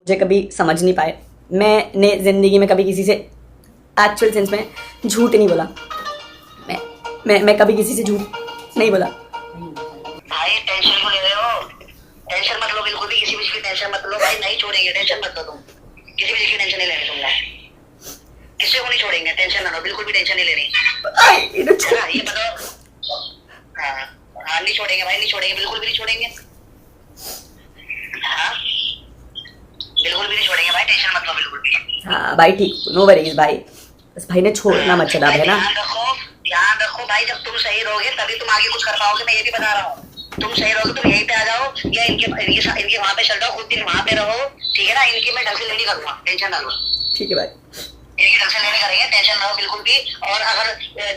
मुझे कभी समझ नहीं पाए। मैंने ज़िंदगी में कभी किसी से एक्चुअल सेंस में झूठ नहीं बोला। मैं कभी किसी से झूठ नहीं बोला। भाई टेंशन क्यों ले रहे हो? टेंशन मत लो, बिल्कुल भी किसी भी चीज की टेंशन मत लो भाई, नहीं छोड़ेंगे, टेंशन मत लो तुम, किसी भी चीज की टेंशन नहीं लेनी तुमने, किसी को नहीं छोड़ेंगे, टेंशन ना लो, बिल्कुल भी टेंशन नहीं लेनी। ये बताओ। हाँ नहीं छोड़ेंगे भाई, नहीं छोड़ेंगे, बिल्कुल भी नहीं छोड़ेंगे। हाँ बिल्कुल भी नहीं छोड़ेंगे भाई, टेंशन मत लो बिल्कुल भी। हाँ भाई ठीक, नो वरीज भाई, बस भाई ने छोड़ना मत चला है ना। ध्यान रखो भाई, जब तुम सही रहोगे तभी तुम आगे कुछ कर पाओगे, मैं ये भी बता रहा हूँ। तुम सही रहोगे तुम यहीं पे आ जाओ या इनके वहाँ पे चल जाओ, कुछ दिन वहाँ पे रहो, ठीक है ना। इनकी मैं ढंग से लेनी करूँगा, टेंशन ना लो। ठीक है भाई, इनकी ढंग से लेनी करेंगे, टेंशन ना लो बिल्कुल भी। और अगर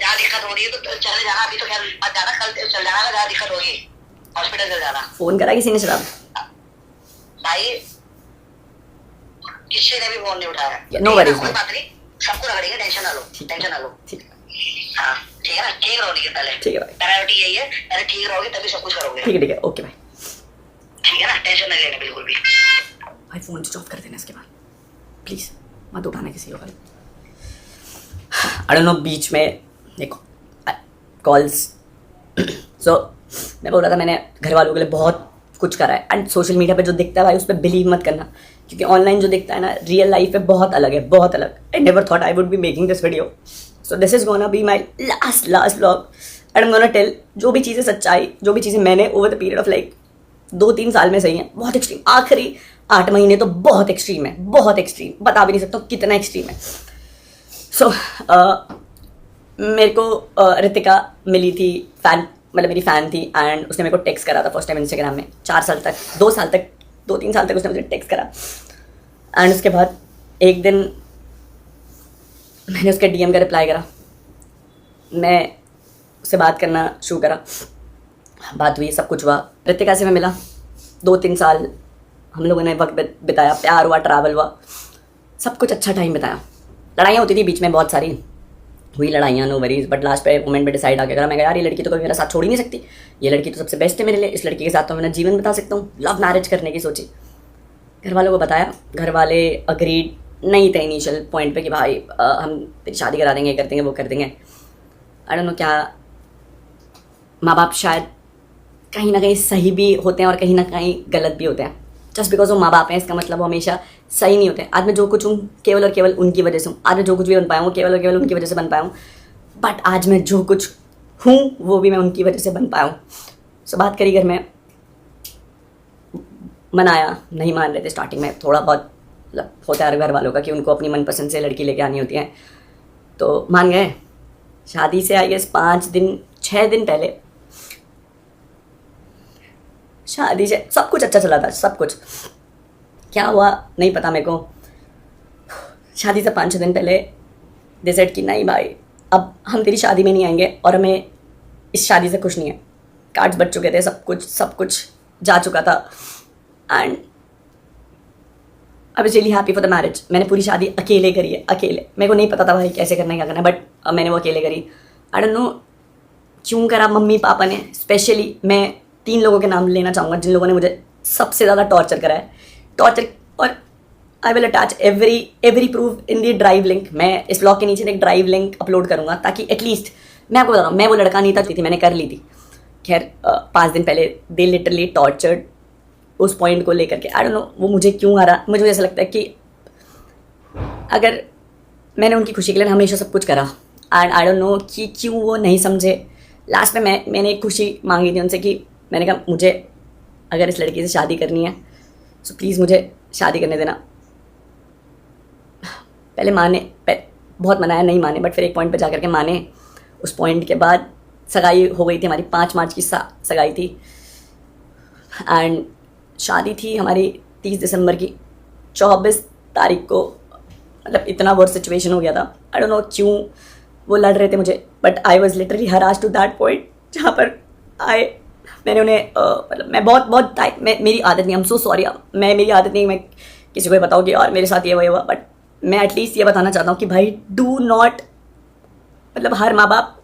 जहाँ दिक्कत हो रही है तो चले जाना, अभी तो खैर मत जाना, कल चल जाना, जहाँ दिक्कत होगी हॉस्पिटल चल जाना। फोन करा किसी ने शराब? भाई किसी ने भी फोन नहीं उठाया। नो वरीज, कोई बात नहीं, सबको रगड़ेंगे, टेंशन ना लो, टेंशन ना लो। ठीक है, हाँ ठीक है ना, ठीक रहो नहीं पहले। ठीक है भाई, प्रायोरिटी यही है, पहले ठीक रहोगे तभी सब कुछ करोगे। ठीक है, ओके भाई, ठीक है ना, टेंशन नहीं लेना बिल्कुल भी। भाई फोन स्विच ऑफ कर देना इसके बाद, प्लीज मत उठाना किसी को। आई डोंट नो, बीच में देखो कॉल्स सो मैं बोल रहा था, मैंने घर वालों के लिए बहुत कुछ करा है। एंड सोशल मीडिया पे जो दिखता है भाई उस पर बिलीव मत करना, क्योंकि ऑनलाइन जो दिखता है ना रियल लाइफ में बहुत अलग है, बहुत अलग। I never thought I would be making this video, so this is gonna be my last vlog and I am gonna tell जो भी चीज़ें सच्चाई, जो भी चीज़ें मैंने over the period of like 2-3 साल में सही हैं, बहुत एक्सट्रीम। आखिरी 8 महीने तो बहुत एक्सट्रीम है, बहुत एक्सट्रीम, बता भी नहीं सकता कितना एक्सट्रीम है। सो मेरे को रितिका मिली थी, फैन मतलब मेरी फ़ैन थी, एंड उसने मेरे को टेक्स्ट करा था फर्स्ट टाइम इंस्टाग्राम में। 4 साल तक, 2-3 साल तक उसने मुझे टेक्स्ट करा। एंड उसके बाद एक दिन मैंने उसके DM का रिप्लाई करा, मैं उससे बात करना शुरू करा, बात हुई, सब कुछ हुआ। रितिका से मैं मिला, 2-3 साल हम लोगों ने वक्त बिताया, प्यार हुआ, ट्रैवल हुआ, सब कुछ अच्छा टाइम बिताया। लड़ाइयाँ होती थी बीच में, बहुत सारी हुई लड़ाइयाँ, नो वरीज, बट लास्ट पे मोमेंट पे डिसाइड आ गया, मैं यार ये लड़की तो कभी मेरा साथ छोड़ ही नहीं सकती, ये लड़की तो सबसे बेस्ट है मेरे लिए, इस लड़की के साथ तो मैं जीवन बिता सकता हूँ। लव मैरिज करने की सोची, घर वालों को बताया, घर वाले अग्रीड नहीं थे इनिशियल पॉइंट पे कि भाई हम तेरी शादी करा देंगे, ये कर देंगे, वो कर देंगे। आई डोंट नो क्या, माँ बाप शायद कहीं ना कहीं सही भी होते हैं और कहीं ना कहीं गलत भी होते हैं। जस्ट बिकॉज वो माँ बाप हैं इसका मतलब वो हमेशा सही नहीं होते। आज मैं जो कुछ हूँ केवल और केवल उनकी वजह से हूँ, आज मैं जो कुछ भी बन पाया हूँ केवल और केवल उनकी वजह से बन पाया हूँ, बट आज मैं जो कुछ हूँ वो भी मैं उनकी वजह से बन पाया हूँ। सो बात करी घर में, मनाया, नहीं मान रहे थे स्टार्टिंग में, थोड़ा बहुत मतलब होता है घर वालों का कि उनको अपनी मनपसंद से लड़की लेके आनी होती है, तो मान गए। शादी से आई गेस 6 दिन पहले शादी से सब कुछ अच्छा चला था, सब कुछ। क्या हुआ नहीं पता मेरे को। शादी से 5-6 दिन पहले डिसाइड कि नहीं भाई अब हम तेरी शादी में नहीं आएंगे और हमें इस शादी से खुश नहीं है। कार्ड्स बच चुके थे, सब कुछ जा चुका था, and I was really happy for the marriage. मैंने पूरी शादी अकेले करी है, अकेले। मेरे को नहीं पता था भाई कैसे करना है, क्या करना है, बट मैंने वो अकेले करी। आई डोंट नो क्यों करा, मम्मी पापा ने स्पेशली। मैं 3 लोगों के नाम लेना चाहूँगा जिन लोगों ने मुझे सबसे ज़्यादा टॉर्चर करा है, टॉर्चर। और I will attach every proof in the drive link. मैं इस ब्लॉग के नीचे एक ड्राइव लिंक अपलोड करूँगा ताकि एटलीस्ट, मैं आपको बता रहा हूँ, मैं वो लड़का नहीं था, मैंने कर ली थी। खैर 5 दिन पहले दे लिटरली टॉर्चर्ड उस पॉइंट को लेकर के। आई डोंट नो वो मुझे क्यों आ रहा, मुझे ऐसा लगता है कि अगर मैंने उनकी खुशी के लिए हमेशा सब कुछ करा, एंड आई डोंट नो कि क्यों वो नहीं समझे। लास्ट में मैंने एक खुशी मांगी थी उनसे कि मैंने कहा मुझे अगर इस लड़की से शादी करनी है तो प्लीज़ मुझे शादी करने देना। पहले माने, बहुत मनाया, नहीं माने, बट फिर एक पॉइंट पे जा कर के माने। उस पॉइंट के बाद सगाई हो गई थी हमारी, 5 मार्च की सगाई थी, एंड शादी थी हमारी 30 दिसंबर की। 24 तारीख को मतलब इतना वर्स्ट सिचुएशन हो गया था। आई डोंट नो क्यों वो लड़ रहे थे मुझे, but I was literally harass to that point जहाँ पर मैंने उन्हें मतलब मैं बहुत मेरी आदत नहीं, आई एम सो सॉरी, मेरी आदत नहीं मैं किसी को बताऊँ कि और मेरे साथ ये हुआ, बट मैं एटलीस्ट ये बताना चाहता हूँ कि भाई डू नॉट, मतलब हर माँ बाप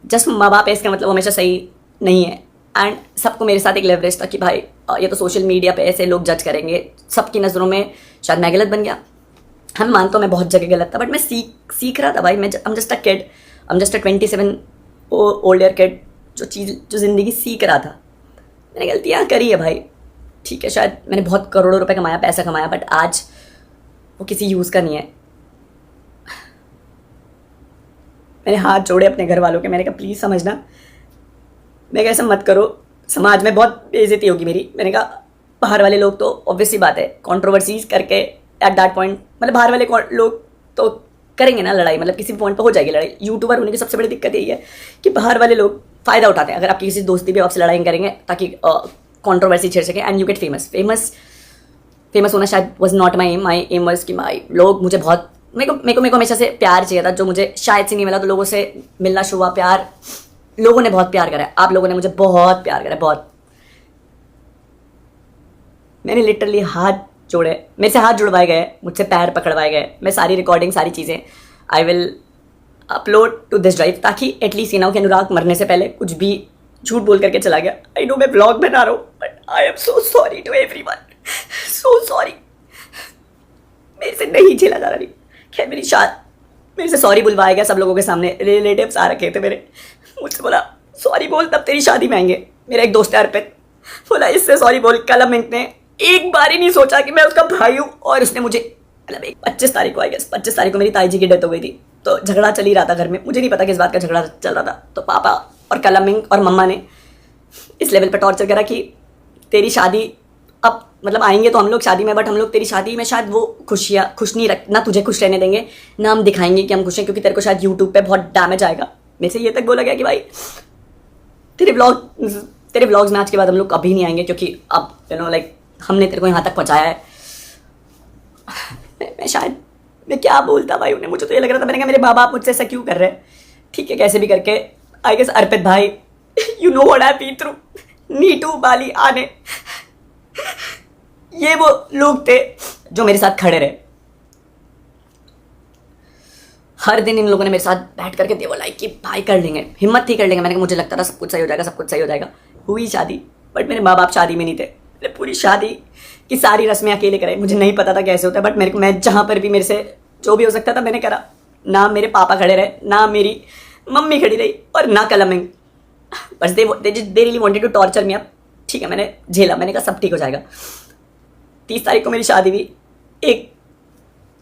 जस्ट माँ बाप है इसका मतलब हमेशा सही नहीं है। एंड सबको मेरे साथ एक लेवरेज था कि भाई ये तो सोशल मीडिया पे ऐसे लोग जज करेंगे, सबकी नज़रों में शायद मैं गलत बन गया। हम मानता हूँ मैं बहुत जगह गलत था, बट मैं सीख रहा था भाई। मैं I'm just a kid, I'm just a 27 old year kid जो ज़िंदगी सीख रहा था। मैंने गलतियाँ करी है भाई, ठीक है, शायद मैंने बहुत करोड़ों रुपए कमाया, पैसा कमाया, बट आज वो किसी यूज़ का नहीं है। मैंने हाथ जोड़े अपने घर वालों के, मैंने कहा प्लीज़ समझना, मैं ऐसा मत करो, समाज में बहुत बेइज्जती होगी मेरी। मैंने कहा बाहर वाले लोग तो ऑब्वियसली बात है कंट्रोवर्सीज करके एट दैट पॉइंट, मतलब बाहर वाले लोग तो करेंगे ना लड़ाई, मतलब किसी पॉइंट पर हो जाएगी लड़ाई। यूट्यूबर होने की सबसे बड़ी दिक्कत यही है कि बाहर वाले लोग फ़ायदा उठाते हैं। अगर आपकी किसी दोस्ती भी आपसे लड़ाई करेंगे ताकि कंट्रोवर्सी छेड़ सके एंड यू गेट फेमस होना शायद was not my aim was कि माई लोग मुझे बहुत मेरे को हमेशा से प्यार चाहिए था, जो मुझे शायद से नहीं मिला। तो लोगों से मिलना शुरू हुआ, प्यार, लोगों ने बहुत प्यार करा है, आप लोगों ने मुझे बहुत प्यार करा है, बहुत। मैंने लिटरली हाथ जोड़े, मेरे से हाथ जुड़वाए गए, मुझसे पैर पकड़वाए गए। मैं सारी रिकॉर्डिंग, सारी चीज़ें I will upload to this drive, ताकि एटलीस्ट ये ना हो कि अनुराग मरने से पहले कुछ भी झूठ बोल करके चला गया। आई नो मैं ब्लॉग बना रहा हूँ, but I am so sorry to everyone, so sorry, मेरे से नहीं झेला जा रही। खैर मेरे से सॉरी बुलवाया गया सब लोगों के सामने, रिलेटिव्स आ रखे थे मेरे, मुझसे बोला सॉरी बोल तब तेरी शादी में आएंगे। मेरा एक दोस्त है अर्पित, बोला इससे सॉरी बोल। कल ने एक बार ही नहीं सोचा कि मैं उसका भाई हूँ, और उसने मुझे मतलब 25 तारीख को, आई गेस 25 तारीख को मेरी ताई जी की डेथ हो गई थी, तो झगड़ा चल ही रहा था घर में। मुझे नहीं पता किस बात का झगड़ा चल रहा था, तो पापा और कलमिंग और मम्मा ने इस लेवल पर टॉर्चर करा कि तेरी शादी अब मतलब आएंगे तो हम लोग शादी में, बट हम लोग तेरी शादी में शायद वो खुश नहीं रख, ना तुझे खुश रहने देंगे, ना हम दिखाएंगे कि हम खुश हैं, क्योंकि तेरे को शायद यूट्यूब पे बहुत डैमेज आएगा। मेरे से ये तक बोला गया कि भाई तेरे व्लॉग्स में आज के बाद हम लोग कभी नहीं आएंगे, क्योंकि अब लाइक हमने तेरे को यहाँ तक पहुँचाया है। मैं क्या बोलता भाई उन्हें, मुझे तो ये लग रहा था, मैंने कहा मेरे माँ बाप मुझसे ऐसा क्यों कर रहे हैं। ठीक है, कैसे भी करके आई गेस अर्पित भाई, you know what I been through, Neetu, Bali, आने, ये वो लोग थे जो मेरे साथ खड़े रहे। हर दिन इन लोगों ने मेरे साथ बैठ करके दे बोला कि भाई कर लेंगे, हिम्मत थी कर लेंगे। मैंने कहा मुझे लगता था सब कुछ सही हो जाएगा, सब कुछ सही हो जाएगा। हुई शादी, बट मेरे माँ बाप शादी में नहीं थे। मैंने पूरी शादी की सारी रस्में अकेले कराई, मुझे नहीं पता था कैसे होता है, बट मैं जहाँ पर भी मेरे से जो भी हो सकता था मैंने करा। ना मेरे पापा खड़े रहे, ना मेरी मम्मी खड़ी रही, और ना कलमिंग, बस they really wanted to torture me. अब ठीक है, मैंने झेला, मैंने कहा सब ठीक हो जाएगा। 30 तारीख को मेरी शादी हुई।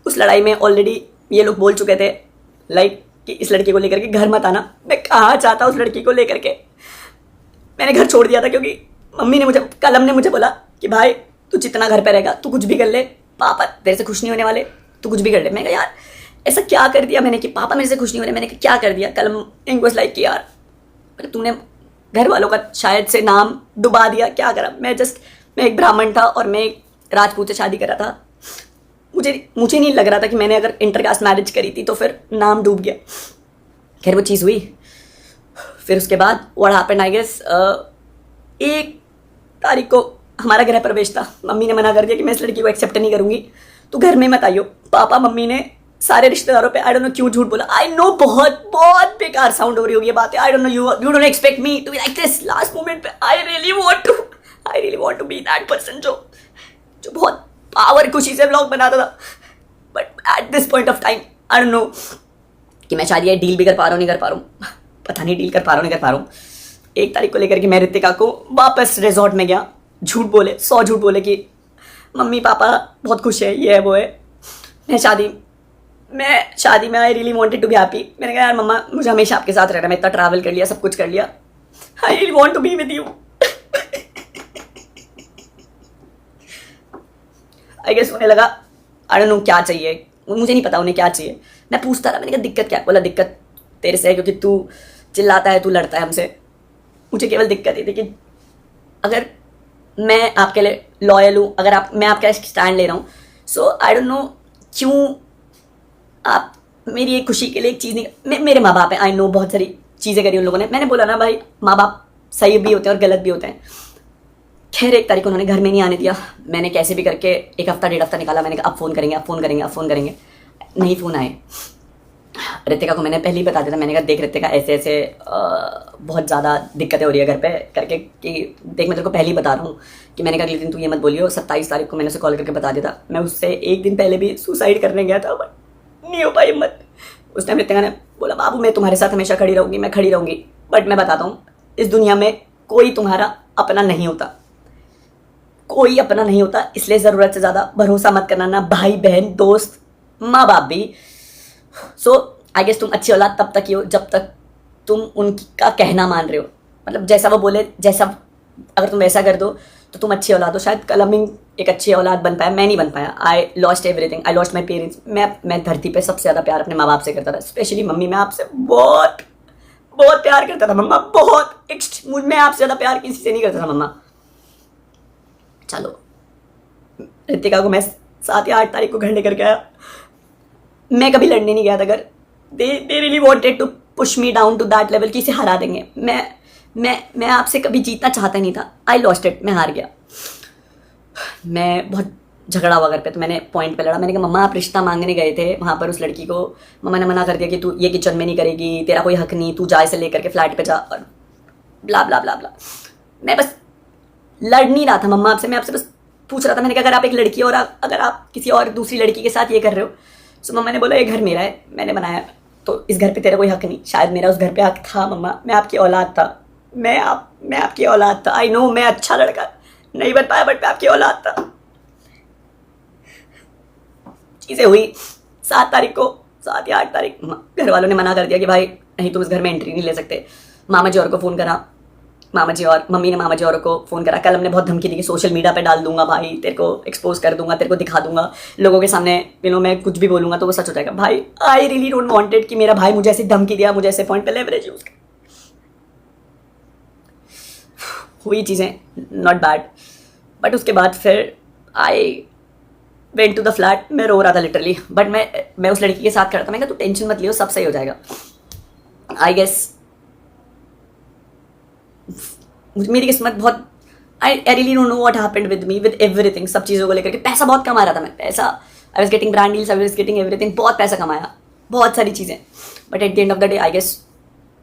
उस लड़ाई में ऑलरेडी ये लोग बोल चुके थे लाइक कि इस लड़की को लेकर के घर मत आना। मैं कहाँ चाहता उस लड़की को लेकर के, मैंने घर छोड़ दिया था, क्योंकि मम्मी ने कलम ने मुझे बोला कि भाई तू जितना घर पे रहेगा तू कुछ भी कर ले, पापा तेरे से खुश नहीं होने वाले, तू कुछ भी कर ले। मैं कहा यार ऐसा क्या कर दिया मैंने कि पापा मेरे से खुश नहीं हो रहे। मैंने कहा क्या कर दिया। कलम वाज लाइक कि यार तूने घर वालों का शायद से नाम डुबा दिया, क्या करा। मैं एक ब्राह्मण था और मैं एक राजपूत से शादी करा था। मुझे नहीं लग रहा था कि मैंने अगर इंटरकास्ट मैरिज करी थी तो फिर नाम डूब गया। खैर वो चीज़ हुई। फिर उसके बाद व्हाट हैपेंड आई गेस 1 तारीख को हमारा गृह प्रवेश था। मम्मी ने मना कर दिया कि मैं इस लड़की को एक्सेप्ट नहीं करूँगी, तो घर में मत आइयो। पापा मम्मी ने सारे रिश्तेदारों पे आई डोंट नो क्यों झूठ बोला। आई नो बहुत बहुत बेकार साउंड हो रही होगी ये बातें। I don't know you don't expect me to be like this. Last moment पे I really want to be that person जो बहुत पावर खुशी से व्लॉग बनाता था, but at this point of time I don't know कि मैं शायद ये डील भी कर पा रहा हूँ नहीं कर पा रहा हूँ, पता नहीं डील कर पा रहा हूँ नहीं कर पा रहा हूँ। 1 तारीख को लेकर के मैं रितिका को वापस रिजॉर्ट में गया। झूठ बोले 100 झूठ बोले कि मम्मी पापा बहुत खुश है, ये है वो है। मैं शादी में I really wanted to be happy. मैंने कहा यार मम्मा मुझे हमेशा आपके साथ रहना, मैं इतना ट्रैवल कर लिया, सब कुछ कर लिया, I really want to be with you. I guess उन्हें लगा आई डोंट नो क्या चाहिए, मुझे नहीं पता उन्हें क्या चाहिए। मैं पूछता रहा, मैंने कहा दिक्कत क्या। बोला दिक्कत तेरे से है क्योंकि तू चिल्लाता है, तू लड़ता है हमसे। मुझे केवल दिक्कत ये थी कि अगर मैं आपके लिए लॉयल हूँ, अगर मैं आपका स्टैंड ले रहा हूँ, सो आई डोंट नो क्यों आप मेरी एक खुशी के लिए एक चीज़ नहीं। मेरे माँ बाप हैं, आई नो बहुत सारी चीज़ें करी उन लोगों ने। मैंने बोला ना भाई माँ बाप सही भी होते हैं और गलत भी होते हैं। खैर 1 तारीख को उन्होंने घर में नहीं आने दिया। मैंने कैसे भी करके 1 हफ्ता 1.5 हफ्ता निकाला। मैंने कहा अब फ़ोन करेंगे, अब फ़ोन करेंगे, अब फ़ोन करेंगे, नहीं फ़ोन आए। रितिका को मैंने पहले ही बता दिया था, मैंने कहा देख रितिका ऐसे ऐसे बहुत ज़्यादा दिक्कतें हो रही है घर पे करके, कि देख मैं तेरे को पहले ही बता रहा हूँ कि मैंने कहा अगले दिन तू ये मत बोलियो। 27 तारीख को मैंने उसे कॉल करके बता दिया था। मैं उससे एक दिन पहले भी सुसाइड करने गया था, बट नहीं हो पाई हिम्मत। उस टाइम रितिका ने बोला बाबू मैं तुम्हारे साथ हमेशा खड़ी रहूँगी, मैं खड़ी रहूँगी। बट मैं बताता हूँ, इस दुनिया में कोई तुम्हारा अपना नहीं होता, कोई अपना नहीं होता। इसलिए ज़रूरत से ज़्यादा भरोसा मत करना, ना भाई बहन दोस्त माँ बाप भी। सो आई गेस तुम अच्छी औलाद तब तक ही हो जब तक तुम उनका कहना मान रहे हो। मतलब जैसा वो बोले, जैसा अगर तुम वैसा कर दो तो तुम अच्छी औलाद हो। शायद कलमिंग एक अच्छी औलाद बन पाया, मैं नहीं बन पाया। I lost everything, I lost my parents. मैं धरती पे सबसे ज़्यादा प्यार अपने माँ बाप से करता था, स्पेशली मम्मी। मैं आपसे बहुत बहुत प्यार करता था मम्मा, बहुत। मैं आपसे ज़्यादा प्यार किसी से नहीं करता था मम्मा। चलो रितिका को मैं 7 या 8 तारीख को घर लेकर के आया। मैं कभी लड़ने नहीं गया था अगर they really wanted to push me down to that level कि इसे हरा देंगे। मैं आपसे कभी जीतना चाहता नहीं था। आई लॉस्ट इट, मैं हार गया। मैं बहुत झगड़ा हुआ घर पे, तो मैंने पॉइंट पे लड़ा। मैंने कहा मम्मा आप रिश्ता मांगने गए थे वहाँ पर उस लड़की को, मम्मा ने मना कर दिया कि तू ये किचन में नहीं करेगी, तेरा कोई हक नहीं, तू जा इसे लेकर के फ्लैट पे जा, और ब्ला ब्ला ब्ला ब्ला। मैं बस लड़ नहीं रहा था मम्मा आपसे, मैं आपसे बस पूछ रहा था। मैंने कहा अगर आप एक लड़की और अगर आप किसी और दूसरी लड़की के साथ ये कर रहे हो। सो मम्मा ने बोला ये घर मेरा है, मैंने बनाया, तो इस घर पे तेरा कोई हक नहीं। शायद मेरा उस घर पे हक था मम्मा, मैं आपकी औलाद था, मैं आपकी औलाद था। आई नो मैं अच्छा लड़का नहीं बन पाया, बट मैं आपकी औलाद था। चीज़ें हुई 7 तारीख को, 7 या 8 तारीख घर वालों ने मना कर दिया कि भाई नहीं तुम इस घर में एंट्री नहीं ले सकते। मामा जी और को फ़ोन करा, मामा जी और मम्मी ने मामा जी और को फ़ोन करा। कल हमने बहुत धमकी दी कि सोशल मीडिया पे डाल दूंगा भाई, तेरे को एक्सपोज कर दूंगा, तेरे को दिखा दूंगा लोगों के सामने। मैं कुछ भी बोलूंगा तो वो सच हो जाएगा। भाई आई रियली डोंट वांटेड कि मेरा भाई मुझे ऐसी धमकी दिया, मुझे ऐसे पॉइंट पे लेवरेज यूज कर। हुई चीज़ें नॉट बैड, बट उसके बाद फिर I went to the flat. मैं रो रहा था लिटरली, बट मैं उस लड़की के साथ खड़ा था। मैं कहा तू टेंशन मत लियो, सब सही हो जाएगा। आई गेस मेरी किस्मत बहुत, I really don't know what happened with me with everything. सब चीज़ों को लेकर के पैसा बहुत कमा रहा था मैं, पैसा I was getting brand deals, I was getting everything, बहुत पैसा कमाया, बहुत सारी चीज़ें। But at the end of the day I guess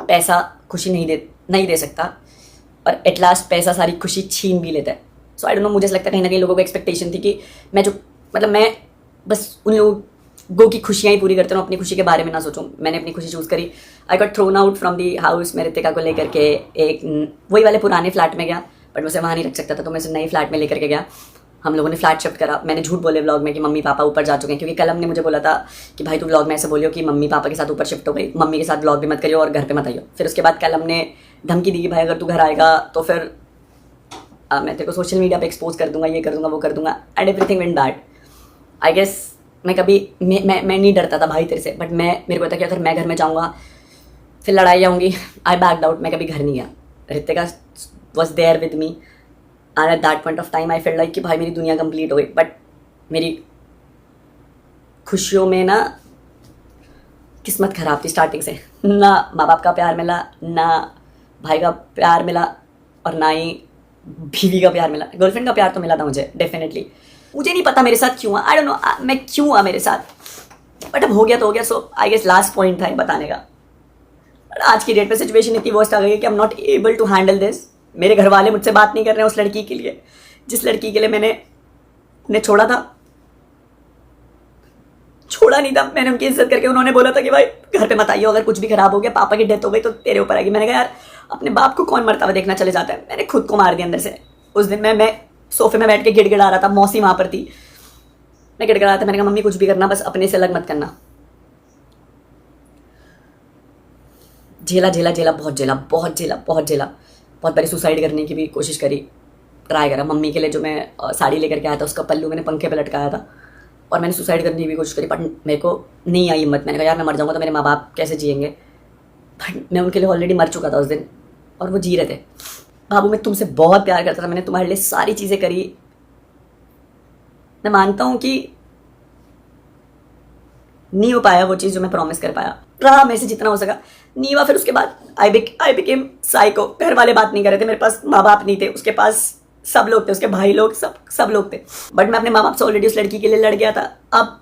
पैसा खुशी नहीं दे सकता, और एट लास्ट पैसा सारी खुशी छीन भी लेता है। सो आई डोंट नो, मुझे ऐसा लगता है कहीं ना कहीं लोगों को एक्सपेक्टेशन थी कि मैं बस उन लोगों की खुशियाँ ही पूरी करता हूँ, अपनी खुशी के बारे में ना सोचूं। मैंने अपनी खुशी चूज़ करी। I got thrown out from the house. मैं रितिका को लेकर के एक वही वाले पुराने फ्लैट में गया, बट मैं उसे वहाँ नहीं रख सकता था, तो मैं उसे नए फ्लैट में लेकर के गया। हम लोगों ने फ्लैट शिफ्ट करा। मैंने झूठ बोले व्लॉग में कि मम्मी पापा ऊपर जा चुके हैं, क्योंकि कल हमने मुझे बोला था कि भाई तू व्लॉग में ऐसे बोलियो कि मम्मी पापा के साथ ऊपर शिफ्ट हो गई, मम्मी के साथ व्लॉग भी मत करियो और घर पे मत आइयो। फिर उसके बाद कल हमने धमकी दी कि भाई अगर तू घर आएगा तो फिर मैं तेरे को सोशल मीडिया पे एक्सपोज कर दूंगा, ये कर दूंगा, वो कर दूंगा, and everything went bad. I guess मैं नहीं डरता था भाई तेरे से, बट मेरे को पता कि अगर मैं घर में जाऊँगा फिर लड़ाई आऊँगी। आई बैक्ड आउट, मैं कभी घर नहीं गया। Ritika was there with me, and at that point of time I felt like कि भाई मेरी दुनिया कंप्लीट हो गई। बट मेरी खुशियों में ना किस्मत खराब थी स्टार्टिंग से। ना माँ बाप का प्यार मिला, ना भाई का प्यार मिला, और ना ही बीवी का प्यार मिला। गर्लफ्रेंड का प्यार तो मिला था मुझे डेफिनेटली। मुझे नहीं पता मेरे साथ क्यों हुआ, आई डोंट नो मैं क्यों हुआ मेरे साथ, बट अब हो गया तो हो गया। सो आई गेस लास्ट पॉइंट था ये बताने का। आज की डेट पे सिचुएशन इतनी वर्स्ट आ गई है कि I am not able to handle this. मेरे घर वाले मुझसे बात नहीं कर रहे हैं उस लड़की के लिए, जिस लड़की के लिए मैंने उन्हें छोड़ा था। छोड़ा नहीं था, मैंने उनकी इज्जत करके, उन्होंने बोला था कि भाई घर पे मत आइयो, अगर कुछ भी खराब हो गया, पापा की डेथ हो गई तो तेरे ऊपर आएगी। मैंने कहा यार अपने बाप को कौन मरता हुआ देखना चले जाता है। मैंने खुद को मार दिया अंदर से। उस दिन मैं सोफे में बैठ के गिड़गिड़ा रहा था, मौसी वहाँ पर थी, मैं गिड़गिड़ा रहा था। मैंने कहा मम्मी कुछ भी करना, बस अपने से अलग मत करना। झेला, बहुत बारी सुसाइड करने की भी कोशिश करी, ट्राई करा। मम्मी के लिए जो मैं साड़ी लेकर के आया था उसका पल्लू मैंने पंखे पे लटकाया था, और मैंने सुसाइड करने की भी कोशिश करी, बट मेरे को नहीं आई हिम्मत। मैंने कहा यार मैं मर जाऊँगा तो मेरे माँ बाप कैसे जिएंगे। बट मैं उनके लिए ऑलरेडी मर चुका था उस दिन, और वो जी रहे थे। बाबू मैं तुमसे बहुत प्यार करता था, मैंने तुम्हारे लिए सारी चीज़ें करी। मैं मानता हूँ कि नहीं हो पाया वो चीज़ जो मैं प्रॉमिस कर पाया, रहा मेरे से जितना हो सका, नहीं हुआ। फिर उसके बाद आई बिकेम साइको। घर वाले बात नहीं कर रहे थे, मेरे पास माँ बाप नहीं थे, उसके पास सब लोग थे, उसके भाई लोग, सब लोग थे। बट मैं अपने माँ बाप से ऑलरेडी उस लड़की के लिए लड़ गया था। अब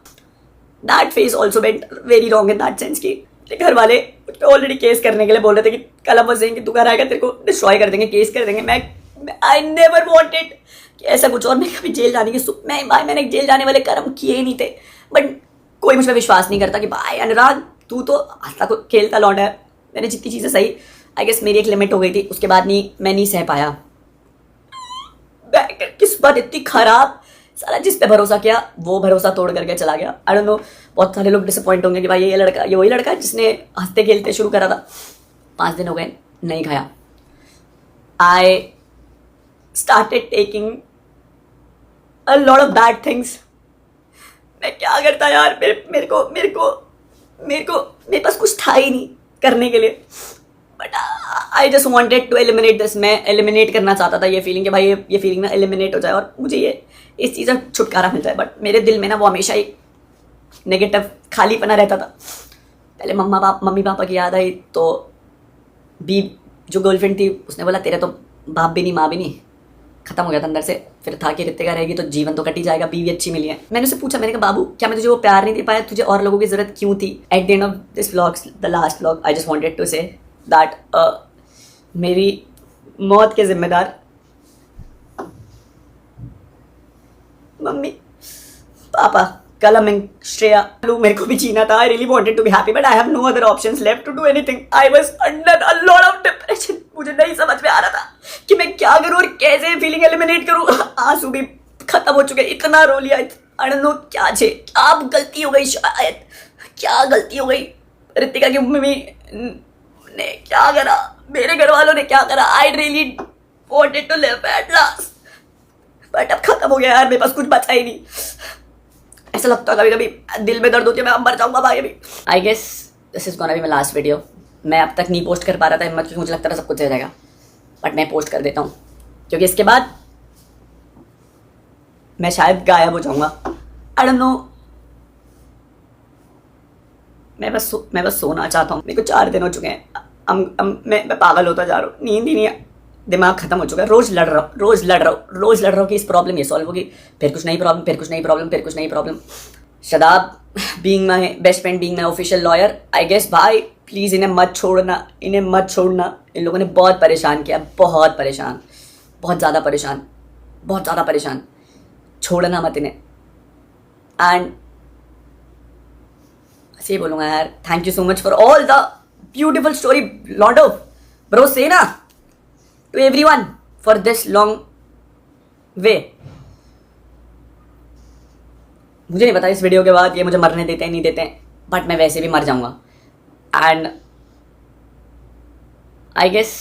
that face also went very wrong in that sense कि घर वाले मुझ पे ऑलरेडी केस करने के लिए बोल रहे थे कि कल हम कि तू घर आएगा तेरे को डिस्ट्रॉय कर देंगे, केस कर देंगे। मैं आई नेवर वांटेड कि ऐसा कुछ, और मैं कभी जेल जाने की मैंने जेल जाने वाले कर्म किए ही नहीं थे। बट कोई मुझ पर विश्वास नहीं करता कि भाई अनुराग तू तो हंसता को खेलता लौंडा है। मैंने जितनी चीज़ें सही, आई गेस मेरी एक लिमिट हो गई थी, उसके बाद मैं नहीं सह पाया। किस्मत इतनी खराब, साला जिस पे भरोसा किया वो भरोसा तोड़ करके चला गया। आई डोंट नो, बहुत सारे लोग डिसअपॉइंट होंगे कि भाई ये वही लड़का है जिसने हंसते खेलते शुरू करा था। 5 दिन हो गए नहीं खाया। I started taking a lot of bad things. मैं क्या करता यार, मेरे पास कुछ था ही नहीं करने के लिए। But I just wanted to eliminate this. मैं एलिमिनेट करना चाहता था ये फीलिंग कि भाई ये फीलिंग ना एलिमिनेट हो जाए और मुझे ये इस चीज़ से छुटकारा मिल जाए। बट मेरे दिल में ना वो हमेशा एक नेगेटिव खालीपना रहता था। पहले मम्मी पापा की याद आई तो बी जो गर्लफ्रेंड थी उसने बोला तेरे तो बाप भी नहीं माँ भी नहीं, खत्म हो गया था अंदर से। फिर था कि रितिका रहेगी तो जीवन तो कट ही जाएगा, बीवी अच्छी मिली है। मैंने उससे पूछा, मैंने कहा बाबू क्या मैं तुझे वो प्यार नहीं दे पाया, तुझे और लोगों की जरूरत क्यों थी? At the end of this vlog, the last vlog, I just wanted to say that मेरी मौत के जिम्मेदार मम्मी पापा, कलमिंग, श्रेया, मेरे को भी जीना था। I really wanted to be happy but I have no other options left to do anything. I was under a lot of depression. मुझे नहीं समझ में आ रहा था कि मैं क्या करूं और कैसे फीलिंग एलिमिनेट करूं। आंसू भी खत्म हो चुके, इतना रो लिया। आई डोंट नो क्या गलती हो गई, शायद क्या गलती हो गई। रितिका की मम्मी ने क्या करा, मेरे घर वालों ने क्या करा। I really wanted to live at last but अब खत्म हो गया यार, मेरे पास कुछ बचा ही नहीं। ऐसा लगता है कभी कभी दिल में दर्द होती है, मैं अब मर जाऊंगा भाई अभी। I guess this is gonna be my last video. मैं अब तक नहीं पोस्ट कर पा रहा था हिम्मत, क्योंकि मुझे लगता था सब कुछ हो जाएगा। बट मैं पोस्ट कर देता हूँ क्योंकि इसके बाद मैं शायद गायब हो जाऊंगा। आई डोंट नो, मैं बस सोना चाहता हूँ। मेरे को 4 दिन हो चुके हैं। मैं पागल होता जा रहा हूँ, नींद ही नहीं है, दिमाग खत्म हो चुका है। रोज लड़ रहा हूँ कि इस प्रॉब्लम ये सॉल्व होगी, फिर कुछ नई problem. Shadab being my best friend, being my official lawyer, I guess भाई प्लीज़ इन्हें मत छोड़ना। इन लोगों ने बहुत परेशान किया, बहुत ज़्यादा परेशान। छोड़ना मत इन्हें। एंड ऐसे बोलूँगा यार, thank you so much for all the beautiful story लॉन्डो ब्रो, से ना to everyone for this long way। मुझे नहीं पता इस वीडियो के बाद ये मुझे मरने देते हैं नहीं देते हैं, बट मैं वैसे भी मर जाऊंगा। And I guess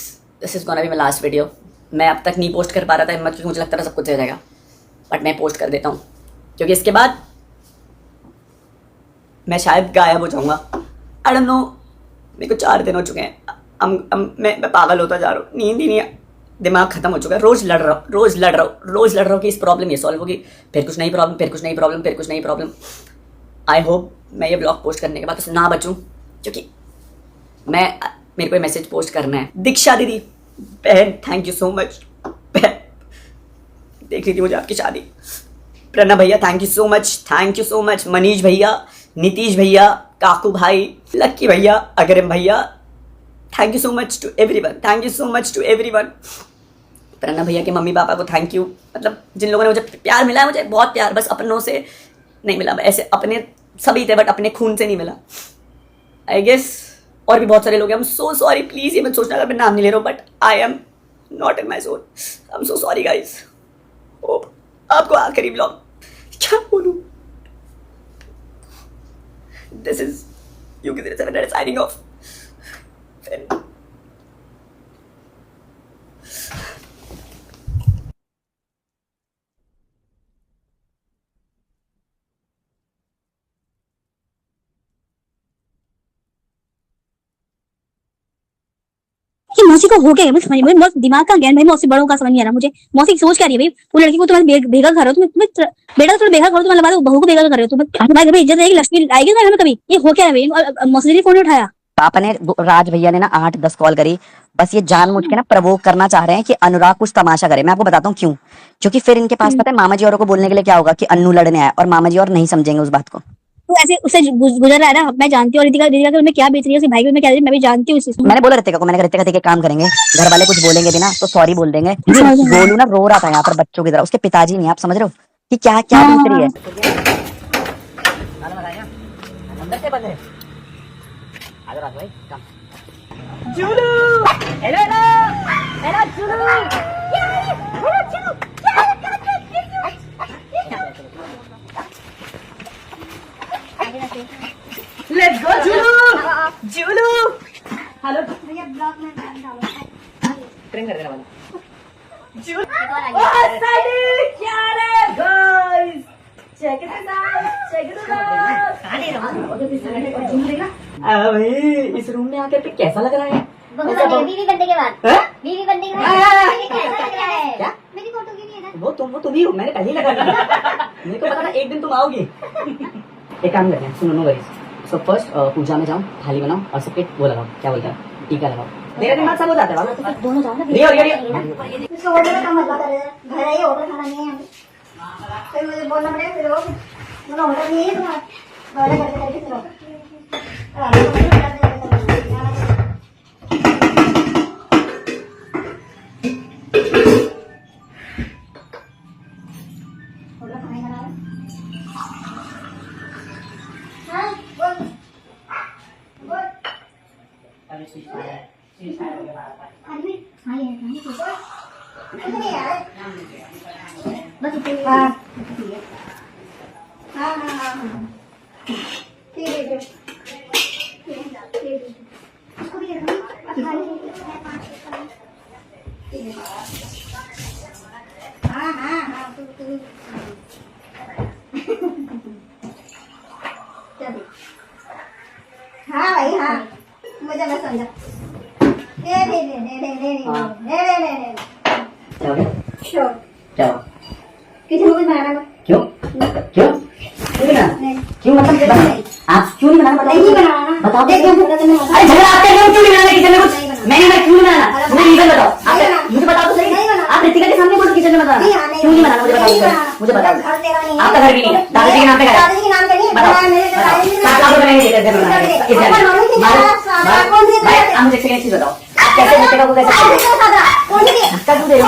this is gonna be my last video. मैं अब तक नहीं पोस्ट कर पा रहा था हिम्मत, क्योंकि मुझे लगता था सब कुछ हो जाएगा। बट मैं पोस्ट कर देता हूँ क्योंकि इसके बाद मैं शायद गायब हो जाऊंगा। आई डोंट नो, मेरे को 4 दिन हो चुके हैं। मैं पागल होता जा रहा हूँ, नींद ही नहीं है, दिमाग खत्म हो चुका है। रोज लड़ रहा हूँ कि इस प्रॉब्लम ये सॉल्व होगी, फिर कुछ नई प्रॉब्लम। आई होप मैं ये ब्लॉग पोस्ट करने के बाद ना बचूं, क्योंकि मेरे को मैसेज पोस्ट करना है। दीक्षा दीदी बहन, थैंक यू सो मच। देख रही थी मुझे आपकी शादी। प्रणव भैया thank you so much. Manish भैया, नीतीश भैया, काकू भाई, लक्की भैया, अगरम भैया, thank you so much to everyone. Pranav भैया के मम्मी पापा को थैंक यू। मतलब जिन लोगों ने मुझे प्यार मिला है, मुझे बहुत प्यार, बस अपनों से नहीं मिला। ऐसे अपने सभी थे बट अपने खून से नहीं मिला। आई गेस और भी बहुत सारे लोग हैं। आई एम सो सॉरी, प्लीज़ ये मत सोचना अगर मैं नाम नहीं ले रहा हूँ, but I am not in my soul. I am so sorry guys. आपको आखिरी ब्लॉग क्या बोलूँ, this is UK07 signing off। कि मौसी को हो गया मुझे समझ में, दिमाग का ज्ञान भाई मौसी बड़ों का समझ नहीं आ रहा मुझे। मौसी की सोच क्या रही है भाई? वो लड़की को तुम्हें बेघर कर रहे हो, तुम्हें बेटा तो बेघर करो, तुम्हें लगा दो बहू को बेघर कर रहे हो, तुम्हें भाई इज्जत रहेगी, लक्ष्मी आएगी ना घर में कभी? ये हो क्या है भाई? मौसी ने फोन नहीं उठाया। पापा ने, राज भैया ने ना 8-10 कॉल करी, बस ये जानबूझ के ना प्रवोक करना चाह रहे हैं कि अनुराग कुछ तमाशा करे। मैं आपको बताता हूँ क्यों। क्योंकि फिर इनके पास पता है मामा जी औरों को बोलने के लिए क्या होगा कि अन्नू लड़ने आया, और मामा जी और नहीं समझेंगे उस बात को। तू ऐसे उससे गुजर रहा है ना, मैं जानती हूँ रितिका रितिका में क्या बीत रही है उसके भाई को, मैं क्या मैं भी जानती हूँ इस चीज को। मैंने बोला रितिका को, मैंने कहा रितिका देख एक काम करेंगे, घर वाले कुछ बोलेंगे भी ना तो सॉरी बोल देंगे। गोलू ना रो रहा था यहाँ पर बच्चों की तरह, उसके पिताजी नहीं, आप समझ रहे हो कि क्या क्या बीत रही है। अंदर से बंद है। आ जाओ भाई, come. Zulu, hello hello hello Zulu, hello Zulu, let's go Zulu, Zulu. Hello भैया ब्लॉग में डालो, ट्रेन कर देना वाला। इस रूम में आकर के कैसा लग रहा है? बीवी बनने के बाद हैं? बीवी बनने के बाद कैसा लग रहा है? क्या? मेरी फोटो की नहीं है ना? वो तुम ही हो, मैंने पहले ही लगा दिया। मेरे को पता था एक दिन तुम आओगी। एक काम करते हैं, सुनो नो वरीज। सो फर्स्ट पूजा में जाओ, थाली बनाओ और सबके वो लगाओ, क्या बोलते हैं, टीका लगाओ। मेरा दिमाग सब हो जाता है बाबा। दोनों जाओ ना। रियो रियो रियो। इसको होटल का मत बता रहे, घर है ये, होटल खाना नहीं है यहाँ पे। फिर मुझे बोलना पड़ेगा, फिर वो मतलब होटल नहीं है तुम्हारा, ऑर्डर करके करके फिर होगा। हाँ भाई हाँ, मुझे मैं समझा। श्योर क्या? किसी को कुछ बनाना है? क्यों क्यों क्यों ना? नहीं क्यों मतलब आप क्यों नहीं बनाना? नहीं बनाना, बताओ। देख हम थोड़ा सा अरे झगड़ा आपका क्यों क्यों नहीं बनाना किचन में कुछ? नहीं बनाना। मैंने मैं क्यों नहीं बनाना? मुझे रीजन बताओ। नहीं बनाना। मुझे बताओ तो सही। नहीं बनाना। आप रितिका के सामने बोलो किचन में बनाना। क्यों नहीं बनाना? मुझे बताओ। मुझे बताओ। घर तेरा नहीं है, आपका घर भी नहीं है, दादाजी के नाम पे घर है। दादाजी के नाम पे नहीं है, बताओ। बनाया मेरे बताओ। दादाजी ने 7 लाख रुपए मैंने दिए थे बनाने के। इस घर में। मम्मी की भाई, कौन सी भाई, आप मुझे एक चीज बताओ, आप कैसे रितिका को कैसे कौन सी धक्का क्यों दे रहे हो?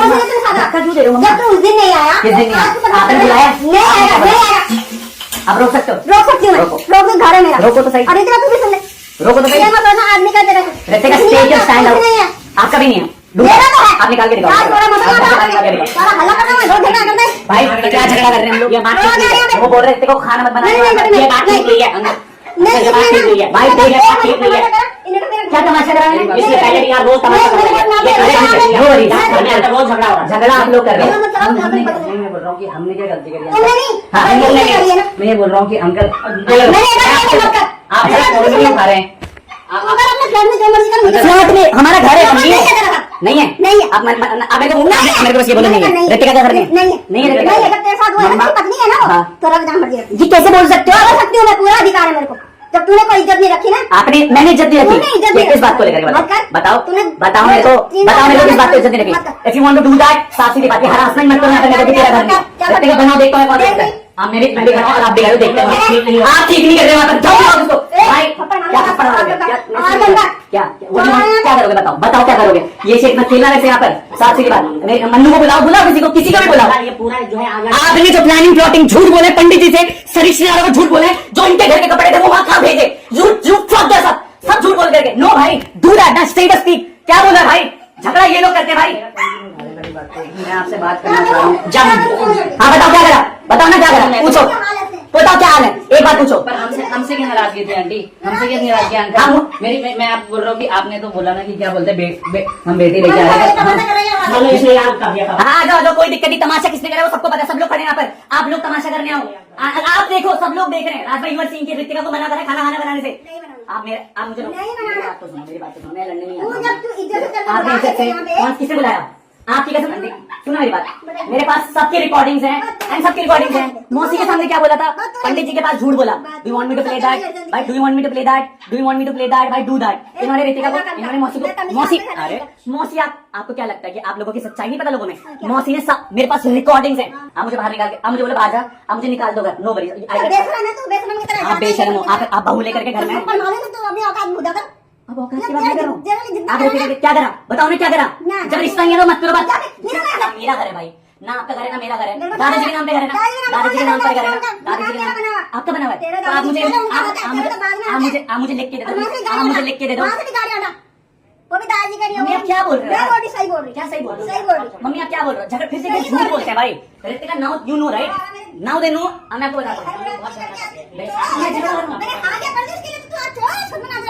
धक्का क्यों दे रहे हो? जब तू उस दिन नहीं आया, किस दिन नहीं आया? आज तो आपने बुलाया? नहीं आएगा, नहीं आएगा। आप रोक सकते हो? रोक सकती हूँ मैं, रोको। रोक दो, घर है मेरा। रोको तो सही। और इतना तू भी सुन ले, रोको तो सही। ये मत कहना आदमी का तेरा Ritika stage your stand out. नहीं है, आपका भी नहीं है। मेरा तो है। आप निकाल के दिखाओ। आज थोड़ा मत आप लगा, निकाल के दिखाओ। सारा हल्ला करना है, रोज झगड़ा करना है। भाई क्या झगड़ा कर रहे हैं हम लोग? ये बात ठीक नहीं है। वो बोल रहे थे को खाना मत बनाना। नहीं, नहीं, नहीं, ये बात ठीक नहीं है। नहीं, ये बात ठीक नहीं है। भाई देख बात ठीक नहीं है। क्या तमाशा कर रहे हैं? इससे पहले भी यार रोज तमाशा कर रहे हैं। ये रोज झगड़ा हो रहा है। झगड़ा आप लोग कर रहे हैं। मैं बोल रहा हूँ कि हमने क्या गलती करी है? हाँ, हम लोग ने। मैं ये बोल रहा हूँ कि अंकल आप नहीं उठा रहे हैं। फ्लैट में हमारा घर है, नहीं है? नहीं है, नहीं है। आप मेरे को बस ये बोलो नहीं है। रितिका का घर नहीं है। नहीं है रितिका। अगर तेरे साथ हुआ है ना, पत्नी है ना वो, हाँ। तो रख जहाँ मर्जी रख। जी कैसे बोल सकते हो? बोल सकती हूँ मैं, पूरा अधिकार है मेरे को। जब तूने कोई इज्जत नहीं रखी ना, आपने मैंने इज्जत नहीं तूने इज्जत रखी। नहीं किस बात को लेकर मत कर। बताओ? तूने- बताओ मेरे को किस बात को इज्जत नहीं रखी? मत कर। If you want to do that, साफ सीधी बात है, हरासमेंट मत करो यहाँ पे मेरे को भी तेरा घर नहीं। क्या रितिका बनाओ, देखता हूँ कौन देखता है। आप मैं भी बनाओ और आप भी करो, देखते हैं। आप ठीक नहीं कर रहे वहाँ पर, जाओ उसको। भाई क्या थप्पड़ मारोगे? क्या क्या करोगे? बताओ क्या करोगे? ये शेख मत खेलना वैसे यहाँ पर, साफ सीधी बात। मन्नू को बुलाओ किसी को भी बुलाओ। ये पूरा जो है आपने जो प्लानिंग प्लॉटिंग झूठ बोले, पंडित जी से रिश्तेदारों को झूठ बोले, जो इनके घर के कपड़े थे वो वहां कहाँ भेजे, झूठ सब झूठ बोल करके। नो भाई, डू दैट ना, स्टेटस की क्या बोला भाई? झगड़ा ये लोग करते हैं भाई। मैं आपसे बात करना चाह रहा हूँ। हाँ बताओ क्या करा? बताओ ना क्या करा? पूछो, बताओ क्या हाल है? एक बात पूछो। पर हमसे क्या नाराजगी थी आंटी? हमसे क्या नाराजगी अंकल? मैं आप बोल रहा हूँ कि आपने तो बोला ना कि क्या बोलते हैं हम बेटी लेके आ रहे हैं, मतलब इसलिए आप कर दिया। हाँ आ जाओ, कोई दिक्कत नहीं। तमाशा किसने करा वो सबको पता है, सब लोग खड़े हैं यहाँ पर। आप लोग तमाशा करने आओ। आप देखो, सब लोग देख रहे हैं। राजभाई यूर सिंह की रितिका को मना करें खाना बनाने से। आप मुझे नहीं बनाना। मेरी बात तो सुनो, मैं लड़ने नहीं तू आता। जब तू इज्जत से आप बुला देख सकते यहाँ हैं पे, कौन किसने बुलाया? आपकी कसम आंटी, सुनो मेरी बात, मेरे पास सबकी रिकॉर्डिंग्स हैं एंड सबकी रिकॉर्डिंग्स हैं। मौसी के सामने क्या बोला था, पंडित जी के पास झूठ बोला, do you want me to play that भाई, do you want me to play that, do you want me to play that भाई, डू दैट। इन्होंने रितिका को, इन्होंने मौसी को, मौसी, अरे मौसी, आपको क्या लगता है कि आप लोगों की सच्चाई नहीं पता लोगों में? मौसी ने सब, मेरे पास रिकॉर्डिंग्स हैं। आप मुझे बाहर निकाल के, आप मुझे बोले बाहर जा, आप मुझे निकाल दो घर, नो वरीज। आप बेशरम हो, आप बहू लेकर के घर में, अब औकात की बात नहीं कर रहा हूँ। आप रोके क्या करा, बताओ ना क्या करा? जब रिश्ता नहीं है तो मत करो बात। मेरा घर है भाई, ना आपका घर है ना मेरा घर है, दादाजी के नाम पे घर है ना, दादाजी के नाम पर घर है ना, दादाजी के नाम आपका बना हुआ है। तो आप मुझे लिख के दे दो, आप मुझे लिख के दे दो। वो भी दादाजी का नहीं मम्मी आप क्या बोल रहे हो? मैं बोल सही बोल रही, क्या सही बोल सही बोल रही। मम्मी आप क्या बोल रहे हो? झगड़ फिर से झूठ बोलते हैं भाई। Ritika now you know right, now they know. मैं आपको बताता हूँ, मैंने हाँ क्या कर दिया इसके लिए, तो तू आज छोड़, खुद बना दे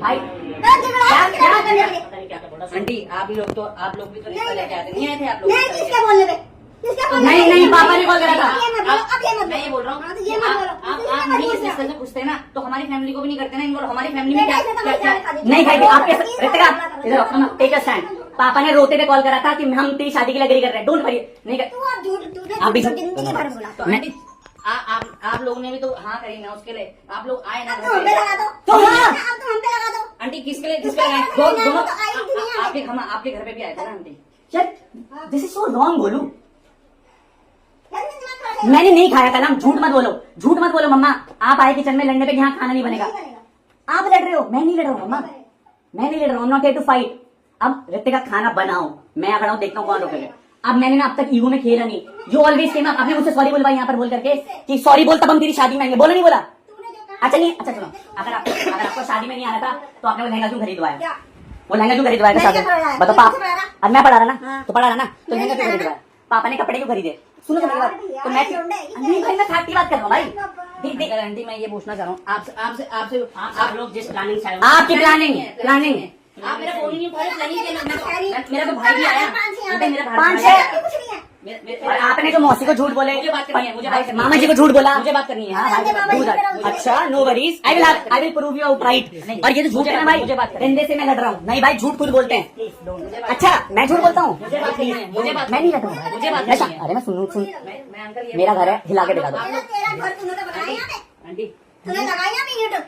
भाई आंटी आप लोग भी तो रिश्ता लेके आते नहीं आए थे आप लोग? नहीं किसके बोलने पे, नहीं पापा ने कॉल करा था। मैं ये बोल रहा हूँ, आप नहीं इस रिश्ते से पूछते ना तो हमारी फैमिली को भी नहीं करते ना, इनको हमारी फैमिली में क्या नहीं खाएगी आपके। रितिका इधर टेक अ स्टैंड। पापा ने रोते थे कॉल करा था कि हम तेरी शादी के लिए एग्री कर रहे हैं, डोंट वरी। नहीं कर आप भी जिंदगी भर बोला तो आंटी आप लोगों ने भी तो हाँ करी ना उसके लिए, आप लोग आए ना अब तो हम पे लगा दो, तो हाँ। अब तो हम पे लगा दो। आंटी किसके लिए लगाए? दोनों आपके घर पे भी आए थे ना aunty? This is so wrong बोलू। मैंने नहीं खाया कलम, झूठ मत बोलो, झूठ मत बोलो मम्मा। आप आए किचन में लड़ने पे, यहाँ खाना नहीं बनेगा। आप लड़ रहे हो, मैं नहीं लड़ रहा हूँ मम्मा, मैं नहीं लड़ रहा हूँ, नॉट हियर टू फाइट। अब रितिका खाना बनाओ, मैं खड़ा हूँ, देखता हूँ कौन रोकेगा। अब मैंने ना अब तक ईगो में खेला नहीं, यू ऑलवेज केम अप। आपने मुझसे सॉरी बोलवाई यहाँ पर बोल करके कि सॉरी बोल तब हम तेरी शादी में आएंगे, बोला नहीं बोला? अच्छा नहीं, अच्छा सुनो, अगर आपको शादी में नहीं आना था तो आपने वो लहंगा क्यों खरीदवाया? वो लहंगा क्यों खरीदवाया था शादी में? बताओ पापा, अब मैं पढ़ा रहा ना, तो पढ़ा रहा ना, तो लहंगा क्यों खरीदवाया? पापा ने कपड़े क्यों खरीदे? सुनो मेरी बात, तो मैं नहीं भाई, मैं फैक्ट की बात कर रहा हूँ भाई। आंटी मैं ये पूछना चाह रहा हूँ आपसे आप लोग जिस प्लानिंग से आपकी प्लानिंग आप मेरा फोन ही नहीं उठा रहे, प्लानिंग देना। मेरा तो भाई भी आया, मेरा भाई 5-6 और आपने जो मौसी को झूठ बोले, मुझे बात करनी है, मुझे बात करनी है। मामा जी को झूठ बोला, मुझे बात करनी है। हाँ भाई, do that। अच्छा no worries, I will prove you right. और ये तो झूठ है ना भाई, मुझे बात करनी है। धंधे से मैं लड़ रहा हूँ। नहीं भाई, झूठ खुद बोलते हैं। अच्छा मैं झूठ बोलता हूँ? मुझे बात करनी है, मुझे बात मैं नहीं लड़ रहा हूँ, मुझे बात अच्छा, करनी है। अरे मैं सुन, मैं अंकल ये मेरा घर है, हिला के दिखा दो। तेरा घर तूने तो बनाया यहाँ पे, आंटी तूने लगाया नहीं यूट्यूब।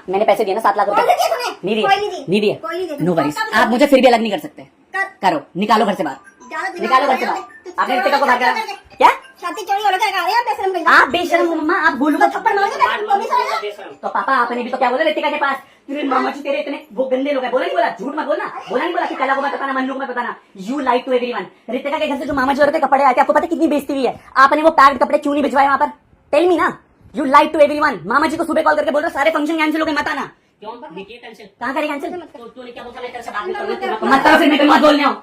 मैंने पैसे दिए ना 7 लाख कौन से रुपए, दिए तूने? नहीं कोई नहीं दिए, दिए। नहीं दिए, कोई नहीं दिए। No worries. कब आप मुझे फिर भी अलग नहीं कर सकते, कर। करो, निकालो घर से बाहर, ज्यादा दिमाग निकालो घर से लगाया बाहर। तो आपने रितिका को बाहर करा क्या? छाती चोरी हो लगा रहे हैं बेशरम कहीं। आप बेशरम हो मम्मा, आप भूलूंगा थप्पड़ मारोगे मैं तुमको भी साला। तो पापा आपने भी तो क्या बोला रितिका के पास, तेरे मामा जी तेरे इतने वो गंदे लोग हैं, बोला नहीं बोला? झूठ मत बोलना, बोला नहीं बोला कि कला को मत बताना, मन्नू को मत बताना। You like to everyone. Ritika के घर से जो मामा जी और कपड़े आए थे, आपको पता कितनी बेइज्जती हुई है? आपने वो पैक्ड कपड़े क्यों नहीं भिजवाए वहां पर? टेल मी ना। You like to everyone. मामा जी को सुबह कॉल करके बोल रहे सारे फंक्शन कैंसिल हो गए, मत आना। क्यों देखिए टेंशन कहाँ करे कैंसिल? तूने क्या बोला? तेरे से बात नहीं करनी, मत करो फिर, मैं मत बोलने आओ।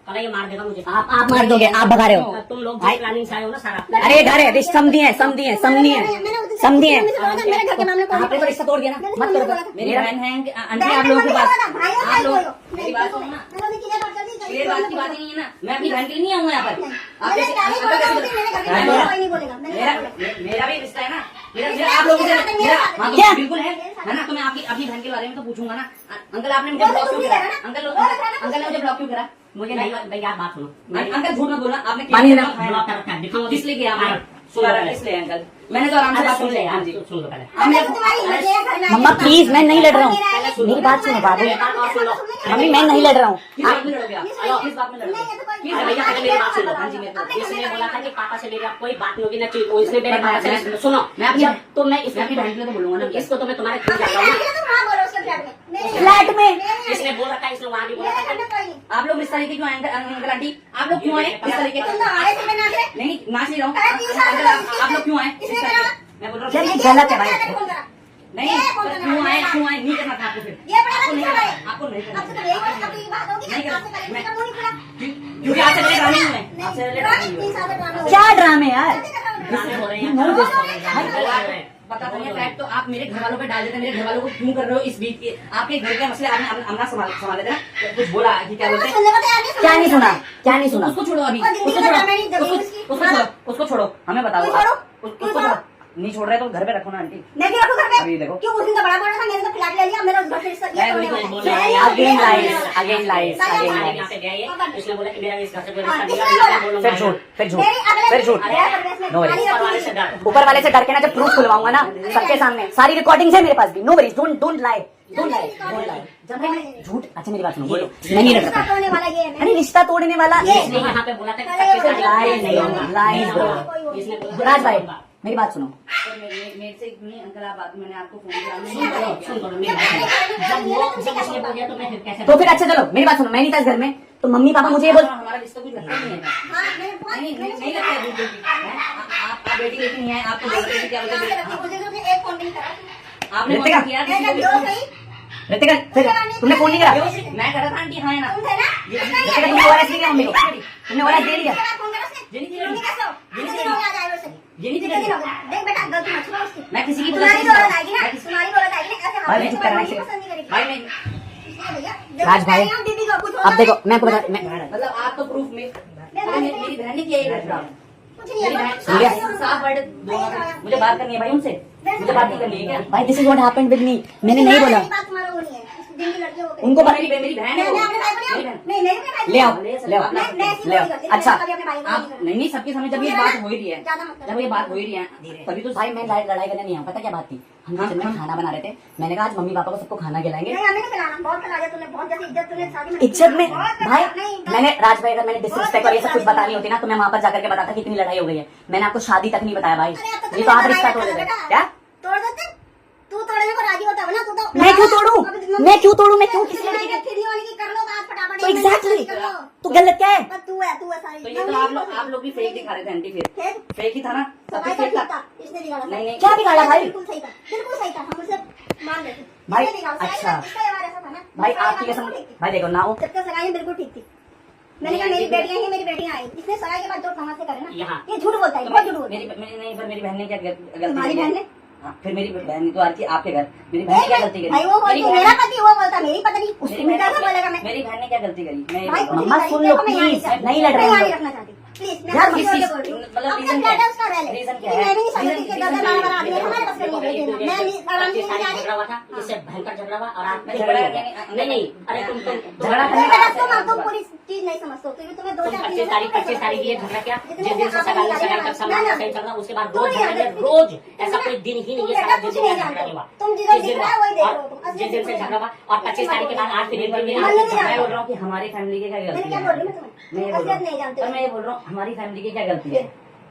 कल ये मार देगा मुझे। आप मार दोगे, आप भगा रहे हो। तुम लोग जो प्लानिंग से आए हो ना सारा। अरे घर है, समझी है, समझी है, समझी है, समझी है। मेरे घर के मामले को आपने तो रिश्ता तोड़ दिया ना, मत करो। मेरी बहन है आंटी, आप लोगों के पास आप लोग मेरी बात सुनो ना, मेरी बात की बात ही नहीं है ना। मैं अपनी बहन के लिए नहीं आऊंगा यहाँ पर। मेरा भी रिश्ता है ना, मेरा आप लोगों से क्या? बिल्कुल है ना। तो मैं आपकी अपनी बहन के बारे में तो पूछूंगा ना। अंकल आपने मुझे ब्लॉक क्यों करा? अंकल ने मुझे ब्लॉक क्यों करा? मुझे नहीं, भाई यार बात सुनो। अंकल झूठ मत बोलना, आपने पानी ब्लॉक ना- ब्लॉक कर रखा है, दिखाओ किस लिए किया आपने? इसलिए अंकल मैंने तो आराम से बात सुन लिया। हाँ जी सुन लो पहले। मम्मा प्लीज, मैं नहीं लड़ रहा हूँ, मेरी बात सुनो बाबू। मम्मी मैं नहीं लड़ रहा हूँ। किस बात में लड़ोगे आप? किस बात में लड़ोगे? अरे भैया पहले मेरी बात सुन लो। हाँ जी मेरे को इसने बोला था कि पापा से मेरी अब कोई बात नहीं होगी ना चीज, वो इसने मेरे पापा से सुनो मैं अपनी तो मैं मैं अपनी बहन के लिए तो बोलूंगा ना। इसको तो मैं तुम्हारे थ्रू जाता हूँ ना। फ्लैट में इसने बोल रखा है, इसने वहाँ भी बोला था। आप लोग इस तरीके क्यों आए अंकल आंटी? आप लोग क्यों आए इस तरीके? नहीं नाच नहीं रहा हूँ। अंकल आप लोग क्यों आए इस तरीके? मैं बोल रहा यार हूँ ये गलत है भाई। नहीं क्यों आए नहीं करना था आपको। फिर आपको नहीं करना क्योंकि आपसे मेरे ड्रामे हुए हैं। आपसे मेरे ड्रामे हुए क्या ड्रामे यार? ड्रामे हो रहे हैं, नो दिस। हैं। पता तो नहीं फैक्ट तो आप मेरे घर वालों पे डाल देते हैं। मेरे घर वालों को क्यों कर रहे हो इस बीच के? आपके घर के मसले आपने अमना संभाल लेते ना। कुछ बोला कि क्या बोलते हैं? क्या नहीं सुना, क्या नहीं सुना? उसको छोड़ो अभी, और जिंदगी उसको छोड़ो, में मेरी जमीन उसको छोड़ो, उसको छोड़ो, हमें बताओ। छोड़ो, उसको छोड़ो, नहीं छोड़ रहे तो घर पे रखो ना आंटी। मैं भी रखूं घर अभी पे? देखो। क्यों उस दिन तो बड़ा बोल रहा था, मैंने तो फ्लैट ले लिया, मेरा घर से रिश्ता किया, मैं तोड़ने वही वाला बोल है। रहा मैं- अगेन लाइज, अगेन लाइज, साया अगेन मार लाइज। यहाँ पे गया ये, इसने बोला कि मेरा इस घर से कोई हाँ, रिश्ता किसने नहीं बोला? है, बोलो फिर मैं- झूठ, फिर झूठ, मेरी अगले फिर झूठ। गया परवेश में No worries. खाली ऊपर वाले रखूंगी। से डर। ऊपर वाले से डर के ना जब प्रूफ खुलवाऊंगा ना सबके सामने, सारी रिकॉर्डिंग्स है मेरे पास भी। No worries, don't lie, don't lie, don't lie. जब मैं झूठ, अच्छा मेरी बात सुनो, बोलो, मैं नहीं रख रिश्ता सकता। तोड़ने वाला ये है। अरे रिश्ता तोड़ने वाला इसने यहाँ पे बोला था कि अरे 25 तारीख को लाइज नहीं होगा। होगा, लाइज नहीं होगा। होगा। इसने बोला राज भाई मेरी बात सुनो, तो मेरे से नहीं अंकल आप बात, मैंने आपको फोन किया, सुन लो मेरी बात। जब उसने बोल दिया तो मैं फिर कैसे तो फिर अच्छा चलो मेरी बात सुनो, मैं नहीं था इस घर में तो मम्मी पापा मुझे ये बोल, हमारा रिश्ता कुछ लगता नहीं है। हाँ, मैंने बहुत- नहीं मैंने नहीं लगता है बिल्कुल भी। हैं? आप बेटी लेके नहीं आए, आपको बोल रहे थे क्या बोलते थे? मुझे तो उसने एक फोन भी नहीं करा। आपने रितिका। फोन किया मैं किसी को जब भी? दो सही, रितिका फिर तुमने फोन नहीं करा? मैं करा था आंटी, हाँ है ना? तुम थे ना? रितिका तुमने ओआरएस नहीं दिया मम्मी को, तुमने ओआरएस दे दिया? फोन करा उसने? जेनी थी मम्मी कैसे हो? जेनी थी कितने लोग आ जाए वैसे? जेनी थी कितने दिन हो गए? देख बेटा, गलती मत छुपा उसकी। मैं किसी की तुम्हारी बुरा दौलत आएगी ना, मैं किसी- तुम्हारी दौलत आएगी ना, ऐसे भाई, हमें चुप तुम्हारी करना मम्मी चाहिए। पसंद नहीं करेगी। भाई मैं इसलिए भैया, जब राज भाई, बताएंगे हम दीदी को कुछ अब होगा देखो नहीं। मैं आपको बता, मैं मतलब आप तो प्रूफ में मेरी बहन ने किया ये घटना। कुछ नहीं मेरी है, बहन बस- सुन लिया? साफ वर्ड दोनों में। मुझे बात करनी है भाई उनसे, मुझे बात नहीं करनी है क्या? भाई this is what happened with me, मैंने नहीं बोला मेरी बात तुम्हारा वो नहीं है, इस दिन की लड़कियों को उनको मेरी बहन है मैं वो। अपने भाई को नहीं मेरी आऊं। बहन। नहीं, मैं अपने भाई को ले आओ, नहीं आऊं। ले आओ, मैं ऐसी ले आओ। कोई गलती अच्छा कभी अपने भाई को आप नहीं करूंगी। नहीं नहीं सबके सामने जब ये बात हो ही रही है, ज्यादा मत करो। जब ये बात हो ही रही है तभी तो भाई मैं लड़ाई करने नहीं आया, पता क्या बात थी, हम किचन में खाना बना रहे थे, मैंने कहा आज मम्मी पापा को सबको खाना खिलाएंगे। नहीं, हमें नहीं खिलाना, बहुत खिला दिया तूने, बहुत जैसी इज्जत तूने शादी में इज्जत में बहुत भाई नहीं, मैंने राज भाई अगर मैंने डिसरिस्पेक्ट और ये सब कुछ बतानी होती ना तो मैं वहां पर जाकर के बताता कि इतनी लड़ाई हो गई है। मैंने आपको शादी तक नहीं बताया भाई, अरे अब तो ये तुमने तो आप लड़ाई रिश्ता रखा तोड़ था देते बेटा। क्या? तोड़ देते? तू तोड़ने को राजी होता है ना, तू तो मैं क्यों तोड़ूं? मैं क्यों तोड़ूं? मैं क्यों किसी किसी लड़की के- फिरनी वाली की कर लो बात फटाफट, तो एक महीने एग्जैक्टली की कर लो। तो गलत क्या है? बस तू है सारी। तो ये तो आप लोग भी फेक दिखा रहे थे आंटी, फिर फेक? फेक ही था ना, सब सफाई कुछ का फेक ठीक था। था, इसने बिगाड़ा था। नहीं, नहीं। क्या बिगाड़ा भाई? बिल्कुल सही था, बिल्कुल सही था, हम उसे मान लेते। भाई, इसने बिगाड़ा, सगाई अच्छा। में इसका व्यवहार ऐसा था ना। भाई सगाई आपकी में कसम, बिल्कुल ठीक थी। भाई देखो ना हो जब तक सगाई में बिल्कुल ठीक थी। मैंने कहा मेरी बेटियां ही मेरी बेटियां आई, इसने सगाई के बाद जो तमाशे करे ना, यहाँ। ये झूठ बोलता है, तो बहुत झूठ बोलता है। नहीं पर मेरी बहन ने क्या गलती तुम्हारी की है? बहन ने? हाँ, फिर मेरी बहन ने तो आती आपके घर, मेरी बहन ने क्या गलती करी? भाई वो मेरी बोलती, बहन- मेरा पति वो बोलता, मेरी पत्नी मेरी उसको बहन- कैसे बोलेगा मैं? मेरी बहन ने क्या गलती करी? मैं ये भाई बोल रहा हूँ। कुछ मम्मा, नहीं सुन करी, लो, देखो, मैं यहाँ please, चाहती। नहीं लड़ रहे मैं हम यहाँ लोग। नहीं रखना चाहती। प्लीज, मैं यार, आपको किस जोर से चीज- बोल रही हूँ। मतलब अपना reason फ्लैट क्या है, उसका रह ले। reason क्या लेकिन है? मैं भी नहीं समझती reason- कि reason दर्द क्या है? बार आदमी है, हमारे बस का नहीं है। देखो, मैं आराम से नहीं जा रही। झगड़ा हुआ था, इससे भयंकर झगड़ा हुआ और आप झगड़ा झगड़ा हो गया। नहीं अरे तुम झगड़ा नहीं, करने बेटा, तुम पूरी चीज नहीं समझते हो, क्योंकि तुम्हें दो चार 25 तारीख ये झगड़ा क्या जितने जिस दिन से आप सगाई अपनी सगाई गाड़ी तक सामान में- सही चल रहा उसके बाद तुम रोज नहीं झगड़े, जानते। रोज ऐसा कोई दिन ही नहीं तुम है बेटा सारा कुछ दिन नहीं झगड़ा जानते। हुआ। तुम जिधर जिस दिन दिख रहा है वही देख और रहे हो तुम। जिस दिन से झगड़ा हुआ और 25 तारीख के बाद आज फिर एक दिन में मैं नहीं मैं जानती। बोल रहा हूँ कि हमारी फैमिली की क्या मैंने गलती क्या है? बोल रही हूँ तुम्हें? मैं ये बोल रहा असलियत नहीं जानते। हूँ और मैं ये बोल रहा हूँ हमारी फैमिली की क्या गलती है?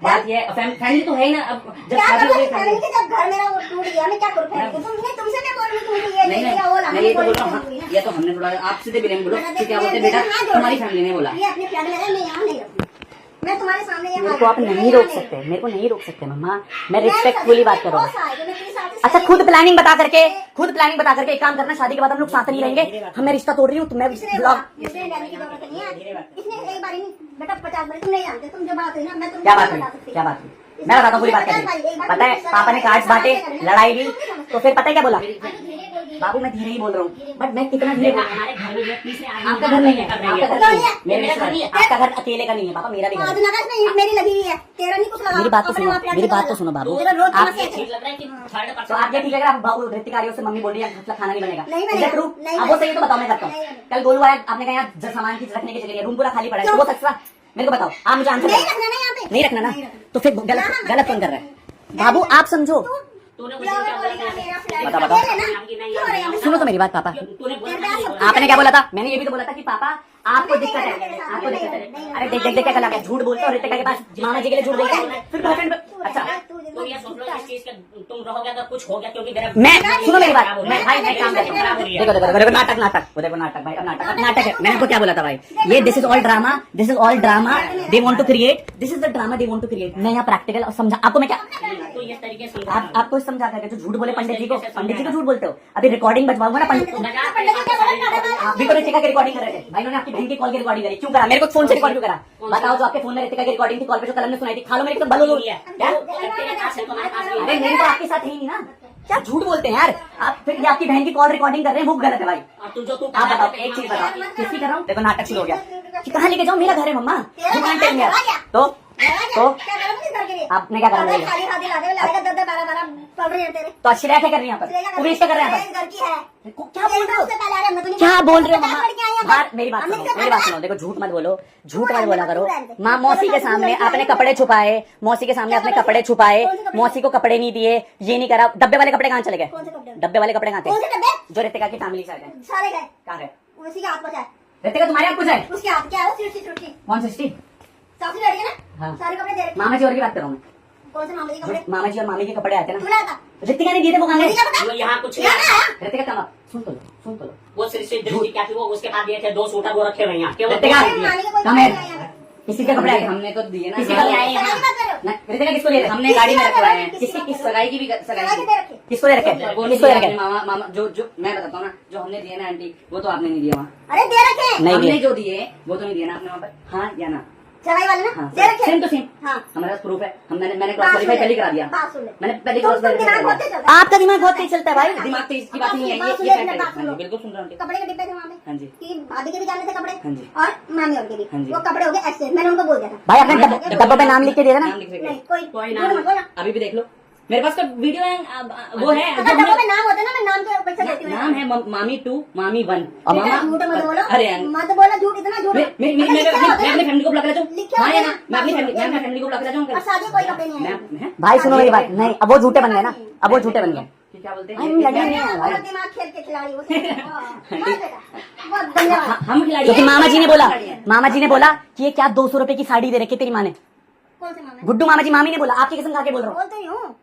बात ये फैमिली तो है ही ना, अब जब क्या शादी हो करूँ गई फैमिली family- के, जब घर मेरा वो टूट गया, मैं क्या करूँ फैमिली के? तुमने तुमसे मैं बोल रही हूँ, तुमसे ये नहीं नहीं किया, वो नहीं ये तो बोल रहा हूँ लाना हाँ, ये तो हमने थोड़ा आप सीधे बिलेम बोलो कि क्या बोलते बेटा तुम्हारी फैमिली ने बोला। ये अपने फ्लैट में रहे, मैं यहाँ नहीं रखूँ। मैं तुम्हारे सामने ये मेरे बात को आप करती हूँ, नहीं मैं रोक यहाँ सकते, रखूँ। मेरे को नहीं रोक सकते मम्मा, मैं मैं रिस्पेक्टफुली बात कर रहा बहुत हूँ। साल है, मैं तेरे साथ अच्छा सही खुद प्लानिंग बता करके एक काम करना, शादी के बाद हम लोग साथ नहीं रहेंगे, हम मैं रिश्ता तोड़ रही हूँ, मैं इसने ब्लॉग मुझे डरने की जरूरत नहीं है। इसने एक बार ही नहीं, बेटा 50 बार तुम नहीं जानते, तुम जो बात हुई ना, मैं तुमको क्या बात नहीं हुई? बता सकती। क्या बात हुई? मैं बताता हूँ पूरी बात क्या थी। पता है पापा ने कार्ड्स बांटे, लड़ाई हुई, तो फिर पता है क्या बोला? बाबू मैं धीरे ही बोल रहा हूँ, बट मैं कितना धीरे बोल रहा हूँ? हमारे घर में जो तीसरे आदमी आपका घर नहीं है, कर रही आपका है। घर नहीं है, मेरे मेरा घर नहीं है, आपका घर अकेले का नहीं है पापा, मेरा भी घर आज है। नकाश में ईंट मेरी लगी हुई है, तेरा नहीं कुछ लगा। मेरी बात तो अपने सुनो, वहाँ फ्लैट मेरी में बात तो लगा। सुनो बाबू, तेरा रोज आप तमाशे ये ठीक लग रहा है कि थर्ड तो पर्सन आप ये ठीक लग रहा है, बाबू ऋतिक आ रही है, उससे मम्मी बोल रही है मतलब खाना नहीं बनेगा, नहीं Is बनेगा, that true? नहीं अब वो सही है तो बताओ, मैं करता नहीं हूँ। बनेगा। कल गोलू आया, आपने कहा यहाँ सामान की रखने की जगह रूम पूरा खाली पड़ा है, तो वो सच था? मेरे को बताओ, आप मुझे आंसर नहीं दो। रखना ना यहाँ पे। नहीं रखना ना, नहीं रखना। तो फिर गलत कौन कर रहा है? बाबू आप समझो, तूने मुझे ब्लॉगर क्या बोला बोलेगा, था? मेरा फ्लैट बताओ, बताओ। अकेले ना, क्यों हो रहा है? सुनो तो मेरी बात पापा, तूने बोला था मेरे कि पास- आपने क्या बोला था? मैंने ये भी तो बोला था कि पापा आपको नहीं, दिक्कत है, नहीं, नहीं, आपको दिक्कत है। नहीं, अरे देख देख देख क्या कर रहा है, झूठ बोलते हो ऋतिका के पास, मामा जी के लिए झूठ बोलते हो, फिर बॉयफ्रेंड। अच्छा तुम ये सोच लो इस चीज के तुम रहोगे तो कुछ हो गया क्योंकि मेरा मैं सुनो मेरी बात, मैं भाई मैं काम खराब हो करता रही हूँ। है। देखो नाटक नाटक, वो देखो नाटक भाई, अब नाटक है। मैंने आपको क्या बोला था भाई, ये this is all drama, this is all drama they want to create, this is the drama they want to create. मैं यहाँ प्रैक्टिकल और समझा आपको, मैं क्या तो ये तरीके से आप आपको समझा करके जो झूठ बोले पंडित जी को झूठ बोलते हो। अभी रिकॉर्डिंग बजवाऊंगा ना पंडित, आप भी तो ऋतिका की रिकॉर्डिंग कर रहे थे भाई, इन्होंने आपकी बहन की कॉल की रिकॉर्डिंग करी, क्यों करा? मेरे को फोन से रिकॉर्ड क्यों करा? बताओ, जो आपके फोन में ऋतिका की रिकॉर्डिंग थी, कॉल पे जो कलम ने सुनाई थी, खा लो मेरी तो बलो क्या? अरे मेरी तो आपके साथ है ही नहीं ना, क्या झूठ बोलते हैं यार आप? फिर ये आपकी बहन की कॉल रिकॉर्डिंग कर रहे हैं, वो गलत है भाई। और तू जो तू आप बताओ, एक चीज बताओ, किसकी कर रहा हूँ? देखो नाटक शुरू हो गया कि कहाँ लेके जाओ, मेरा घर है मम्मा, यू कांट टेल मी। तो आपने क्या करा? खाली हाथ दिला दे, लाएगा 10-10 12 पढ़ रहे हैं तेरे तो श्रेया क्या कर रही है यहाँ पर, उमेश क्या कर रहे हैं यहाँ घर की है पर? क्या बोल रहे हो, उससे पहले आ रहे हैं, क्या बोल रहे हो मम्मा? मम्मा बाहर मेरी बात सुनो, मेरी बात सुनो, देखो झूठ मत बोलो, झूठ मत बोला करो। माँ मौसी के सामने आपने कपड़े छुपाए, मौसी के सामने अपने कपड़े छुपाए, मौसी को कपड़े नहीं दिए, ये नहीं करा। डब्बे वाले कपड़े कहाँ चले गए? डब्बे वाले कपड़े कहाँ कौन से थे डब्बे? जो रितिका की फैमिली से आए थे? सारे गए, कहाँ गए? उसी के हाथ पर है, रितिका तुम्हारे हाथ कुछ है? उसके हाथ क्या है वो चिड़ची कौन सी स्टी? सबसे लड़ी है ना, हाँ। सारे कपड़े दे रखे। मामा जी और की बात करो मैं, कौन से मामा जी कपड़े? मामा जी और मामी के कपड़े आते तू ना, लाया था? रितिका ने दिए थे, वो कहाँ गए? रितिका बता। वो यहाँ कुछ यहाँ नहीं ना आया? रितिका कहाँ? सुन तो लो, सुन तो लो। वो सिर्फ दृष्टि क्या थी, वो उसके पास दिए थे 2 सूटर वो रखे हुए हैं यहाँ केवल रितिका अरे मानी के कोई कहाँ नहीं है? आया है। किसी के कपड़े आए थे? हमने तो दिए ना, किसी का नहीं आए यहाँ। सगाई मत करो। नहीं, रितिका किसको दिए थे? हमने गाड़ी में रखवाए हैं। किसी की सगाई की भी सगाई सगाई के की। दे रखे। किसको दे रखे? वो नहीं किसको दे दिया रखे? आपने, मामा मामा जो मैं बताता हूँ ना, जो हमने दिए ना आंटी, वो तो आपने नहीं दिया वहाँ। अरे दे रखे। नहीं हमने दिए। जो दिए वो तो नहीं दिया ना आपने वहाँ पर, हाँ या ना? सगाई वाले ना हाँ, दे रखे। Same to same. हाँ। हमारे पास प्रूफ है, मैंने क्रॉस बात वेरीफाई सुन पहले ले, करा दिया। बात सुन ले। मैंने पहले तुम क्रॉस दिमाग वेरीफाई बहुत करा तेज दिया। चलता है। आपका दिमाग बहुत तेज चलता है भाई। दिमाग तेज की बात नहीं है, बात ये सुन ले, fact है। बात सुन लो। हाँ जी, बिल्कुल सुन रहा हूँ आंटी। कपड़े के डिब्बे थे वहाँ पे। हाँ जी। कि भाभी के भी जाने थे कपड़े। हाँ जी। और मामी और के भी। हाँ जी। वो कपड़े हो गए एक्सचेंज। मैंने उनको बोल दिया था। भाई अपने डब्बों पे नाम लिख के दे देना। नाम लिख के नहीं, कोई कोई नाम मत बोलना। अभी भी देख लो, मेरे पास तो वीडियो है, वो है अगर डब्बों पे नाम होते ना मैं नाम के पैसे देती हूँ। नाम है मामी 2 मामी 1 और बेटा, मामा? झूठ मत बोलो। अरे मत बोलो झूठ, इतना झूठ। मैं अगर अपनी लिखा होता ना, फैमिली को बुला के जाऊँ, लिखा हाँ या होता ना? मैं अपनी फैमिली को बुला के जाऊँ और शादी कोई कपड़े नहीं आए। भाई सुनो मेरी बात, नहीं अब वो झूठे बन गए ना, अब वो झूठे बन गए। क्या बोलते भाई, हम लड़े नहीं हाँ, हैं भाई। बहुत दिमाग खेल के खिलाड़ी हो। हाँ, बेटा, बहुत धन्यवाद। हम खिलाड़ी क्योंकि हैं। मामा जी ने बोला, मामा जी ने बोला कि ये क्या 200 रुपए की साड़ी दे रखी तेरी माँ ने। कौन से मामा? गुड्डू मामा जी, मामी ने बोला, आपकी कसम खा के बोल रहा हूँ। बोलते ही हूँ,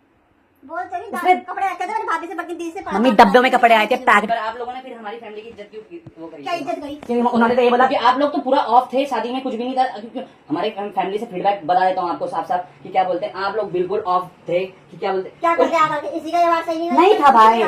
बोलते नहीं। उसमें- कपड़े कहते मेरी भाभी से बल्कि दी से मम्मी डब्बों में कपड़े आए थे पैक्ड। पर आप लोगों ने फिर हमारी फैमिली की इज्जत क्यों वो करी? क्या इज्जत करी? क्योंकि उन्होंने तो ये बोला कि आप लोग तो पूरा ऑफ थे, शादी में कुछ भी नहीं था। क्योंकि हमारे फैमिली से फीडबैक बता देता हूँ आपको साफ साफ कि क्या बोलते हैं, आप लोग बिल्कुल ऑफ थे कि क्या बोलते क्या करते आकर के? इसी का जवाब सही नहीं था भाई।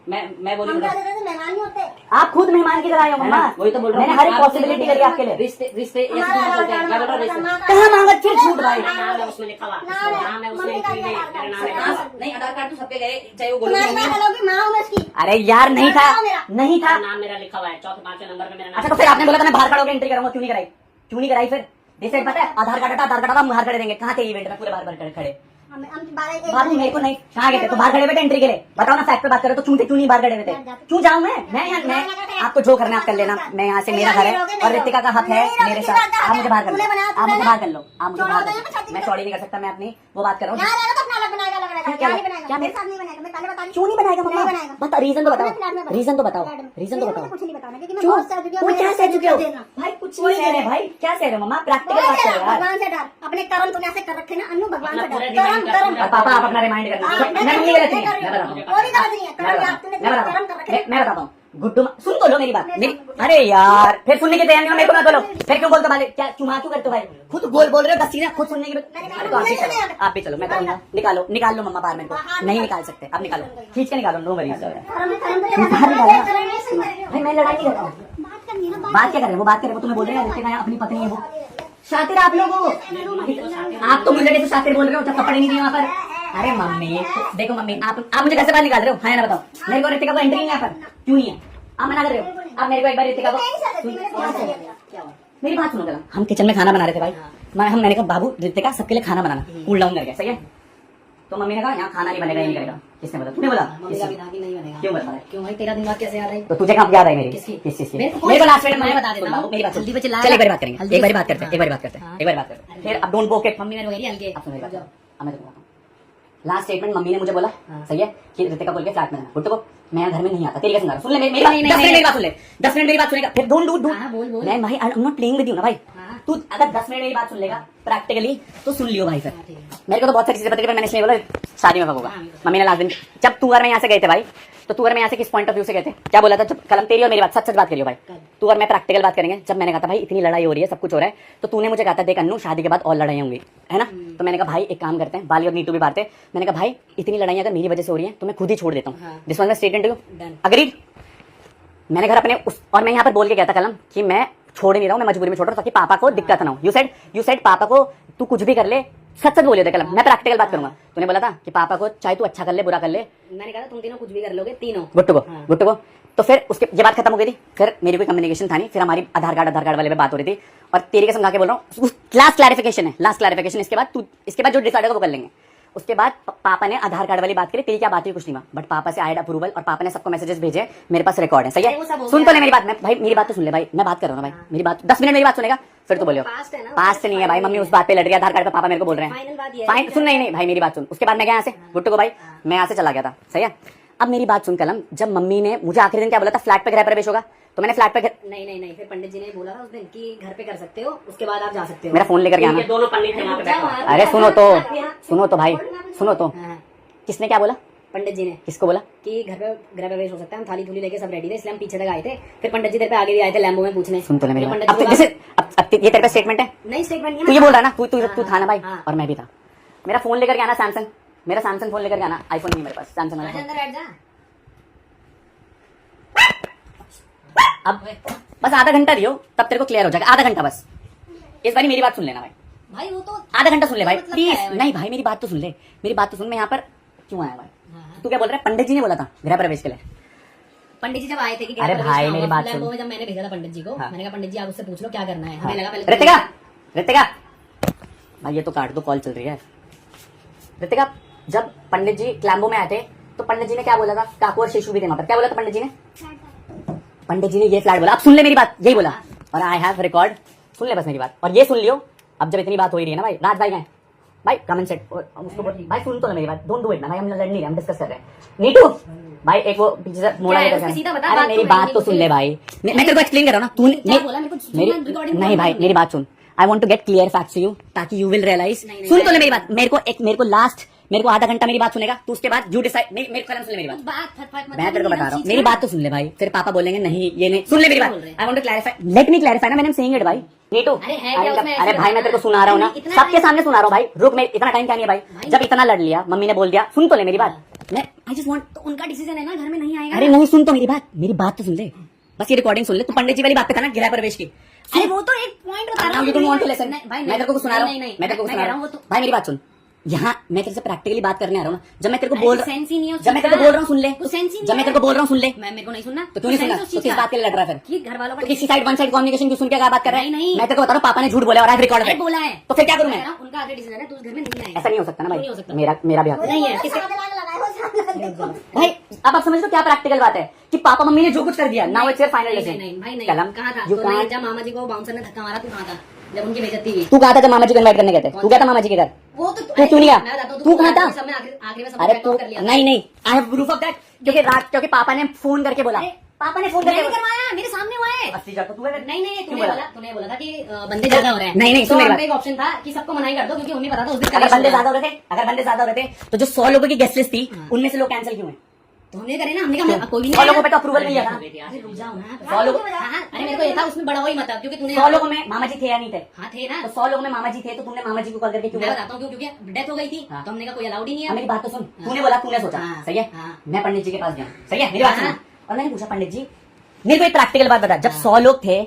मैं बोली हम क्या देते थे? मेहमान नहीं होते। आप खुद मेहमान की तरह आए हो मम्मा। वही तो बोल रहा हूँ। मैंने हर एक आप पॉसिबिलिटी करी आपके लिए। रिश्ते रिश्ते ऐसे नहीं चलते हैं। मैं बोल रहा हूँ रिश्ते कहाँ मांगा फिर झूठ भाई। नाम है उसमें लिखा हुआ, नाम है उसमें लिखी हुई, मेरा नाम है। नहीं, आधार कार्ड तो सबके गए, चाहे वो तुम्हारी गोली बात अलग है, माँ हूँ मैं उसकी। अरे यार नहीं था, नहीं था। नाम मेरा लिखा हुआ है, 4-5 नंबर में मेरा नाम। अच्छा तो फिर आपने बोला था मैं बाहर खड़ा होकर एंट्री करूंगा, क्यों नहीं कराई? क्यों नहीं कराई फिर? जैसे पता है आधार कार्ड हटा, आधार कार्ड हटा, हम बाहर खड़े देंगे। कहाँ थे इवेंट में? पूरे बाहर खड़े। हम 12 बाबू मेरे को नहीं, कहाँ गए थे? तो बाहर खड़े हुए थे एंट्री के लिए। बताओ ना, फैक्ट पे बात करो तो क्यों नहीं बाहर खड़े हुए थे? क्यों जाऊं मैं यहाँ, मैं आपको जो करना है आप कर लेना। मैं यहाँ से, मेरा घर है और रितिका का हक है मेरे साथ। आप मुझे बाहर कर लो, आप मुझे बाहर कर लो, आप मुझे बाहर कर लो। मैं सॉरी नहीं कर सकता, मैं अपनी वो बात कर रहा हूँ। यहाँ रहेगा तो अपना अलग बनाएगा, अलग रहेगा। क्या- यहाँ नहीं बनाएगा, क्या मेरे साथ नहीं बनाएगा। मैं पहले बता रही हूँ। क्यों नहीं बनाएगा मम्मा? नहीं बनाएगा। बता, रीजन तो बताओ, अपने फ्लैट में बना। रीजन तो बताओ, फ्लैट में। रीजन तो मुझे बताओ। कुछ नहीं बताना क्योंकि मैं क्यों? बहुत सह चुकी हूँ। वो क्या सह चुके हो भाई? कुछ नहीं सह रहे देना। भाई, क्या सह रहे हो मम्मा? प्रैक्टिकल बात करो यार। भगवान से डर, अपने कर्म तुमने ऐसे कर रखे ना अन्नू, भगवान से अपना डर। पूरा कर्म remind कर्म कर- और पापा आप अपना रिमाइंड करना। हाँ, मैं नहीं गलत नहीं है, मैं मैं बताता हूँ। कोई गलत नहीं है। कर्म मैं यार, तूने बताता कर्म कर हूँ, रखे। मैं बताता हूँ। गुड्डू सुन तो लो मेरी बात। मेरी अरे यार फिर सुनने की तैयारी नहीं हो, मेरे को मत बोलो। फिर क्यों बोलते भाई? क्या चुमा क्यों करते हो भाई? खुद बोल रहे हो, दस चीजें खुद सुनने की। अरे तो आप भी चलो, आप भी चलो, मैं कहूँगा निकाल लो मम्मा बाहर। मेरे को नहीं निकाल सकते, आप निकालो, खींच के निकालो। नो वरीज भाई, मैं लड़ाई नहीं कर रहा हूँ। बात करनी है ना, बात क्या कर रहे हैं? वो बात कर रहे हैं, वो तुम्हें बोल रहे हैं रितिका यहाँ अपनी पत्नी है वो। शातिर आप लोग हो, आप तो मुझे कैसे शातिर बोल रहे हो जब कपड़े नहीं दिए वहाँ पर? अरे मम्मी देखो मम्मी, आप मुझे कैसे बाहर निकाल रहे हो? हाँ या ना बताओ। मेरे को रितिका को एंट्री नहीं है यहाँ पर, क्यों नहीं है? आप मना कर रहे हो। आप मेरे को एक बार रितिका को मेरी बात सुनो पहले। हम किचन में खाना बना रहे थे भाई। मैंने कहा बाबू रितिका सबके लिए खाना बनाना, कूल डाउन करके, सही है? तो मम्मी ने कहा यहाँ खाना नहीं बनेगा, ये नहीं करेगा। किसने बोला? तूने बोला? मम्मी का भी था कि नहीं बनेगा। क्यों बता रहे? क्यों भाई, तेरा दिमाग कैसे याद है? तो तुझे कहाँ याद है मेरी? किसकी? किस चीज की? मेरे को मेरे को लास्ट मिनट मैं बता देता हूँ। मेरी बात सुन। हल्दी पे चिल्लाया चल एक बार था। बात करेंगे, हल्दी एक बार पे- बात करते हैं, हाँ। एक बार बात करते हैं, हाँ। एक बार बात करते हैं। फिर अब डोंट बोके। मम्मी मेरे को कह रही है हल्के। अब सुनो मेरी बात। अब मैं तुमको बताता हूँ। लास्ट स्टेटमेंट मम्मी ने मुझे बोला, सही है, कि रितिका बोल के फ्लैट में रहना। गुड्डू को मैं यहाँ घर में नहीं आता, तेरी कसम। सुन ले मेरी बात, 10 मिनट मेरी बात सुन ले, 10 मिनट मेरी बात सुनेगा फिर डोंट हाँ, बोल। मैं भाई आई am not playing with you ना भाई। हाँ। तू अगर 10 मिनट मेरी बात सुन लेगा प्रैक्टिकली तो सुन लियो भाई। फिर मेरे को तो बहुत सारी चीजें पता है, मैंने इसलिए बोला शादी में भगोगा। मम्मी ने लास्ट दिन जब तू और मैं यहाँ से गए थे भाई, तो तू और मैं यहाँ से किस पॉइंट ऑफ व्यू से गए थे? क्या बोला था? जब कलम तेरी और मेरी बात, सच बात करियो भाई। तू और मैं प्रैक्टिकल बात करेंगे। जब मैंने कहा था भाई इतनी लड़ाई हो रही है, सब कुछ हो रहा है, तो तूने मुझे कहा था देख अन्नू शादी के बाद और लड़ाई होंगी, है ना? तो मैंने कहा भाई एक काम करते हैं, बाली और नीतू भी बात है। मैंने कहा भाई इतनी लड़ाई अगर मेरी वजह से हो रही है तो मैं खुद ही छोड़ देता हूँ। This was my statement to you. Agreed? मैंने घर अपने और मैं यहाँ पर बोल के गया था कलम कि मैं छोड़ नहीं रहा हूँ, मैं मजबूरी में छोड़ रहा हूँ ताकि पापा को दिक्कत ना हो। यू सेड पापा को तू कुछ भी कर ले, सच बोले थे कलम, मैं प्रैक्टिकल बात करूंगा। तूने बोला था कि पापा को चाहे तू अच्छा कर ले बुरा कर ले, मैंने कहा था तुम तीनों कुछ भी कर लोगे, तीनों। गुट्टू को। तो फिर उसके ये बात खत्म हो गई थी। फिर मेरी कोई कम्युनिकेशन था नहीं। फिर हमारी आधार कार्ड वाले पे बात हो रही थी। और तेरी कसम खा के बोल रहा हूँ, लास्ट क्लैरिफिकेशन है, लास्ट क्लैरिफिकेशन। इसके बाद जो डिसाइड होगा वो कर लेंगे। उसके बाद पापा ने आधार कार्ड वाली बात करी, तेरी क्या बात हुई कुछ नहीं हुआ, बट पापा से आया अप्रूवल और पापा ने सबको मैसेजेस भेजे, मेरे पास रिकॉर्ड है, सही अरे वो सब है। हो सुन गया। तो ले मेरी बात, मैं भाई मेरी बात तो सुन ले भाई, मैं बात कर रहा हूँ ना भाई, मेरी बात 10 मिनट मेरी बात सुनेगा फिर तो बोलियो। पास्ट है ना, पास्ट नहीं है भाई, मम्मी उस बात पे लड़ रही है, आधार कार्ड पे पापा मेरे को बोल रहे फाइनल बात ये हैं। है फाइन सुन, नहीं भाई मेरी बात सुन। उसके बाद मैं गया यहाँ से गुट्टू को भाई, मैं यहाँ से चला गया था, सही है। अब मेरी बात सुन कलम, जब मम्मी ने मुझे आखिरी दिन क्या बोला था, फ्लैट पे गृह प्रवेश होगा, तो मैंने फ्लैट पे नहीं फिर पंडित जी ने बोला था उस दिन कि घर पे कर सकते हो, उसके बाद आप जा सकते हो। मेरा फोन लेकर के आना। ये दोनों पंडित हैं यहाँ पे बैठो। अरे सुनो तो भाई, सुनो तो, हाँ, किसने क्या बोला, पंडित जी ने किसको बोला? कि घर पे गृह प्रवेश हो सकता है, हम थाली थूली लेके सब रेडी थे, इसलिए हम पीछे तक आए थे। फिर पंडित जी तेरे पे आगे भी आए थे लैम्बो में पूछने। सुन तो ले मेरी फिर बात, पंडित अब जी जैसे अब ये तेरे पे स्टेटमेंट है, नहीं स्टेटमेंट नहीं है तू ये बोल रहा है ना, तू था ना भाई, हाँ। और मैं भी था। मेरा फोन लेकर के आना सैमसंग, मेरा सैमसंग फोन लेकर के आना, आईफोन नहीं मेरे पास, सैमसंग वाला आजा, फोन। अंदर बैठ जा। अब बस आधा घंटा दियो, तब तेरे को क्लियर हो जाएगा, आधा घंटा बस। इस बारी मेरी बात सुन लेना भाई, भाई वो तो आधा घंटा सुन ले भाई मतलब क्या है प्लीज। भाई? नहीं भाई मेरी बात तो सुन ले, मेरी बात तो सुन। मैं यहाँ पर क्यों आया भाई? हाँ। तू क्या बोल रहा है? पंडित जी ने बोला था गृह प्रवेश के लिए। पंडित जी जब आए थे कि अरे गृह भाई, प्रवेश मेरी होगा, बात लैम्बो सुन। में जब मैंने भेजा था पंडित जी को, हाँ। मैंने कहा पंडित जी आप उससे पूछ लो क्या करना है। हाँ। हमें लगा पहले ऋतिका भाई ये तो काट दो, कॉल चल रही है। ऋतिका, जब पंडित जी क्लैम्बो में आए थे तो पंडित जी ने क्या बोला था? काकू और शिशु भी थे वहां पर, क्या बोला था पंडित जी ने? पंडित जी ने ये फ्लैट बोला। अब सुन ले मेरी बात, यही बोला, और आई हैव रिकॉर्ड, सुन ले बस मेरी बात। और ये सुन लियो, अब जब इतनी बात हो ही रही है ना भाई, राज भाई गए भाई, कम एंड सेट उसको भाई, सुन तो ले मेरी बात, डोंट डू इट ना भाई, हम लड़ नहीं रहे, हम डिस्कस कर रहे हैं। नीटू भाई एक वो पीछे से मोड़ा क्या है, लेकर उसके सीधा बता, अरे बात मेरी तो बात है, तो सुन ले भाई, मैं तेरे को एक्सप्लेन कर रहा हूँ ना, क्या बोला मेरे को? मेरी सुनना, recording नहीं भाई करना मेरी बात सुन, I want to get clear facts to you, ताकि यू विल रियलाइज। नहीं, सुन तो ले मेरी बात, मेरे को लास्ट मेरे को आधा घंटा मेरी बात सुनेगा, तो उसके बाद यू डिसाइड। मेरे कलम सुन ले मेरी बात, बात फट मैं तेरे को बता रहा हूँ, मेरी बात तो सुन ले भाई, फिर पापा बोलेंगे नहीं ये नहीं। सुन ले मेरी बात, I want to clarify, let me clarify ना, मैंने सेइंग इट भाई। नीटू अरे है क्या उसमें अरे ऐसी भाई मैं तेरे को सुना रहा हूँ ना, इतना सबके टाइम- सामने सुना रहा हूँ भाई, रुक, मैं इतना टाइम क्या नहीं है भाई, भाई। जब इतना लड़ लिया, मम्मी ने बोल दिया, सुन तो ले मेरी बात। मैं आई जस्ट वांट, तो उनका डिसीजन है ना, घर में नहीं आएगा। अरे नहीं, सुन तो मेरी बात तो सुन ले, बस ये रिकॉर्डिंग सुन ले। तू पंडित जी वाली बात पे था ना, गृह प्रवेश की। अरे वो तो एक पॉइंट बता रहा हूँ। You don't want to listen? नहीं, भाई, मैं तेरे को सुना रहा हूँ, नहीं, मैं तेरे को मैं सुना कह रहा रहा हूँ हूँ वो तो- भाई, मेरी बात सुन। यहाँ मैं तेरे से प्रैक्टिकली बात करने आ रहा हूँ ना, जब मैं तेरे को अरे बोल सेंस ही नहीं है उस जब मैं चीज तेरे को का। बोल रहा हूँ सुन ले, कुछ सेंस ही नहीं जब मैं है। तेरे को बोल रहा हूँ सुन ले, मेरे को नहीं सुनना तो क्यों नहीं सुना? सेंस उस तो चीज किस का। बात के लिए लड़ रहा है फिर? कि घर वालों का तो किसी साइड वन साइड कम्युनिकेशन क्यों सुन के क्या बात कर रहा है? नहीं। मैं तेरे को बता रहा हूँ, पापा ने झूठ बोला और आज रिकॉर्ड अरे है, बोला है तो फिर क्या करूँ मैं मैं? कह रहा हूँ, उनका आगे डिसीजन है, तू उस घर में नहीं आएगा। ऐसा नहीं हो सकता ना क्यों नहीं हो भाई, सकता? मेरा भी हक है। नहीं है किसके भाई अब आप समझ लो क्या प्रैक्टिकल बात है कि पापा मम्मी ने जो कुछ कर दिया, नाउ इट्स योर फाइनल नहीं डिसीजन। नहीं भाई नहीं कलम कहाँ था? यू तो नहीं, कांट। जब मामा जी को बाउंसर ने धक्का मारा, तू कहाँ था जब उनकी बेइज्जती हुई? तू कहा था जब मामा जी को इनवाइट करने गए थे? तू गया था मामा जी के घर? वो तो तू क्यों नहीं गया? मैं बताता हूँ, तू कहाँ था? सब में आखिरी में सब अरे बैक तू आउट कर लिया। नहीं, I have proof of that, क्योंकि पापा ने फोन करके बोला, पापा ने फोन मैंने करके करवाया, मेरे सामने हुआ है। अस्सी हजार तो तू है। नहीं नहीं क्यों तूने बोला? बोला था कि बंदे ज्यादा हो रहे हैं। नहीं, तो सुन मेरी हम बात। पे एक ऑप्शन था कि सबको मना ही कर दो, क्योंकि उन्हें पता था उस दिन अगर कलेश बंदे होगा। ज्यादा हो रहे थे तो जो 100 लोगों की गेस्ट लिस्ट थी, उनमें से लोग कैंसिल क्यों है? तो हमने करे ना, हमने कहा कोई भी 100 नहीं लोगों पे आएगा। तो अप्रूवल नहीं है ना। अरे रुक जाओ ना। 100 लोगों हाँ, अरे मेरे को ये था उसमें बड़ा वही मत, क्योंकि तूने 100 लोगों में मामा जी थे या नहीं थे? हाँ थे ना। तो 100 लोगों में मामा जी थे, तो तुमने मामा जी को कॉल करके क्यों मैं बोला? बताता हूँ क्यों, क्योंकि डेथ हो गई थी, हाँ। तो हमने कहा कोई अलाउड ही नहीं हाँ, है। मेरी बात तो सुन, तूने बोला, तूने सोचा, हाँ, सही है। हाँ। मैं पंडित जी के पास गया, सही है, मेरी बात हाँ। सुन। और मैंने पूछा, पंडित जी मेरे को एक प्रैक्टिकल बात बता, जब 100 लोग थे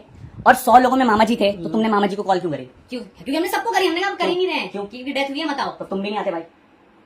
और 100 लोगों में मामा जी थे, तो तुमने मामा जी को कॉल क्यों करी? क्यों? क्योंकि हमने सबको करी, हमने कहा कर ही नहीं रहे क्यों? क्योंकि डेथ हुई है, बताओ। तो तुम भी नहीं आते भाई?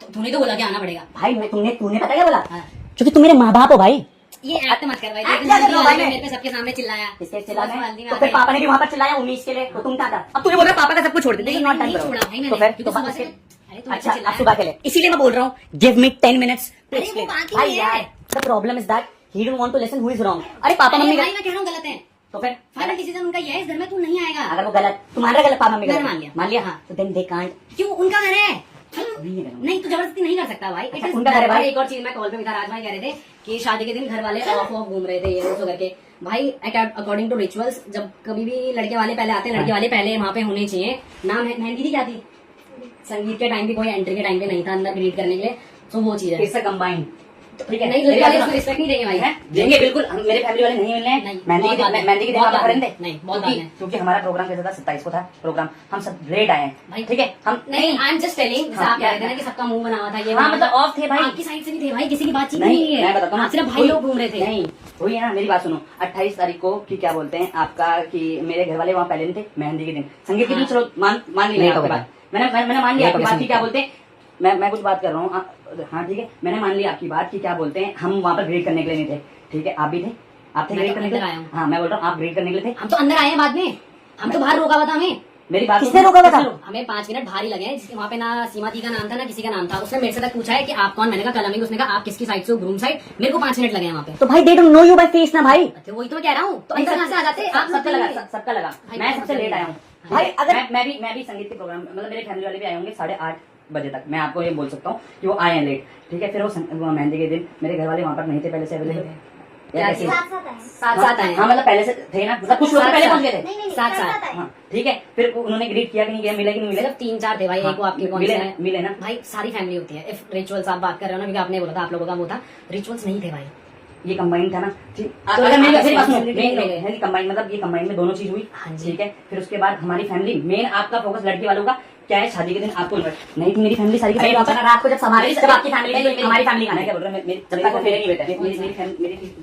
तो तूने तो बोला कि आना पड़ेगा। भाई मैं तूने पता क्या बोला? हाँ। क्योंकि तुम मेरे माँ बाप हो भाई। ये एक्ट मत कर भाई, एक्ट लेकिन क्या कर रहा हूँ भाई मैं? मेरे पे सबके सामने चिल्लाया। किसके चिल्लाने? हल्दी में तो फिर आके- पापा ने भी वहां पर चिल्लाया उम्मीद के लिए, तो तुम क्या था? अब तूने बोला पापा का सब कुछ छोड़ दे, नहीं, नॉट नहीं छोड़ा भाई मैंने, तो फिर क्योंकि तो सुबह बात से- फिर- अरे तू अच्छा ऐसे अब चिल्लाया। सुबह के लिए, इसीलिए मैं बोल रहा हूँ, गिव मी 10 मिनट्स। अरे वो बात ही भाई नहीं है। यार, the problem is that he don't want to listen who is wrong. अरे पापा अरे मम्मी भाई मैं कह रहा हूँ गलत है, तो फिर फाइनल डिसीजन उनका ये है, इस घर में तू नहीं आएगा। अगर वो गलत, तुम्हारा गलत, पापा मम्मी मैंने गलत मान लिया। हाँ, तो देन दे कांट। क्यों? उनका घर है। नहीं है। नहीं तू जबरदस्ती नहीं कर सकता भाई। अच्छा, उनका घर है भाई। एक और चीज मैं कॉल पे भी था, राज भाई कह रहे थे कि शादी के दिन घर वाले ऑफ घूम रहे थे, ये वो करके। भाई अकॉर्डिंग टू रिचुअल्स, जब कभी भी लड़के वाले पहले आते हैं, लड़के वाले पहले वहाँ पे होने चाहिए। नाम मेहंदी थी, क्या थी? संगीत के टाइम भी कोई एंट्री के टाइम पे नहीं था अंदर ग्रीट करने के लिए, तो वो चीज है। इससे कंबाइन ठीक है। नहीं, लड़के वाले इसमें रिस्पेक्ट नहीं देंगे भाई। हैं? देंगे बिल्कुल, हम मेरे फैमिली वाले नहीं मिलने हैं। नहीं, मेहंदी बहुत के बात दिन है। मेहंदी के दिन बहुत आप बात है। करेंगे? नहीं, बहुत बात है। क्योंकि हमारा प्रोग्राम कैसा था, 27 को था प्रोग्राम, हम सब लेट आए भाई हैं, ठीक है। हम नहीं, आई एम जस्ट टेलिंग, हाँ, आप कह रहे थे ना कि सबका मुंह बना हुआ था, ये हाँ, बना मतलब हुआ था। off थे भाई। आपकी साइड से भी थे भाई, किसी की बातचीत नहीं, नहीं है। मैं बताता हूँ आप सिर्फ भाई वही- लोग घूम रहे थे। नहीं वही है ना, मेरी बात सुनो। 28 तारीख को कि क्या बोलते हैं आपका, कि मेरे घर वाले वहाँ पहले नहीं थे, मेहंदी के दिन। संगीत के दिन हाँ। चलो मान ली नहीं आपकी तो बात, मैंने मान लिया नहीं तो आपकी बात की, संगीत क्या का। बोलते हैं, मैं कुछ बात कर रहा हूँ। हाँ ठीक है, मैंने मान लिया आपकी बात की, क्या बोलते हैं, हम वहाँ पर ग्रेड करने के लिए नहीं थे, ठीक है। आप भी थे, आप थे मैं ग्रेड तो करने के अंदर लिए? आया हूँ। हाँ मैं बोल रहा हूँ, आप ग्रेड करने के लिए थे। हम तो अंदर आए हैं बाद में, हम तो बाहर रोका हुआ था हमें। मेरी बात किसने रोका हुआ था? हमें 5 मिनट भारी लगे हैं, जिसके वहाँ पे ना सीमा दी का नाम था ना किसी का नाम था। उसने मेरे से तक पूछा है कि आप कौन, मैंने कहा कलमिंग। उसने कहा आप किसकी साइड से हो, ग्रूम साइड। मेरे को 5 मिनट लगे हैं वहाँ पे। तो भाई they don't know you by face ना भाई। तो वही तो मैं कह रहा हूँ, तो अंदर कहाँ से आ जाते आप? सबका लगा। मैं सबसे लेट आया हूँ भाई, अगर मैं भी संगीत के प्रोग्राम, मतलब मेरे फैमिली वाले भी आए होंगे 8:30 बजे तक। मैं आपको ये बोल सकता हूँ कि वो आए हैं लेट, ठीक है। फिर वो मेहंदी के दिन मेरे घर वाले वहाँ पर नहीं थे पहले से अवेलेबल। साथ आए हाँ मतलब पहले से थे ना, मतलब कुछ लोग तो पहले पहुंच गए थे। साथ हाँ ठीक है। फिर उन्होंने ग्रीट किया कि नहीं किया, मिला कि नहीं मिला? मतलब 3-4 थे भाई। एक वो आपके कौन से हैं? मिले ना भाई सारी फैमिली होती है। इफ रिचुअल्स आप बात कर रहे हो ना, क्योंकि आपने बोला था आप लोगों का वो था, रिचुअल्स नहीं थे भाई। ये कंबाइन था ना। ठीक, तो अगर मेरी आप- बात सुनो, आप- मेन कंबाइन मतलब ये कंबाइन में दोनों चीज हुई। हाँ जी। ठीक है। फिर उसके बाद हमारी फैमिली, मेन आपका फोकस लड़की वालों का क्या है, शादी के दिन आपको इन्वाइट नहीं थी मेरी फैमिली सारी की सारी। रात को जब हमारी जब आपकी फैमिली, हमारी फैमिली खाना क्या बोल रहा है, जब तक वो फेरे नहीं बैठे, मेरी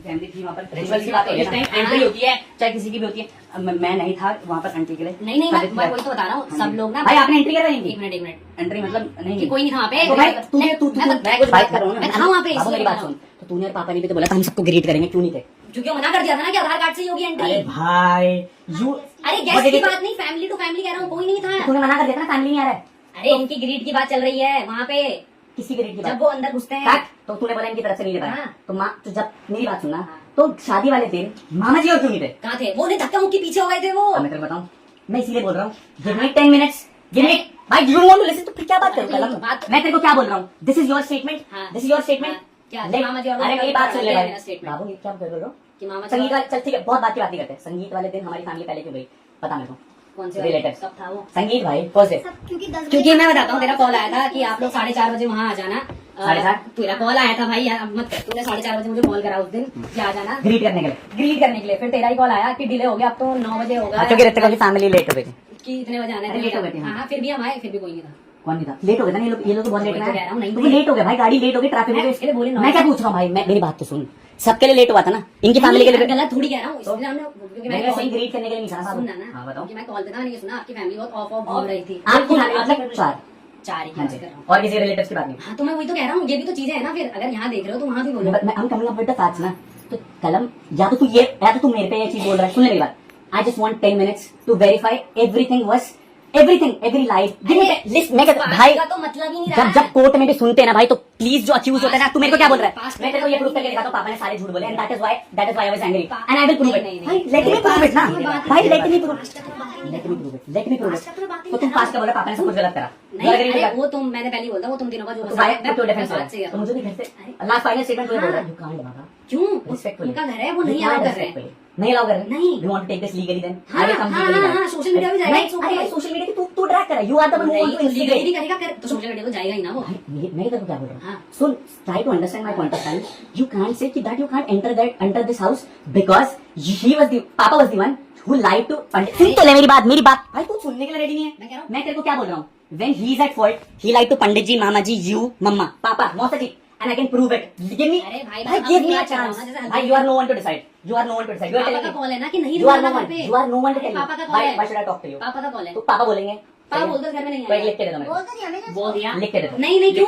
फैमिली थी वहाँ पर। रिचुअल की बात हो रही है, एंट्री होती है चाहे किसी की भी होती है। मैं नहीं था वहाँ पर एंट्री के लिए। नहीं मैं वही तो बता रहा हूँ। सब लोग ना भाई आपने एंट्री करवाई थी? 1 मिनट एंट्री मतलब नहीं कि कोई नहीं था वहाँ पे। तो भाई मैं कुछ बात कर रहा हूँ मैं था वहाँ पे, बाबू मेरी बात सुन। तो तूने और पापा ने भी तो बोला था हम सबको ग्रीट करेंगे, क्यों नहीं थे? क्योंकि वो मना कर दिया था ना कि आधार कार्ड से ही होगी एंट्री। अरे भाई यू, अरे गेस्ट की बात नहीं, फैमिली टू फैमिली कह रहा हूँ, कोई नहीं था। तूने मना कर दिया था ना, फैमिली नहीं आ रहा है। अरे इनकी ग्रीड की बात चल रही है वहाँ पे, किसी ग्रीट की बात? जब वो अंदर घुसते हैं। काट। तो तूने बोला इनकी तरफ से नहीं ले पाया। हाँ। तो माँ, तो जब मेरी बात सुनना, तो शादी वाले दिन मामा जी और क्यों नहीं थे? कहाँ थे वो? नहीं, धक्का मुक्की पीछे हो गए थे वो। अब मैं तेरे को बताऊं, मैं इसीलिए बोल रहा हूँ give me 10 minutes, give me. भाई यू वांट टू लिसन, तो फिर क्या बात करूं? नहीं, कलम बात- मैं तेरे को क्या बोल रहा हूँ, दिस इज योर स्टेटमेंट, हाँ। This is your statement. हाँ, क्या? ले- मामा जी और अरे मेरी बात सुन ले मेरा भाई statement। बाबू, ये क्या बोल रहे हो कि मामा जी संगीत वाले, चल ठीक है, बहुत बात की बात नहीं करते। संगीत वाले दिन हमारी फैमिली पहले क्यों गई पता मेरे को? कौन से रिलेटिव कब था वो? संगीत भाई फर्स्ट डे। क्योंकि मैं बताता हूँ, तेरा कॉल आया था कि आप लोग 4:30 बजे वहाँ आ जाना। 4:30? तेरा कॉल आया था भाई, यार मत कर। तूने 4:30 बजे मुझे कॉल करा उस दिन कि आ जाना ग्रीट करने के लिए। ग्रीट करने के लिए। फिर तेरा ही कॉल आया कि डिले हो गया, अब तो 9 बजे होगा, क्योंकि रहते वाली फैमिली लेट हो गई थी। कि इतने बजे आना अरे है। लेट हो गए थे, हाँ। हाँ, फिर भी हम आए, फिर भी कोई नहीं था। कौन नहीं था? लेट हो गया था ना ये लोग तो बहुत लेट वही में तो कह रहा हूँ, नहीं तो थे। लेट हो गया भाई, गाड़ी लेट हो गई, ट्रैफिक हो मैं इसके लिए बोली गई। ना। मैं क्या पूछ रहा हूँ भाई, मेरी बात तो सुन, सबके लिए लेट हुआ था ना, इनकी फैमिली के लिए। गलत थोड़ी कह रहा हूँ, इसलिए हमने, क्योंकि मैंने मैं सही ग्रीट करने के लिए नहीं कहा सुनना था। हाँ ना, बताओ। क्योंकि मैं कॉल पे था, मैंने ये सुना आपकी फैमिली बहुत ऑफ घूम रही थी। आपकी फैमिली मतलब 4? 4 ही की हाँ बात जी। कर रहा हूँ। और किसी रिलेटिव्स की बात नहीं। हाँ, तो मैं वही तो कह रहा हूँ, ये भी तो चीजें है ना। फिर अगर यहाँ देख रहे हो तो वहाँ भी बोलो। हम coming up with the facts ना। तो कलम, या तो तू मेरे पे ये चीज बोल रहा है। सुन ले मेरी बात, I just want 10 minutes to verify everything was every life. List मैं कहता भाई, का तो मतलब ही नहीं रहा जब कोर्ट में भी सुनते हैं ना भाई, तो प्लीज जो अक्यूज होता है ना, तू मेरे को क्या बोल रहा है? Past मैं तेरे को ये प्रूफ करके दिखाता हूँ, पापा ने सारे झूठ बोले, and that is why I was angry and I will prove it. नहीं, भाई लेट मी प्रूव इट ना भाई, लेट मी प्रूव इट। तो तुम पास का बोला पापा ने सब कुछ गलत करा। नहीं, अरे वो तुम, मैंने पहले ही बोला था, वो तुम तीनों का जो तो भाई तो डिफेंस बात से तो मुझे भी घर से लास्ट फाइनल स्टेटमेंट बोल रहा है, यू कांट बाबा क्यों? Respectfully. उनका घर है, वो नहीं अलाउ कर रहे हैं। नहीं अलाउ कर रहे? नहीं। You want to take this legally then? हाँ, I will come हाँ, legally हाँ, then. हाँ, social media पे जाएगा, नहीं, it's okay. अरे भाई सोशल मीडिया की तू ड्रैग कर रहा है। You are the one who want to legally instigate. करेगा कर, तो सोशल मीडिया को जाएगा ही ना वो। मैं तेरे को क्या बोल रहा हूँ? हाँ। सुन, try to understand my point of time. You can't say that you can't enter this house because Papa was the one who lied to पंडित। सुन तो ले मेरी बात। भाई तू सुनने के लिए रेडी नहीं है? मैं कह रहा हूँ। मैं तेरे को क्या बोल रहा हूँ? When he is at fault, he lied to Pandit ji, mama ji, you, मम्मा, पापा, मौसा जी, and I can prove it. Give me, अरे भाई, भाई अब give me नहीं a अच्छा chance. होना, जैसे भाई you are no one to decide. You are no one to decide. You are पापा telling का me. कॉल है ना कि नहीं You are रुकना no घर one. पे। You are no one to अरे tell me. पापा का कॉल Why है। should I talk to you? पापा का कॉल है। तो पापा बोलेंगे। पापा बोल दो घर में नहीं कोई आएगा। लिख के दे दो मेरे को। बोल दिया। लिख के दे दो। नहीं क्यों?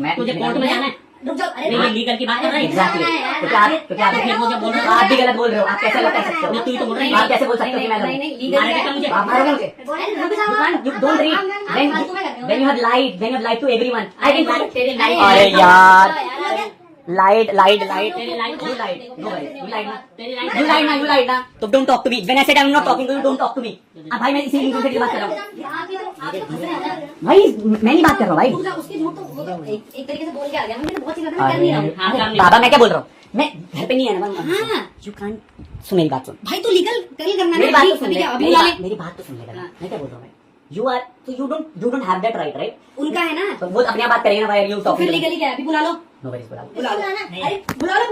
मैं तुझे कोर्ट में जाना है? रुक जाओ। अरे नहीं, लीगल की बात कर रहा है। एग्जैक्टली। तो क्या फिर मुझे बोल रहे हो? आप भी गलत बोल रहे हो। आप कैसे कह सकते हो? तू ही तो बोल रही है। आप कैसे बोल सकते हो कि मैं नहीं, लीगल मारोगे क्या है? मुझे? आप मारोगे मुझे? अरे रुक जाओ। You can't, you don't read. When you have lied to everyone. I can prove it. तेरे lied- अरे यार, यार, lied. तेरे lied- You lied. तेरे You lied ना. तेरे lied- You lied ना. तो don't talk to me. When I said I'm not talking to you, don't talk to me. अब भाई मैं इसी इंसान की बात कर रहा हूँ। भाई मैं नहीं बात कर रहा हूँ भाई। रुक जाओ, उसकी झूठ तो वो तो एक तरीके से बोल के आ गया। मैंने बहुत चीजें मैं कर नहीं रहा हूँ। अरे बाबा मैं क्या बोल रहा हूँ? मैं घर पे नहीं है ना। हाँ। You can't, सुन मेरी बात सुन। भाई तो लीगल कल करना मेरी ना, बात तो अभी सुन ले। क्या, अभी बुला ले। मेरी बात तो सुन ले। हाँ। मैं क्या बोल रहा हूँ भाई? You don't have that right, right? उनका है ना, तो वो अपने आप बात करेंगे ना भाई। You तो talking फिर to me. लीगली क्या है? अभी बुला लो। No worries, बुला लो। बुला लो। अरे बुला लो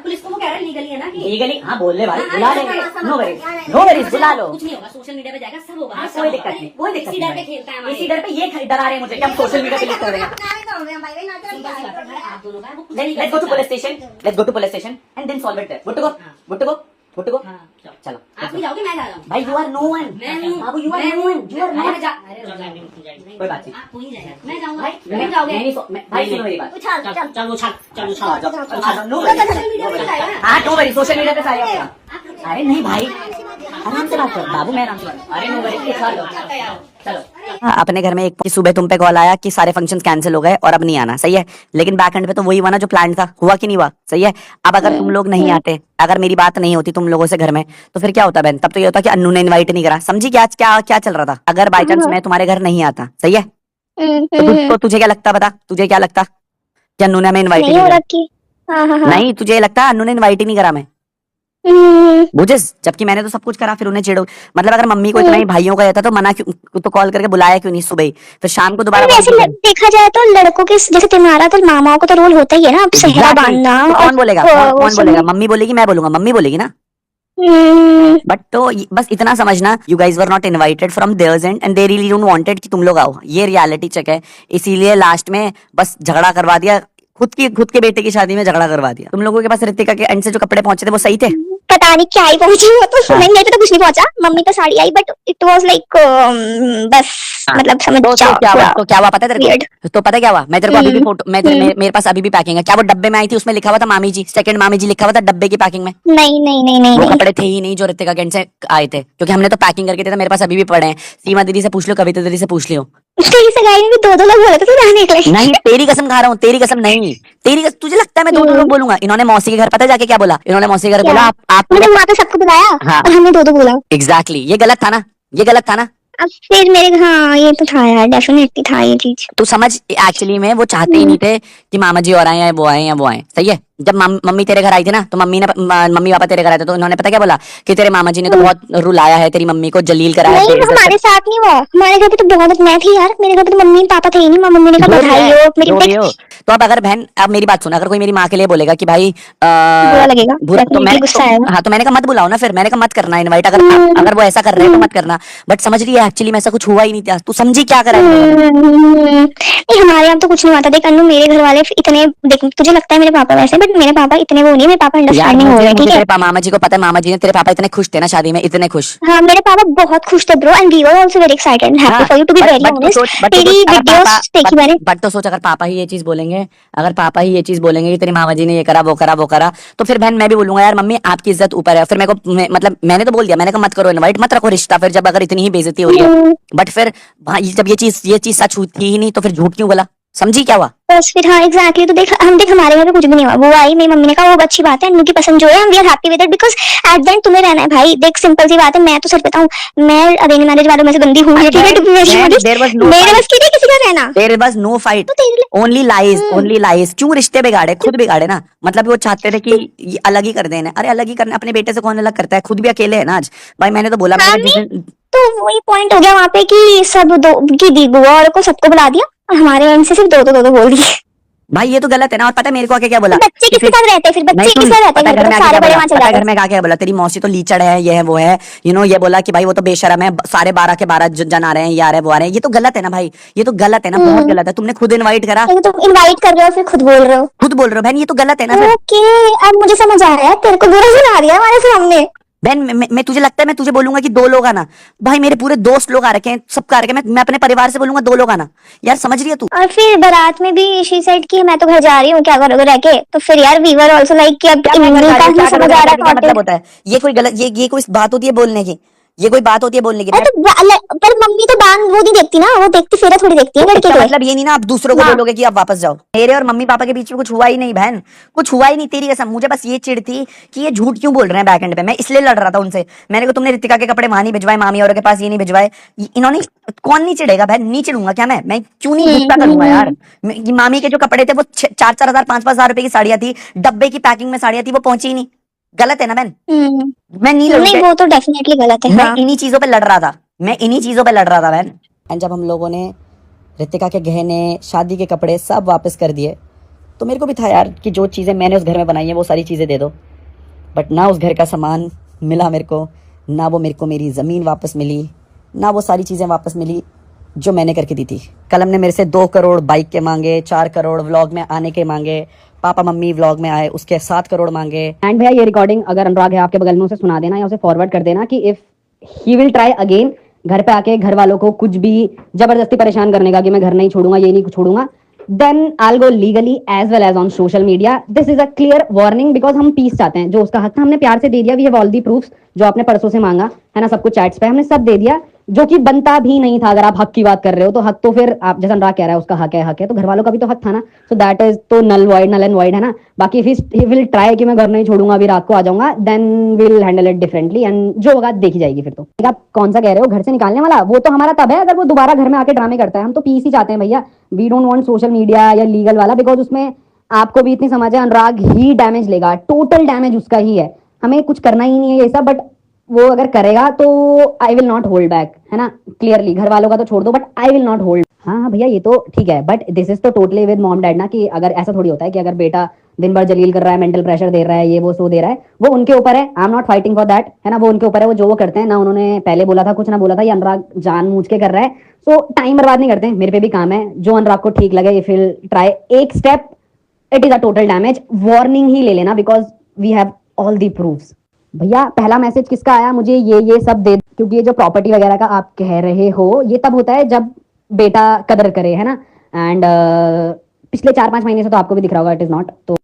पुलिस को वो कह रहा है लीगली है ना कि लीगली हाँ बोल ले भाई, हाँ, बुला हाँ, लेंगे। हाँ, नो हाँ, वरीज, हाँ, नो वरीज, बुला लो। कुछ नहीं होगा, सोशल मीडिया पे जाएगा, सब होगा। हाँ, सब कोई होगा। दिक्कत नहीं, कोई दिक्कत इसी डर पे नहीं। खेलता है हमारे। इसी डर पे ये डरा रहे हैं मुझे कि हम सोशल मीडिया पे लिख कर देंगे। आप दोनों का वो कुछ नहीं Let's go to police station and then solve it there. Good to go. हाँ, चलो। चलो। आप नहीं जाओगे, मैं जा रहा हूँ। भाई you are no one. मैं हूँ। बाबू you are मैं no हूँ। one. You are no अरे one. जा- अरे रुक जाओ। कोई बात नहीं। आप कोई जाएगा, मैं जाऊँगा। भाई नहीं जाओगे। भाई सुनो मेरी बात। चल नो वरीज। सोशल मीडिया पे जाएगा। हाँ नो वरीज, सोशल मीडिया पे सारे आपका। अरे नहीं भाई, आराम से बात करो बाबू, मैं आराम से बात करूं। अरे नो वरी, चलो चलो। अपने घर में एक सुबह तुम पे कॉल आया कि सारे फंक्शंस कैंसिल हो गए और अब नहीं आना, सही है। लेकिन बैक एंड पे तो वही हुआ ना जो प्लान था, हुआ कि नहीं हुआ, सही है। अब अगर तुम लोग नहीं आते, अगर मेरी बात नहीं होती तुम लोगों से घर में, तो फिर क्या होता बहन? तब तो ये होता कि अन्नू ने इनवाइट नहीं करा। समझी क्या क्या क्या चल रहा था? अगर बाई चांस मैं तुम्हारे घर नहीं आता, सही है, तो तुझे क्या लगता? बता, तुझे क्या लगता कि अन्नू ने हमें इनवाइट नहीं नहीं हो करा? रखी। हाँ हाँ हाँ। नहीं, तुझे ये लगता है अन्नू ने इनवाइट ही नहीं करा मैं, हम्म, बुझिस? जबकि मैंने तो सब कुछ करा, फिर उन्हें चिढ़ो। मतलब अगर मम्मी को इतना ही भाइयों का रहता तो मना क्यों, तो कॉल करके बुलाया क्यों नहीं सुबह ही? फिर शाम को दोबारा पर call वैसे क्यों करा? देखा जाए तो लड़कों के जैसे तुम्हारा तो मामाओं को तो रोल होता ही है ना, अब सेहरा Exactly. बांधना तो और कौन बोलेगा? वो कौन सब। बोलेगा? मम्मी बोलेगी, मैं बोलूंगा? मम्मी बोलेगी ना। हम्म, बट तो बस इतना समझना, you guys were not invited from theirs and they really don't wanted कि तुम लोग आओ। ये रियलिटी चेक है। इसीलिए लास्ट में बस झगड़ा करवा दिया, खुद के बेटे की शादी में झगड़ा करवा दिया। तुम लोगों के पास रितिका के एंड से जो कपड़े पहुंचे थे वो सही थे? पता नहीं क्या ही पहुंची वो तो। हाँ। नहीं, मेरे पे तो कुछ नहीं पहुंचा, मम्मी तो साड़ी आई, बट इट वाज लाइक बस हाँ। मतलब समझ तो जाओ क्या हुआ? थोड़ा तो क्या हुआ पता है तेरे weird। को? तो पता है क्या हुआ? मैं तेरे को अभी भी फोटो, हम्म। मेरे पास अभी भी पैकिंग है। क्या वो डब्बे में आई थी, उसमें लिखा हुआ था मामी जी, सेकंड मामी जी लिखा हुआ था डब्बे की पैकिंग में? नहीं नहीं नहीं नहीं वो नहीं। कपड़े थे ही नहीं जो रितिका के एंड से आए थे, क्योंकि हमने तो पैकिंग करके थे। मेरे पास अभी भी पड़े हैं। सीमा दीदी से पूछ लो, कविता दीदी से पूछ लियो। तेरी सगाई में भी दो लोग बोले थे तू रहने के लिए। नहीं, तेरी कसम खा रहा हूँ, तेरी कसम नहीं, तेरी कसम। तुझे लगता है मैं दो लोग बोलूंगा? इन्होंने मौसी के घर पता है जाके क्या बोला? इन्होंने मौसी के घर क्या? बोला आप मैंने वहां पे सबको बुलाया हाँ। और हमने दो बोला। एग्जैक्टली, ये गलत था ना, ये गलत था ना। अब फिर मेरे, हाँ ये तो था यार, डेफिनेटली था ये चीज। तू समझ, एक्चुअली में वो चाहते ही नहीं थे कि मामा जी और आए या वो आए या वो आए, सही है। जब मम्मी तेरे घर आई थी ना, तो मम्मी पापा तेरे घर आए थे, तो उन्होंने पता क्या बोला कि तेरे मामा जी ने तो बहुत रुलाया है तेरी मम्मी को, जलील कराया नहीं, है। हमारे साथ नहीं हुआ। हमारे घर पे तो बहुत, मैं थी यार, मेरे घर पे तो मम्मी पापा थे ही नहीं। मम्मी ने कहा जो भी बधाई है, हो मेरी जो भी देख। हो। तो अब अगर बहन, अब मेरी बात सुन, अगर कोई मेरी माँ के लिए बोलेगा कि भाई बुरा लगेगा, बुरा, तो definitely गुस्सा आएगा। हाँ, तो मैंने कहा मत बुलाओ ना, फिर मैंने कहा मत करना इनवाइट। अगर वो ऐसा कर रहे हैं तो मत करना। बट समझ रही है, एक्चुअली में ऐसा कुछ हुआ ही नहीं था। तू समझी क्या करा है? नहीं, हमारे यहाँ तो कुछ नहीं हुआ था। देख अन्नू, मेरे घर वाले इतने, देख तुझे लगता है मेरे पापा वैसे, बट मेरे पापा इतने वो नहीं, मेरे पापा यार अंडरस्टैंडिंग हो गए, ठीक है। तेरे मामा जी को पता है, मामा जी ने तेरे पापा इतने खुश थे ना शादी में, इतने खुश। हाँ, मेरे पापा बहुत खुश थे bro, and we were also very excited and happy for you, to be very honest. तेरी वीडियोस देखी मैंने। बट तो सोच, अगर पापा ही ये चीज बोलेंगे, अगर पापा ही ये चीज बोलेंगे कि तेरी मामा जी ने ये करा वो करा वो करा, तो फिर बहन मैं भी बोलूंगा यार मम्मी आपकी इज्जत ऊपर है। फिर मेरे को मतलब मैंने तो बोल दिया, मैंने कहा मत करो इनवाइट, मत रखो रिश्ता। फिर जब अगर इतनी ही बेइज्जती हो रही है, बट फिर जब ये चीज सच थी ही नहीं, तो फिर झूठ क्यों बोला? समझी क्या हुआ? बस फिर हाँ एग्जैक्टली। तो देख हमारे घर में कुछ भी नहीं हुआ। वो आई, मेरी मम्मी ने कहा वो अच्छी बात है, अन्नू की पसंद जो है, we are happy with it, because at the end तुम्हें रहना है भाई। देख सिंपल सी बात है, मैं तो सच बताऊं, मैं अरेंज मैरिज वालों में से बंदी हूँ, ठीक है, to be very honest। There was no मेरे fight. बस की नहीं किसी का रहना। There was no fight. तो तेरे लिए ओनली लाइज, ओनली लाइज। क्यों रिश्ते बिगाड़े? खुद बिगाड़े ना। मतलब वो चाहते थे कि ये अलग ही कर देना। अरे अलग ही करना, अपने बेटे से कौन अलग करता है? खुद भी अकेले है ना आज। भाई मैंने तो बोला, हाँ, मैंने जिस दिन तो वही पॉइंट हो गया वहाँ पे कि सब दो की दी बुआ और को सबको बुला दिया, और हमारे एंड से सिर्फ दो बोल दिए। भाई ये तो गलत है ना। और पता है मेरे को आके क्या बोला? बच्चे किसके साथ रहते हैं फिर? बच्चे नहीं, किसके सुन, साथ रहते पता हैं? है घर में आके सारे क्या बड़े बोला? वहां चले पता है जाते घर में आके क्या बोला? तेरी मौसी तो लीचड़ है, ये है वो है, ये बोला कि भाई वो तो बेशरम है, सारे 12 के 12 जन आ रहे हैं, ये आ रहे हैं वो आ रहे हैं। ये तो गलत है ना भाई, ये तो गलत है ना, बहुत गलत है। तुमने खुद इनवाइट करा, हैं। तुम इनवाइट कर रहे हो फिर खुद बोल रहे हो। खुद बोल रहे हो बहन, ये तो गलत है ना फिर। ओके, अब मुझे समझ आ रहा है, तेरे को बुरा सुना दिया हमारे सामने। बहन मैं तुझे लगता है मैं तुझे बोलूंगा कि 2 लोग आना? भाई मेरे पूरे दोस्त लोग आ रखे हैं, सब आ रखे हैं। मैं अपने परिवार से बोलूंगा 2 लोग आना। यार समझ रही है तू? और फिर बारात में भी शी सेड कि मैं तो घर जा रही हूँ, क्या करोगे रह के? तो फिर यार वी वर आल्सो लाइक कि अब क्या इन्हीं का ही क्या समझ आ रहा है मतलब होता है? ये कोई गलत, ये कोई बात होती है बोलने की? ये कोई बात होती है बोलने की? तो पर मम्मी तो बांध वो नहीं देखती ना, वो देखती फेरा थोड़ी देखती है लड़के इसका के। मतलब ये नहीं ना आप दूसरों को हाँ। बोलोगे कि आप वापस जाओ। मेरे और मम्मी पापा के बीच में कुछ हुआ ही नहीं बहन, कुछ हुआ ही नहीं, तेरी कसम। मुझे बस ये चिढ़ थी कि ये झूठ क्यों बोल रहे हैं बैक एंड पे। मैं इसलिए लड़ रहा था उनसे। मैंने कहा तुमने रितिका के कपड़े वहां नहीं भिजवाए, मामी और के पास ये नहीं भिजवाए। इन्होंने, कौन नहीं चिढ़ेगा बहन? नहीं चिढ़ूंगा क्या मैं क्यों नहीं गुस्सा करूंगा यार? मामी के जो कपड़े थे वो 4-4 हजार 5-5 हजार रुपए की साड़ियां थी, डब्बे की पैकिंग में साड़ियां थी, वो पहुंची ही नहीं। गलत है ना बहन? मैं नहीं नहीं, वो तो डेफिनेटली गलत है। मैं हाँ। इन्हीं चीजों पे लड़ रहा था, मैं इन्हीं चीजों पे लड़ रहा था बहन। एंड जब हम लोगों ने रितिका के गहने, शादी के कपड़े सब वापस कर दिए, तो मेरे को भी था यार कि जो चीज़ें मैंने उस घर में बनाई हैं वो सारी चीज़ें दे दो। बट ना उस घर का सामान मिला मेरे को, ना वो मेरे को मेरी ज़मीन वापस मिली, ना वो सारी चीज़ें वापस मिली जो मैंने करके दी थी। कलम ने मेरे से 2 करोड़ बाइक के मांगे, 4 करोड़ व्लॉग में आने के मांगे, पापा मम्मी व्लॉग में आए उसके 7 करोड़ मांगे। एंड भैया ये रिकॉर्डिंग अगर अनुराग है आपके बगल में, उसे सुना देना या उसे फॉरवर्ड कर देना कि if he will try again घर पे आके घर वालों को कुछ भी जबरदस्ती परेशान करने का कि मैं घर नहीं छोड़ूंगा, ये नहीं छोड़ूंगा, then I'll go legally as well as on social media. This is a clear warning because हम पीस चाहते हैं, जो उसका हक था हमने प्यार से दे दिया. We have all the proofs जो आपने परसों से मांगा है ना, सब कुछ चैट्स पे हमने सब दे दिया, जो कि बनता भी नहीं था. अगर आप हक की बात कर रहे हो तो हक तो फिर आप जैसा अनुराग कह रहा है उसका हक है तो घर वालों का भी तो हक था ना. सो दैट इज तो नल एंड वॉइड है ना. बाकी ही विल ट्राई कि मैं घर नहीं छोड़ूंगा, अभी रात को आ जाऊंगा, then will handle it differently and जो होगा देखी जाएगी. फिर तो आप कौन सा कह रहे हो घर से निकालने वाला, वो तो हमारा तब है अगर वो दोबारा घर में आके ड्रामे करता है. हम तो पीस ही चाहते हैं भैया. We don't want social media या लीगल वाला, बिकॉज उसमें आपको भी इतनी समझ है अनुराग ही डैमेज लेगा, टोटल डैमेज उसका ही है. हमें कुछ करना ही नहीं है ये सब, बट वो अगर करेगा तो I will not hold back, है ना. क्लियरली घर वालों का तो छोड़ दो, but I will not hold. हाँ भैया ये तो ठीक है, बट दिस इज तो टोटली विद मॉम डैड ना, कि अगर ऐसा थोड़ी होता है कि अगर बेटा दिन भर जलील कर रहा है, मेंटल प्रेशर दे रहा है, ये वो सो दे रहा है, वो उनके ऊपर है. आई am not fighting for that, है ना. वो उनके ऊपर है, वो जो वो करते हैं ना. उन्होंने पहले बोला था कुछ ना बोला था, ये अनुराग जानबूझ के कर रहा है. सो टाइम बर्बाद नहीं करते, मेरे पे भी काम है. जो अनुराग को ठीक लगे, इफ विल ट्राई एक step, it is a total damage, warning ही ले लेना, because we have all the proofs. भैया पहला मैसेज किसका आया मुझे, ये सब दे, क्योंकि ये जो प्रॉपर्टी वगैरह का आप कह रहे हो ये तब होता है जब बेटा कदर करे, है ना. एंड पिछले 4-5 महीने से तो आपको भी दिख रहा होगा इट इज नॉट. तो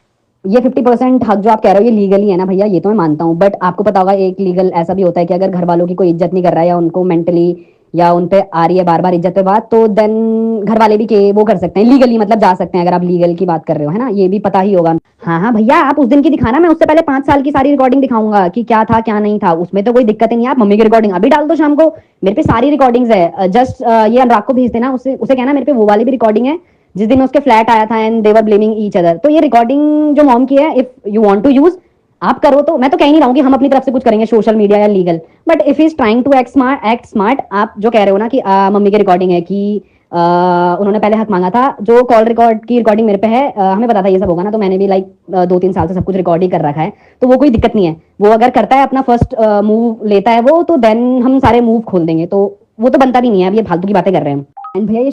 ये 50% हक जो आप कह रहे हो ये लीगली है ना भैया, ये तो मैं मानता हूँ, बट आपको पता होगा एक लीगल ऐसा भी होता है कि अगर घर वालों की कोई इज्जत नहीं कर रहा है या उनको मेंटली या उन पे आ रही है बार बार इज्जत पे बात, तो देन घर वाले भी के वो कर सकते हैं लीगली, मतलब जा सकते हैं अगर आप लीगल की बात कर रहे हो, है ना. ये भी पता ही होगा. हाँ भैया आप उस दिन की दिखाना, मैं उससे पहले 5 साल की सारी रिकॉर्डिंग दिखाऊंगा कि क्या था क्या नहीं था. उसमें तो कोई दिक्कत ही नहीं है. आप मम्मी की रिकॉर्डिंग अभी डाल दो शाम को, मेरे पे सारी रिकॉर्डिंग्स है. जस्ट ये अनुराग को भेज देना, उसे कहना मेरे पे वो वाली भी रिकॉर्डिंग है जिस दिन उसके फ्लैट आया था and they were blaming each other. तो ये रिकॉर्डिंग जो मॉम की है, if you want to use आप करो. तो मैं तो कह नहीं रहा हूँ कि हम अपनी तरफ से कुछ करेंगे सोशल मीडिया या legal, but if is trying to act smart. आप जो कह रहे हो ना कि मम्मी की रिकॉर्डिंग है कि उन्होंने पहले हक मांगा था, जो कॉल रिकॉर्ड की रिकॉर्डिंग मेरे पे है, हमें पता था ये सब होगा ना, तो मैंने भी लाइक 2-3 साल से सब कुछ रिकॉर्ड ही कर रखा है, तो वो कोई दिक्कत नहीं है. वो अगर करता है अपना फर्स्ट मूव लेता है वो, तो देन हम सारे मूव खोल देंगे. तो वो तो बनता भी नहीं है, अब ये फालतू की बातें कर रहे हैं. एंड भैया ये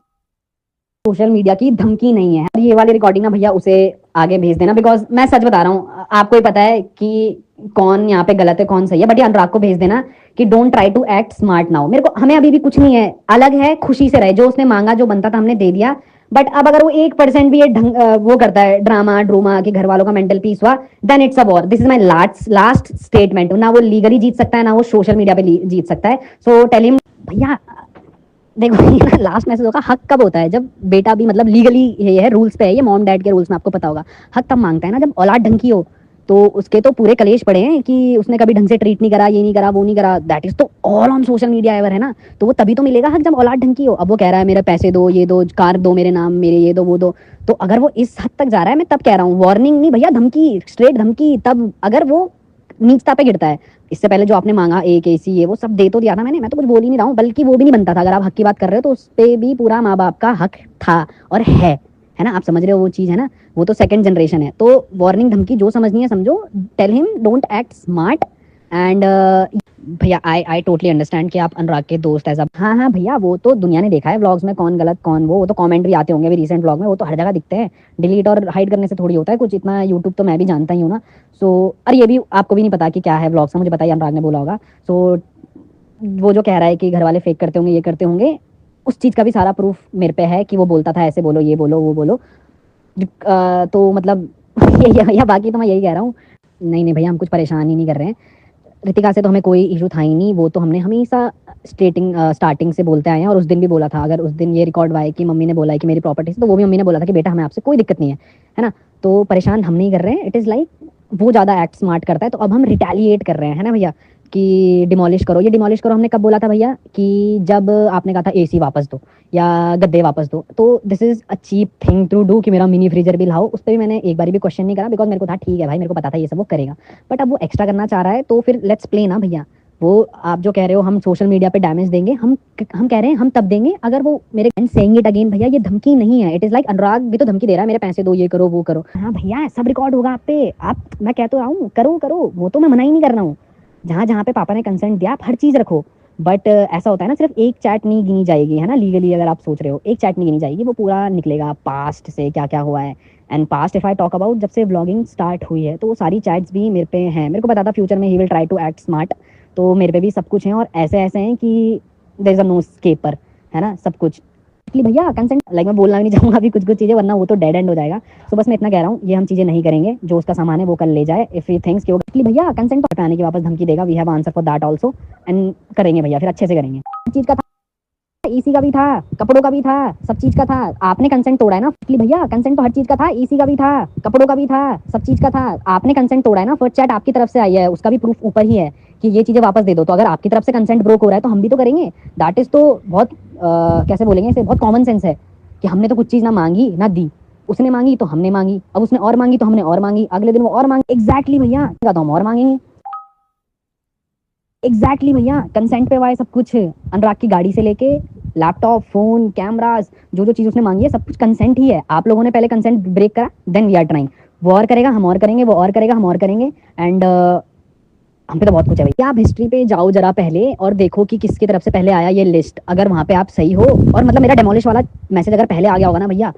सोशल मीडिया की धमकी नहीं है. ये वाली रिकॉर्डिंग ना भैया उसे आगे भेज देना, बिकॉज मैं सच बता रहा हूँ, आपको ही पता है कि कौन यहाँ पे गलत है कौन सही है, बट ये अनुराग को भेज देना कि don't try to act smart now. मेरे को हमें अभी भी कुछ नहीं है, अलग है, खुशी से रहे. जो उसने मांगा जो बनता था हमने दे दिया, बट अब अगर वो 1% भी ये वो करता है ड्रामा कि घर वालों का मेंटल पीस हुआ, then it's a war. This is my last statement. ना वो लीगली जीत सकता है ना वो सोशल मीडिया पे जीत सकता है. सो टेल हिम भैया देखो ये लास्ट मैसेज होगा. हक कब होता है, जब बेटा भी मतलब लीगली ये है, रूल्स पे है, ये मॉम डैड के रूल्स में आपको पता होगा. हक तब मांगता है ना जब औलाद ढंग की हो. तो उसके तो पूरे कलेश पड़े हैं कि उसने कभी ढंग से ट्रीट नहीं करा, ये नहीं करा, वो नहीं करा. दैट इज तो all on social media ever, है ना. तो वो तभी तो मिलेगा हक जब औलाद ढंग की हो. अब वो कह रहा है मेरे पैसे दो, ये दो, कार दो मेरे नाम, मेरे ये दो वो दो. तो अगर वो इस हद तक जा रहा है, मैं तब कह रहा हूँ वार्निंग नहीं भैया, धमकी, स्ट्रेट धमकी. तब अगर वो नीचता पे गिरता है. इससे पहले जो आपने मांगा एक एसी ये वो सब दे तो दिया था मैंने, मैं तो कुछ बोल ही नहीं रहा हूँ, बल्कि वो भी नहीं बनता था. अगर आप हक की बात कर रहे हो तो उस पे भी पूरा माँ बाप का हक था और है ना. आप समझ रहे हो वो चीज, है ना. वो तो सेकंड जनरेशन है. तो वार्निंग धमकी जो समझनी है समझो. Tell him don't act smart. And भैया आई टोटली अंडरस्टैंड कि आप अनुराग के दोस्त ऐसा. हाँ भैया वो तो दुनिया ने देखा है व्लॉग्स में, कौन गलत कौन वो तो कमेंट भी आते होंगे अभी रिसेंट व्लॉग में, वो तो हर जगह दिखते हैं. डिलीट और हाइड करने से थोड़ी होता है कुछ, इतना यूट्यूब तो मैं भी जानता ही हूँ ना. सो और ये भी आपको भी नहीं पता कि क्या है व्लॉग्स में, मुझे पता है अनुराग ने बोला होगा. सो वो जो कह रहा है कि घर वाले फेक करते होंगे, ये करते होंगे, उस चीज़ का भी सारा प्रूफ मेरे पे है कि वो बोलता था ऐसे बोलो, ये बोलो, वो बोलो. तो मतलब या बाकी तो मैं यही कह रहा हूँ. नहीं भैया हम कुछ परेशान ही नहीं कर रहे हैं. रितिका से तो हमें कोई इशू था ही नहीं. वो तो हमने हमेशा स्टार्टिंग से बोलते आए हैं, और उस दिन भी बोला था. अगर उस दिन ये रिकॉर्ड हुआ है कि मम्मी ने बोला है कि मेरी प्रॉपर्टी से, तो वो भी मम्मी ने बोला था कि बेटा हमें आपसे कोई दिक्कत नहीं है ना. तो परेशान हम नहीं कर रहे हैं. इट इज़ लाइक वो ज़्यादा एक्ट स्मार्ट करता है, तो अब हम रिटेलिएट कर रहे हैं, है ना भैया, कि डिमोलिश करो. ये डिमोलिश करो हमने कब बोला था भैया, कि जब आपने कहा था एसी वापस दो या गद्दे वापस दो. तो this is a cheap thing to do कि मेरा मिनी फ्रीजर भी लाओ. उस पर भी मैंने एक बार भी क्वेश्चन नहीं करा, बिकॉज मेरे को था ठीक है भाई, मेरे को पता था ये सब वो करेगा. बट अब वो एक्स्ट्रा करना चाह रहा है, तो फिर लेट्स प्ले ना भैया. वो आप जो कह रहे हो हम सोशल मीडिया पे डैमेज देंगे, हम कह रहे हैं हम तब देंगे अगर वो मेरे सेइंग इट अगेन भैया, ये धमकी नहीं है. इट इज लाइक अनुराग भी तो धमकी दे रहा है, मेरे पैसे दो, ये करो वो करो. हाँ भैया सब रिकॉर्ड होगा आप पे. आप मैं कह तो रहा हूँ करो, वो तो मैं मना ही नहीं कर रहा हूँ. जहाँ पे पापा ने कंसेंट दिया आप हर चीज़ रखो. बट ऐसा होता है ना, सिर्फ एक चैट नहीं गिनी जाएगी, है ना. लीगली अगर आप सोच रहे हो एक चैट नहीं गिनी जाएगी, वो पूरा निकलेगा पास्ट से क्या क्या हुआ है. And past if I talk about, जब से व्लॉगिंग स्टार्ट हुई है तो वो सारी चैट्स भी मेरे पे हैं. मेरे को पता था फ्यूचर में he will try to act smart, तो मेरे पे भी सब कुछ है. और ऐसे हैं कि there is a no escaper, है ना. सब कुछ भैया कंसेंट लाइक मैं बोलना भी नहीं चाहूंगा अभी कुछ कुछ चीजें, वरना वो तो डेड एंड हो जाएगा। तो बस मैं इतना कह रहा हूँ, ये हम चीजें नहीं करेंगे, जो उसका सामान है वो कल ले जाए। इफ ही थिंक्स कि भैया कंसेंट हटाने की वापस धमकी देगा, we have answer for that also, end करेंगे भैया, फिर अच्छे से करेंगे। चीज का ईसी का भी था, कपड़ों का भी था, सब चीज का था। आपने कंसेंट तोड़ा है ना भैया, कंसेंट तो हर चीज का था, ईसी का भी था, कपड़ों का भी था, सब चीज का था। आपने कंसेंट तोड़ा है ना, फर्स्ट चैट आपकी तरफ से आई है, उसका भी प्रूफ ऊपर ही है कि ये चीजें वापस दे दो। तो अगर आपकी तरफ से कंसेंट ब्रोक हो रहा है तो हम भी तो करेंगे। दैट इज तो बहुत कैसे बोलेंगे इसे, बहुत कॉमन सेंस है कि हमने तो कुछ चीज ना मांगी ना दी, उसने मांगी तो हमने मांगी, अब उसने और मांगी तो हमने और मांगी, अगले दिन वो और मांगी। एग्जैक्टली भैया, तो हम और मांगेंगे। एग्जैक्टली भैया, कंसेंट पे हुआ है सब कुछ। अनुराग की गाड़ी से लेके लैपटॉप, फोन, कैमरास, जो जो चीज उसने मांगी है सब कुछ कंसेंट ही है। आप लोगों ने पहले कंसेंट ब्रेक करा, देन वी आर ट्राइंग। वो और करेगा, हम और करेंगे, वो और करेगा, हम और करेंगे, एंड हम पे तो बहुत कुछ है भैया। आप हिस्ट्री पे जाओ जरा पहले और देखो कि किसकी तरफ से पहले आया ये लिस्ट। अगर वहां पे आप सही हो, और मतलब मेरा डेमोलिश वाला मैसेज अगर पहले आ गया होगा ना भैया,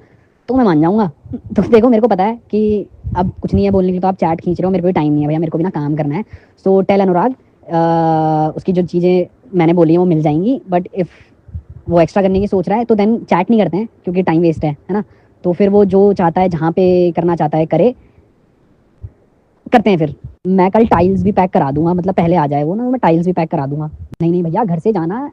तो मैं मान जाऊंगा। तो देखो, मेरे को पता है कि अब कुछ नहीं है बोलने के लिए, तो आप चैट खींच रहे हो, मेरे को भी टाइम नहीं है भैया, मेरे को भी ना काम करना है। सो टेल अनुराग, उसकी जो चीज़ें मैंने बोली हैं वो मिल जाएंगी, बट इफ़ वो एक्स्ट्रा करने की सोच रहा है तो देन चैट नहीं करते हैं, क्योंकि टाइम वेस्ट है ना। तो फिर वो जो चाहता है, जहाँ पे करना चाहता है करे, करते हैं। फिर मैं कल टाइल्स भी पैक करा दूंगा, मतलब पहले आ जाए वो ना, मैं टाइल्स भी पैक करा दूंगा। नहीं नहीं भैया, घर से जाना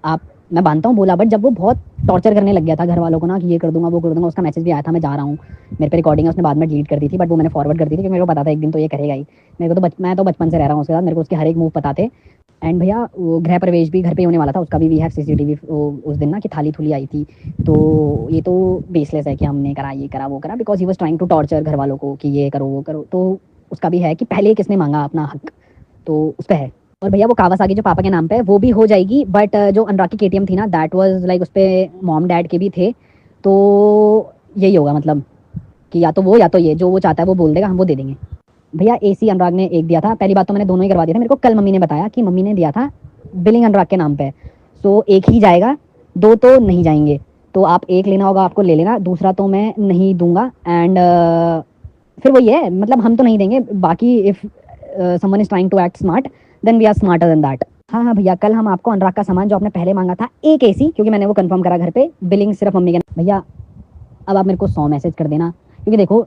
आप, मैं मानता हूँ बोला, बट जब वो बहुत टॉर्चर करने लग गया था घर वालों को ना कि ये कर दूंगा वो कर दूंगा, उसका मैसेज भी आया था मैं जा रहा हूँ, मेरे पे रिकॉर्डिंग है, उसने बाद में डिलीट कर दी थी, बट वो मैंने फॉरवर्ड कर दी थी क्योंकि मेरे को पता था एक दिन तो ये करेगा ही। मेरे को तो मैं तो बचपन से रह रहा हूँ उसके साथ, मेरे को उसके हर एक मूव पता थे। एंड भैया वो गृह प्रवेश भी घर पे होने वाला था, उसका भी वी हैव सीसीटीवी उस दिन ना, कि थाली थुली आई थी। तो ये तो बेसलेस है कि हमने करा, ये करा, वो करा, because he was trying to torture घर वालों को कि ये करो वो करो। तो उसका भी है कि पहले किसने मांगा अपना हक, तो उस पर है। और भैया वो कावासाकी जो पापा के नाम पे है वो भी हो जाएगी, बट जो अनुराग की केटीएम थी ना, दैट वाज लाइक उस पर मॉम डैड के भी थे। तो यही होगा, मतलब कि या तो वो या तो ये, जो वो चाहता है वो बोल देगा, हम वो दे देंगे। भैया एसी अनुराग ने एक दिया था, पहली बात तो मैंने दोनों ही करवा दिया था। मेरे को कल मम्मी ने बताया कि मम्मी ने दिया था बिलिंग अनुराग के नाम पे, सो एक ही जाएगा, दो तो नहीं जाएंगे। तो आप एक लेना होगा, आपको ले लेना, दूसरा तो मैं नहीं दूंगा। एंड फिर वही है, मतलब हम तो नहीं देंगे, बाकी if someone is trying to act smart then we are smarter than that. हाँ हाँ भैया, कल हम आपको अनुराग का सामान जो आपने पहले मांगा था, एक एसी, क्योंकि मैंने वो कंफर्म करा घर पे, बिलिंग सिर्फ मम्मी के। भैया अब आप मेरे को 100 मैसेज कर देना, क्योंकि देखो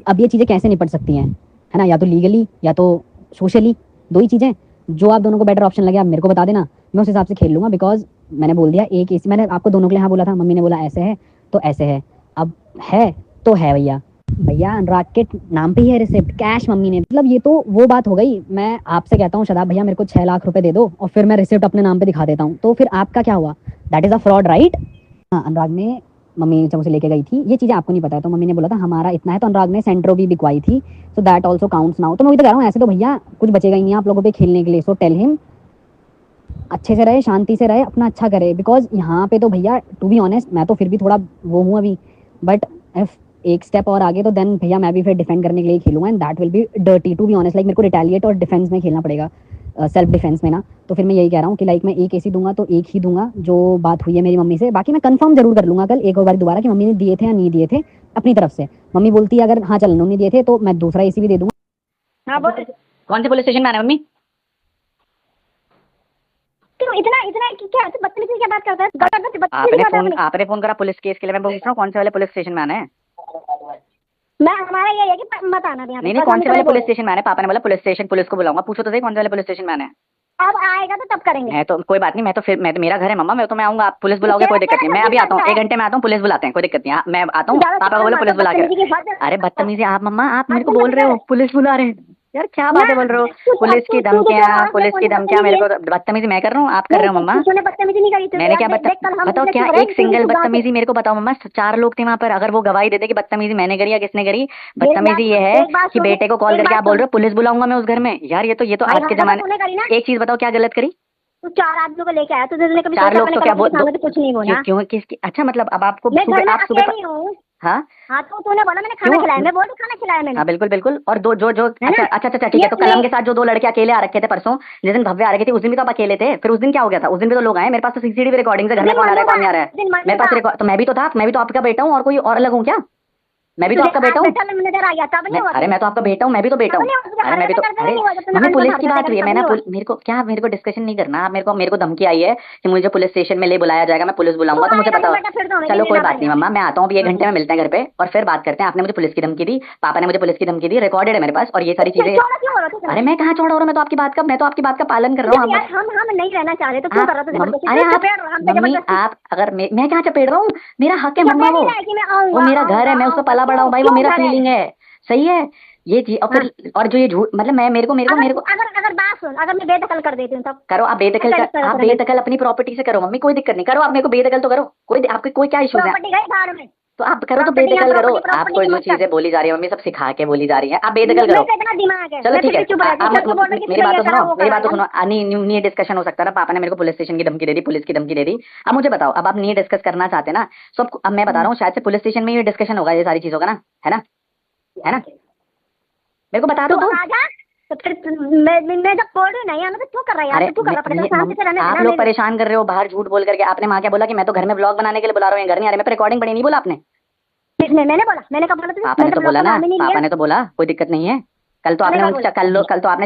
अब ये चीज़ें कैसे निपट सकती हैं, है ना, या तो लीगली या तो सोशली, दो ही चीज़ें। जो आप दोनों को बेटर ऑप्शन लगे आप मेरे को बता देना, मैं उस हिसाब से खेल लूँगा। बिकॉज मैंने बोल दिया एक एसी, मैंने आपको दोनों के लिए हाँ बोला था, मम्मी ने बोला ऐसे है तो ऐसे है, अब है तो है भैया। भैया अनुराग के नाम पे ही है रिसिप्ट, कैश मम्मी ने, मतलब ये तो वो बात हो गई। मैं आपसे कहता हूँ शदाब भैया मेरे को 6 लाख रुपए दे दो और फिर मैं रिसिप्ट अपने नाम पे दिखा देता हूँ, तो फिर आपका क्या हुआ? That is a fraud, right? हाँ, अनुराग ने, मम्मी जब उसे लेके गई थी, ये चीजें आपको नहीं पता है, तो मम्मी ने बोला था हमारा इतना है, तो अनुराग ने सेंट्रो भी बिकवाई थी, so that also counts now. तो मैं वही तो कह रहा हूँ, ऐसे तो भैया कुछ बचेगा ही नहीं आप लोगों पे खेलने के लिए। सो टेल हिम अच्छे से रहे, शांति से रहे, अपना अच्छा करे। बिकॉज यहाँ पे तो भैया टू बी ऑनेस्ट मैं तो फिर भी थोड़ा वो हूँ अभी, बट इफ एक स्टेप और आगे तो देन भैया मैं भी फिर डिफेंड करने के लिए खेलूंगा, and that will be dirty to be honest. Like मेरे को रिटेलिएट और डिफेंस में खेलना पड़ेगा, सेल्फ डिफेंस में ना। तो फिर मैं यही कह रहा हूँ कि लाइक मैं एक एसी दूंगा तो एक ही दूंगा, जो बात हुई है मेरी मम्मी से। बाकी मैं कंफर्म जरूर कर लूंगा कल एक और बार दोबारा कि मम्मी ने दिए थे या नहीं दिए थे अपनी तरफ से। मम्मी बोलती है अगर हाँ चल उन्होंने दिए थे तो मैं दूसरा एसी भी दे दूंगा। हाँ बोल। कौन से पुलिस स्टेशन में आना है मम्मी? तुम इतना इतना क्या बदतमीजी से क्या बात करता है? बदतमीजी आपने फोन करा पुलिस केस के लिए, मैं पूछ रहा हूँ कौन से वाले पुलिस स्टेशन में आना है? मैं हमारा ये है कि मत आना यहाँ पे। नहीं कौन से वाले पुलिस स्टेशन में आना है? पापा ने बोला पुलिस स्टेशन, पुलिस को बुलाऊंगा, पूछो तो सही कौन से वाले पुलिस स्टेशन में आना है। अब आएगा तो तब करेंगे। मैं तो कोई बात नहीं, मैं तो मेरा घर है मम्मा, मैं आऊंगा, आप पुलिस बुलाओगे कोई दिक्कत नहीं, मैं अभी आता हूँ 1 घंटे में आता हूँ, पुलिस बुलाते हैं कोई दिक्कत नहीं, मैं आता हूँ, पापा को बोलो पुलिस बुला के। अरे बदतमीजी आप मम्मा, आप मेरे को बोल रहे हो पुलिस बुला रहे हैं, यार क्या बातें बोल रहे हो? पुलिस की धमकियां मेरे को, बदतमीजी मैं कर रहा हूँ आप कर रहे हो मम्मा? बदतमीजी नहीं करी मैंने क्या बताओ क्या एक सिंगल बदतमीजी मेरे को बताओ मम्मा? 4 लोग थे वहाँ पर, अगर वो गवाही देते कि बदतमीजी मैंने करी या किसने करी। बदतमीजी ये है कि बेटे को कॉल करके आप बोल रहे हो पुलिस बुलाऊंगा मैं उस घर में, यार ये तो आज के जमाने। एक चीज बताओ क्या गलत करी? तू 4 आदमियों को लेके आया, तो कभी 4 लोग तो क्या बोल तो कुछ नहीं बोला क्यों किसकी? अच्छा मतलब अब आपको आप सुबह हाँ हाँ तो तूने बोला मैंने खाना खिलाया, मैं बोल खाना खिलाया मैंने। हाँ बिल्कुल बिल्कुल। और दो जो अच्छा ठीक है, तो कलम के साथ जो 2 लड़के अकेले आ रखे थे परसों, जिस दिन भव्य आ रही थी उस दिन भी तो आप अकेले थे, फिर उस दिन क्या हो गया था? उस दिन भी तो लोग आए, मेरे पास तो सीसीटीवी रिकॉर्डिंग है घर में, कौन आ रहा है कौन नहीं आ रहा है मेरे पास तो मैं भी तो था, मैं भी तो आपका बेटा हूँ, और कोई और अलग हूँ क्या? मैं भी तो आपका बेटा हूँ। नजर आ गया तब नहीं हुआ। अरे मैं तो आपका बेटा हूँ, मैं भी तो बेटा हूँ। अरे मैं भी तो, अरे मम्मी पुलिस की बात हुई है, मैंने मेरे को डिस्कशन नहीं करना। आप मेरे को धमकी आई है कि मुझे पुलिस स्टेशन में ले बुलाया जाएगा, मैं पुलिस बुलाऊंगा, तो मुझे बताओ। चलो कोई बात नहीं मम्मा, मैं आता हूँ अभी 1 घंटे में मिलते हैं घर पे और फिर बात करते हैं। आपने मुझे पुलिस की धमकी दी, पापा ने मुझे पुलिस की धमकी दी, रिकॉर्डेड है मेरे पास, और ये सारी चीजें। अरे मैं कहाँ चौड़ा हो रहा हूँ, मैं तो आपकी बात का पालन कर रहा हूँ। हम नहीं रहना चाह रहे तो क्यों कर रहा था? अरे आप मम्मी, आप अगर मैं कहाँ चपेट रहा हूँ, मेरा हक है मम्मा, वो मेरा घर है, मैं उसको पला बड़ा हूँ भाई, वो मेरा फीलिंग है, सही है ये चीज। और फिर और जो ये झूठ, मतलब मैं मेरे को अगर बात सुन, अगर मैं बेदखल कर देती हूँ तब करो। आप बेदखल अपनी प्रॉपर्टी से करो मम्मी, कोई दिक्कत नहीं, करो आप मेरे को बेदखल तो करो, आपके कोई क्या इशू है तो आप करो, तो बेदखल करो। आपको जो चीजें बोली जा रही है मम्मी, सब सिखा के बोली जा रही है, आप बेदखल करो। चलो ठीक है, मेरी बात तो सुनो। नहीं डिस्कशन हो सकता ना, पापा ने मेरे को पुलिस स्टेशन की धमकी दे दी, पुलिस की धमकी दे दी। अब मुझे बताओ, अब आप नहीं डिस्कस करना चाहते ना, तो अब मैं बता रहा हूँ, शायद से पुलिस स्टेशन में ये डिस्कशन होगा, ये सारी चीजों का ना, है ना, मेरे को बता दो तो फिर मैं जब बोल रही नहीं आना तो क्यों कर रहा है? तू कर रहा है, आप लोग परेशान कर रहे हो बाहर झूठ बोल करके। आपने माँ क्या बोला कि मैं तो घर में ब्लॉग बनाने के लिए बुला रहा हूँ, घर नहीं आ रहे, मैं रिकॉर्डिंग पड़ी नहीं बोला आपने? मैंने बोला, मैंने कब बोला? पापा ने तो बोला ना, पापा ने तो बोला कोई दिक्कत नहीं है। कल तो आपने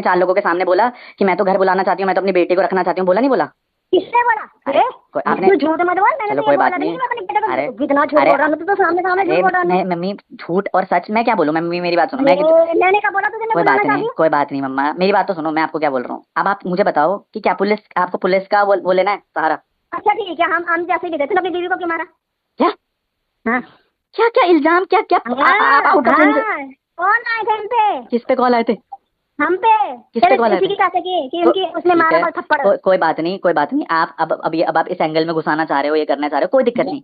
4 लोगों के सामने बोला कि मैं तो घर बुलाना चाहती हूँ, मैं तो अपनी बेटी को रखना चाहती हूँ, बोला नहीं बोला? किसने बोला? अरे आपने झूठ मत बोल, चलो कोई बात नहीं। अरे कितना झूठ बोल रहा है तो सामने झूठ बोल रहा है। मम्मी झूठ और सच मैं क्या बोलूं? मम्मी मेरी बात सुनो, मैंने कब बोला तुझे? कोई बात नहीं मम्मा, मेरी बात तो सुनो, मैं आपको क्या बोल रहा हूँ। अब आप मुझे बताओ कि क्या आपको पुलिस का वो लेना है सहारा? अच्छा ठीक है, हम जैसे ही देते अपनी बीवी को क्यों मारा? क्या हाँ क्या इल्जाम, क्या कौन आए थे? हम पे किस पे कॉल आए थे? हम पे किस पे कॉल आए थे? कि उनकी उसने मारा पर थप्पड़। कोई बात नहीं। आप अब आप इस एंगल में घुसाना चाह रहे हो, ये करना चाह रहे हो, कोई दिक्कत नहीं।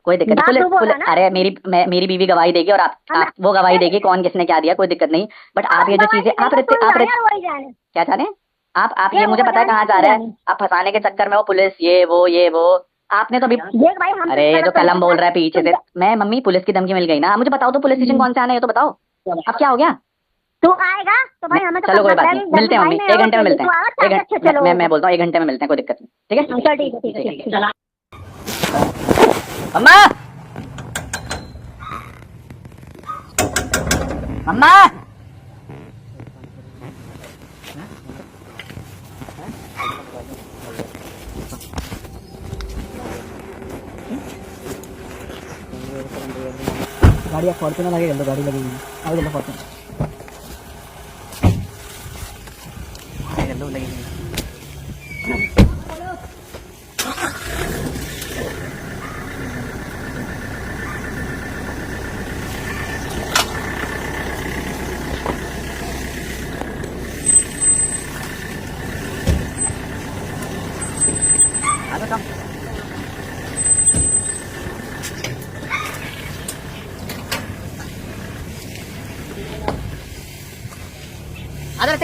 पुलिस अरे मेरी बीवी गवाही देगी और आप वो गवाही देगी कौन किसने क्या दिया, कोई दिक्कत नहीं। बट आप ये जो चीजें आप क्या चाह रहे हैं, आप ये मुझे पता है कहाँ जा रहे हैं आप, फंसाने के चक्कर में वो पुलिस ये वो आपने तो अभी अरे ये जो कलम बोल रहा है पीछे से, मैं मम्मी पुलिस की धमकी मिल गई ना, मुझे बताओ तो पुलिस स्टेशन कौन से आना है, ये तो बताओ। अब क्या हो गया? तू आएगा तो भाई हमें चलो कोई बात नहीं, मिलते हैं मम्मी, 1 घंटे में मिलते हैं। मैं बोलता हूँ 1 घंटे में मिलते हैं, कोई दिक्कत नहीं, ठीक है? अम्मा अम्मा गाड़ी फॉर्च्यूनर आगे चल, गाड़ी लगेगी आगे चलो, फॉर्च्यूनर लगेगी।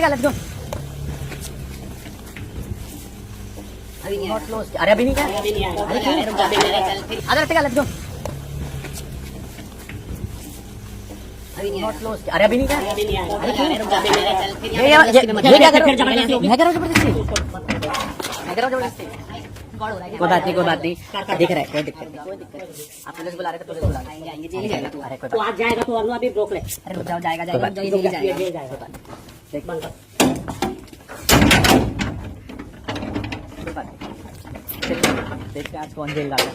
Let's go. अरे अभी नहीं क्या? Let's go. अरे अभी नहीं क्या? ये क्या कर रहे हो? मैं कर रहा हूँ जबरदस्ती। कोई बात नहीं, दिख रहा है, कोई दिक्कत नहीं। आप पुलिस बुला रहे थे, पुलिस बुला आएंगे, जेल जाएगा तू। अरे तो आज जाएगा तो अभी रोक ले। अरे रुक जाओ, जाएगा देखते आज कौन जेल जाता है।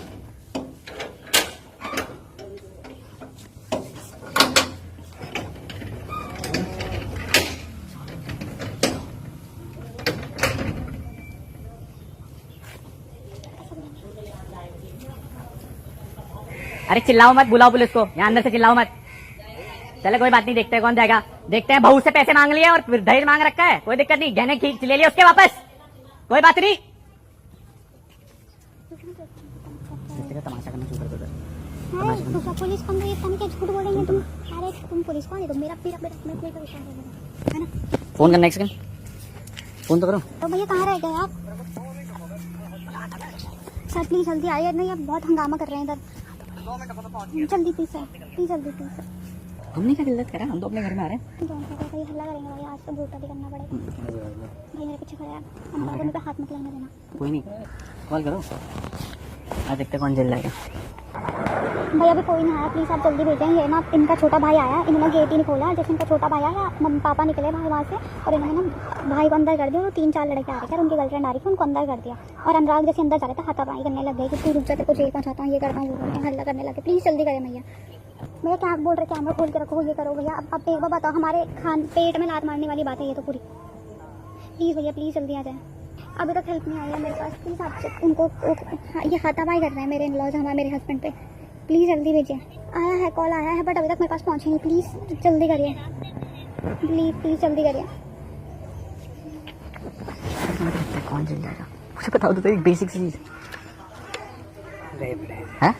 अरे चिल्लाओ मत, बुलाओ पुलिस को, यहाँ अंदर से चिल्लाओ मत। चले कोई बात नहीं, देखते हैं कौन जाएगा, देखते हैं। बहू से पैसे मांग लिए और फिर दहेज मांग रखा है, कोई दिक्कत नहीं, गहने खींच ले लिए उसके वापस, कोई बात नहीं। तमाशा करना शुरू कर दो। पुलिस कम रही है, क्या झूठ बोलेंगे तुम? अरे तुम पुलिस कौन है? तुम मेरा विश्वास है ना? फोन करना, एक सेकंड फोन तो करो। तो भैया कहाँ रह गए आप? सर प्लीज जल्दी आइए, नहीं आप बहुत हंगामा कर रहे हैं इधर। जल्दी प्लीज सर। हमने क्या गलत करा? हम तो अपने घर में आ रहे हैं। भाई हल्ला करेंगे भाई, आज तो बूटा भी करना पड़ेगा। भाई मेरे पीछे खड़े हैं, अंदर को हाथ मत लगाने देना। कोई नहीं, कॉल करो, आज देखते कौन जेल जाएगा। भाई अभी कोई नहीं आया, प्लीज आप जल्दी भेजें। ये ना इनका छोटा भाई आया, इन्होंने गेट ही नहीं खोला। जैसे इनका छोटा भाई आया, मम्मी पापा निकले भाई वहाँ से और इन्होंने ना भाई को अंदर कर दिया और 3-4 लड़के आ रहे थे, उनकी गर्लफ्रेंड आ रही थी, उनको अंदर कर दिया। और अनुराग जैसे अंदर जा रहे थे, हाथापाई करने लग गए कि तू रुक जा, तेरे को जेल पहुँचाता हूँ, ये करता हूँ, वो करता हूँ, हल्ला करने लगे। प्लीज़ जल्दी करें भैया। भैया क्या बोल रहे, कैमरा खोल के रखो, ये करो भैया। अब एक बार बताओ, हमारे पेट में लात मारने वाली बात है ये तो पूरी। प्लीज़ भैया, प्लीज़ जल्दी आ जाए। अभी तक हेल्प नहीं आई है मेरे पास, प्लीज़ आप उनको ये हाथापाई कर रहे हैं मेरे इन-लॉज, हमारे मेरे हस्बैंड पे। प्लीज़ जल्दी भेजिए। आया है, कॉल आया है, बट अभी तक मेरे पास पहुँचे नहीं। प्लीज़ जल्दी करिए, प्लीज़ जल्दी करिए। कौन चल जाएगा मुझे बताओ तो एक बेसिक चीज है।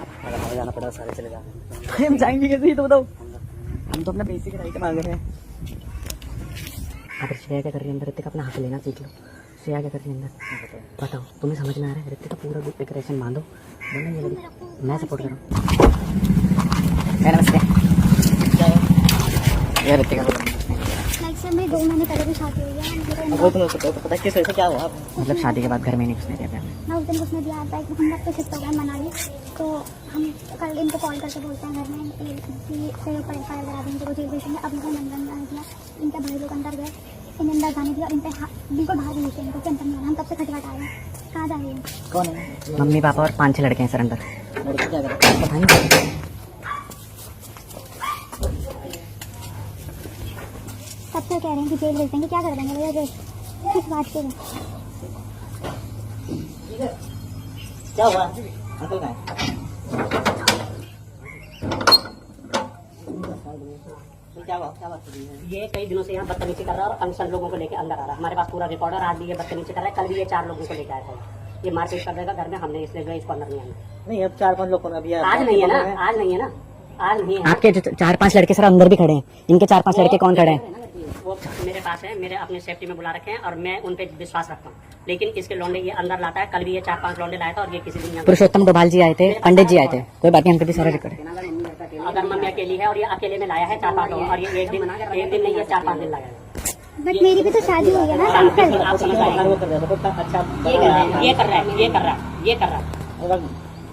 जाना पड़ा, सारे चले जाना। भाई हम जाएंगे कैसे ये तो बताओ। हम तो अपना बेसिक राइट मांग रहे हैं। अगर श्रेया क्या कर रही है अंदर, ऋतिक अपना हक लेना सीख लो। श्रेया क्या कर रही है अंदर बताओ, तुम्हें समझ में आ रहा है? ऋतिक का पूरा डिक्लेरेशन मान दो, बोलना ये लगी मैं सपोर्ट कर रहा हूँ। नमस्ते, ये ऋतिक लाइक सर मेरी 2 महीने पहले भी शादी हुई है। वो तुम्हें पता किस वजह से क्या हुआ? मतलब शादी के बाद घर में नहीं घुसने दिया मैं उस दिन उसने दिया था, हम लोग तो शिफ्ट हो गए मनाली, तो हम कल इनको कॉल करके बोलते हैं घर में कि सहयोग पर एफ आई आर करा देंगे, वो जेल भेजेंगे। अभी वो नंदन आ गया, इनके भाई लोग अंदर गए, इन्हें अंदर जाने दिया और इन पर बिल्कुल बाहर भेजते हैं, इनको अंदर नहीं आना। हम कब से खटखट आए हैं, कहाँ जा रहे हैं? कौन है? मम्मी पापा और 5-6 लड़के हैं सर अंदर। क्या कर रहा है? पता नहीं कब से कह रहे हैं कि जेल भेज देंगे, क्या कर देंगे भैया जेल? किस बात के लिए? क्या हुआ? अंकल कहाँ है? क्या हुआ? क्या बात है? ये कई दिनों से यहाँ बदतमीजी कर रहा है और अनशन लोगों को लेकर अंदर आ रहा है। हमारे पास पूरा रिकॉर्ड है, आज भी ये बदतमीजी कर रहा है, कल भी ये 4 लोगों को लेकर आया था। ये मारपीट कर देगा घर में, हमने इसलिए जो इसको अंदर नहीं आना। नहीं, अब 4-5 लोग को अभी आज नहीं है ना, आज नहीं है ना, आज नहीं है। आपके जो 4-5 लड़के सर अंदर भी खड़े हैं, इनके 4-5 लड़के कौन खड़े हैं? वो मेरे पास है, मेरे अपने सेफ्टी में बुला रखे हैं और मैं उन पे विश्वास रखता हूँ। लेकिन इसके लौंडे ये अंदर लाता है, कल भी ये 4-5 लौंडे लाया था और ये किसी दिन यहाँ- पुरुषोत्तम डोभाल जी आए थे, पंडित जी आए थे, कोई बात नहीं, हम पे भी सारा रिकॉर्ड है। अगर मम्मी अकेली है और ये अकेले में लाया है 4-5 लोग और ये एक दिन नहीं, ये 4-5 दिन लाया है। बट मेरी भी तो शादी हुई है ना अंकल। आप समझ रहे हैं? वो कर रहा था, अच्छा ये कर रहा है, ये कर रहा है, ये कर रहा है, ये कर रहा है।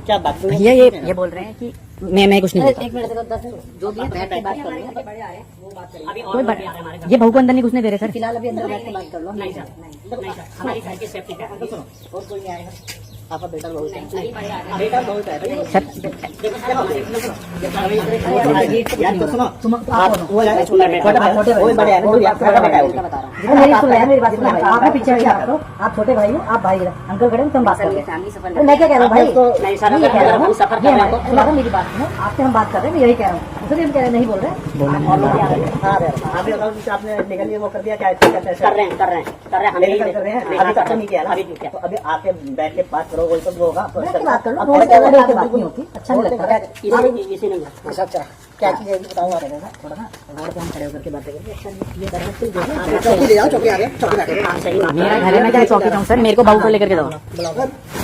क्या बात है? भैया ये बोल रहे हैं कि मैं कुछ नहीं बोलता। एक मिनट जो भी है बैठ के बात कर लो। अभी और कोई लोग भी आ रहे हैं हमारे घर। ये बहू को अंदर नहीं घुसने दे रहे सर। फिलहाल अभी अंदर बैठ के बात कर लो। नहीं सर, नहीं सर, हमारी घर की सेफ्टी है। और कोई नहीं आएगा। आपका बेटा बहुत है, बेटा बहुत है सर यार। तो सुनो, आप वो छोटा भाई, वो बड़े हैं, वो आपका बड़ा बेटा है। वो मेरी सुन ले, मेरी बात सुन ले। आप पीछे हटिए, आप छोटे भाई हो, आप भाई अंकल खड़े हैं, तुम बात कर रहे हो। मैं क्या कह रहा हूँ भाई? नहीं सर, ये कह रहा हूँ, सफर कर रहे हैं। सुनो मेरी बात सुनो, आपसे हम बात कर रहे हैं, मैं यही कह रहा हूँ। इसलिए हम कह रहे नहीं बोल रहे। और लोग आ रहे हैं। हाँ, अभी आपने निकलिए वो कर दिया, क्या कर रहे हैं, कर रहे हैं, कर रहे हैं, हम यही कर रहे हैं। अभी तक तो नहीं किया ना। अभी नहीं किया। तो अभी आके बैठ के बात करो, वही सब होगा। बात कर लो, थोड़ी देर में बात नहीं होती, अच्छा नहीं लगता। इसी नहीं है। अच्छा क्या चीज है बताऊंगा थोड़ा ना, रोड पे हम खड़े होकर के बातें करेंगे। अच्छा ये कर चौकी ले जाओ, चौकी आ गया, चौकी बैठे। हाँ, सही बात। मेरा घर है, मैं क्या चौकी जाऊँ सर? मेरे को बहू को लेकर के जाओ।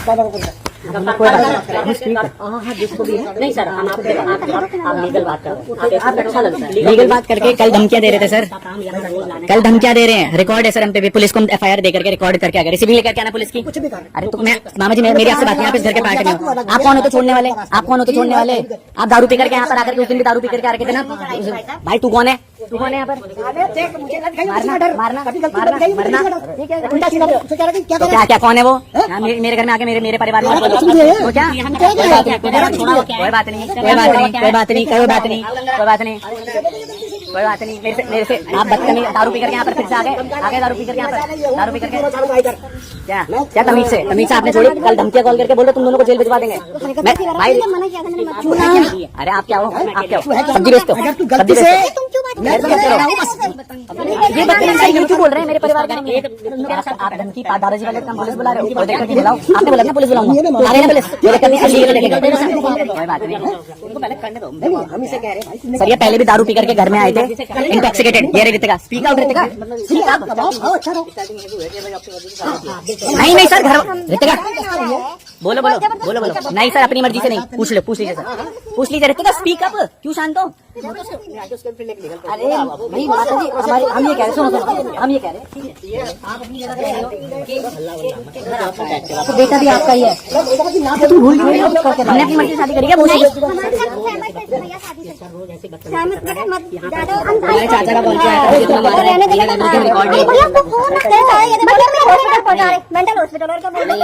पापा को बोलना। हाँ, जिसको भी है। नहीं सर, हम आपके आप लीगल बात कर रहे हैं। आप अच्छा लगता है लीगल बात करके कल धमकियां दे रहे थे सर, काम यहाँ रोज लाने। कल धमकियां दे रहे हैं। रिकॉर्ड है सर हम पे भी, पुलिस को FIR दे करके रिकॉर्ड करके आ गए। रिसीविंग लेकर के आना पुलिस की। कुछ भी कर। अरे तो मैं मामा जी मेरी आपसे बात नहीं, आप इस घर के पार्ट नहीं हो। आप कौन हो तो छोड़ने वाले? आप कौन हो तो छोड़ने वाले? आप दारू पी करके यहाँ पर आकर के उस दिन भी दारू पी करके आ रखे थे ना। भाई तू कौन है? तू कौन है यहाँ पर? मारना तो क्या कौन है वो? हाँ, मेरे घर में आके मेरे परिवार में तो क्या? कोई बात नहीं, कोई बात नहीं, कोई बात नहीं, कोई बात नहीं, कोई बात नहीं, कोई बात नहीं। मेरे से आप बदतमीज दारू पी करके यहाँ पर फिर से आ गए दारू पी करके यहाँ पर दारू पी करके क्या तमीज से आपने छोड़ी? कल धमकियां कॉल करके बोल रहे तुम दोनों को जेल भिजवा देंगे। मैं भाई अरे आप क्या हो? आप क्या हो? सब्जी बेचते हो? सब्जी बेचते ये बदतमीज क्यों बोल रहे हैं मेरे परिवार का? आप धमकी दादाजी वाले काम पुलिस बुला रहे हो? देखकर के बुलाओ। आपने बोला ना पुलिस बुलाऊंगा, आ रहे ना पुलिस। मेरे कभी से लीगल लेके कोई बात नहीं। उनको पहले करने दो। हम इसे कह रहे हैं भाई, सर ये पहले भी दारू पी करके घर में आए थे इंटॉक्सिकेटेड। ये रे ऋतिका, स्पीक आउट ऋतिका। अच्छा रहो। नहीं सर घर ऋतिका बोलो बोलो बोलो बोलो। नहीं सर अपनी मर्जी से नहीं, पूछ लीजिए सर, पूछ लीजिए ऋतिका। स्पीक अप, क्यों शांत हो? अरे नहीं माता जी, हमारी हम ये कह रहे, सुनो सुनो, हम ये कह रहे हैं आप अपनी जगह कह रहे हो कि तो बेटा भी आपका ही है, तुम भूल गए हो, हमने अपनी मर्जी से शादी करी है, वो हमारे साथ सहमत है भैया शादी से। सहमत बेटा मत ज्यादा हमारे चाचा का बोल के आया था, जितना मार रहे हैं रिकॉर्ड भैया आपको फोन रखते हैं ये देखो हॉस्पिटल पहुंचा रहे मेंटल हॉस्पिटल और क्या बोल रहे हैं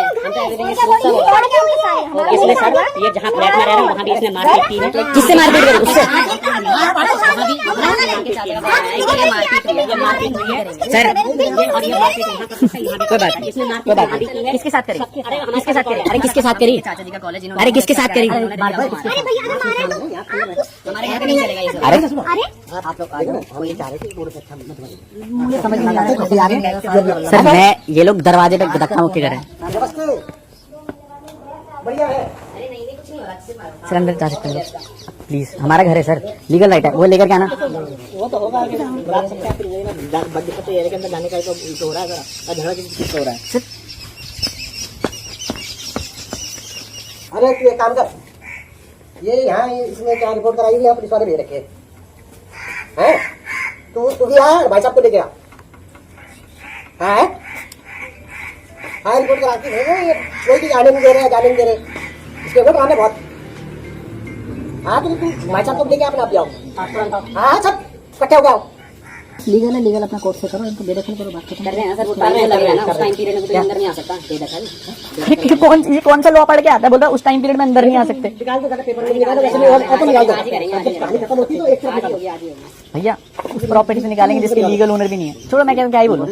इसमें सर ये जहाँ फ्लैट में रह रहे हैं वहाँ भी इसने मारपीट की है, किससे मारपीट करी उससे सर कोई बात नहीं, कोई बात नहीं, किसके साथ करी, किसके साथ करी, अरे किसके साथ करी, चाचा जी का कॉलेज, अरे किसके साथ करी, अरे भैया हमारे यहाँ पे नहीं चलेगा ये सब, अरे आप लोग आ जाओ, कोई चाह रहे थे मुझे समझ नहीं आ रहा है सर, मैं ये लोग दरवाजे तक धक्का मुक्की कर रहे हैं सर, अंदर जा सकते हैं प्लीज, हमारा घर है सर, लीगल राइट है, वो लेकर के आना, वो तो होगा कि रात सकते हैं, फिर दिक्कत तो ये है कि अंदर जाने का तो हो रहा है, झगड़ा किस हो रहा है सर अरे तू एक काम कर, ये यहाँ इसमें क्या रिपोर्ट कराई हुई है, पुलिस वाले भेज रखे हैं, तू भी आ भाई साहब को लेके आ, हाँ रिपोर्ट करा के भेजो, ये कोई भी जाने नहीं दे रहे, जाने नहीं दे रहे, इसके ऊपर आने बहुत, हाँ तुम भाई साहब को लेके अपने आप जाओ, हाँ सब इकट्ठे हो गया, लीगल है, लीगल अपना कोर्ट से करो, इनको बेदखल करो, बात कर रहे हैं सर, वो लग रहा है ना, उस टाइम पीरियड में तो अंदर नहीं आ सकता बेदखल, ये कौन सा लॉ पढ़ के आता है, बोल रहा है उस टाइम पीरियड में अंदर नहीं आ सकते निकाल दो पेपर में, निकाल दो, वैसे भी ऑटो निकाल दो, कहानी खत्म होती तो एक साथ निकाल दो। भैया उस प्रॉपर्टी से निकालेंगे जिसके लीगल ओनर भी नहीं है, छोड़ो मैं क्या ही बोलूं,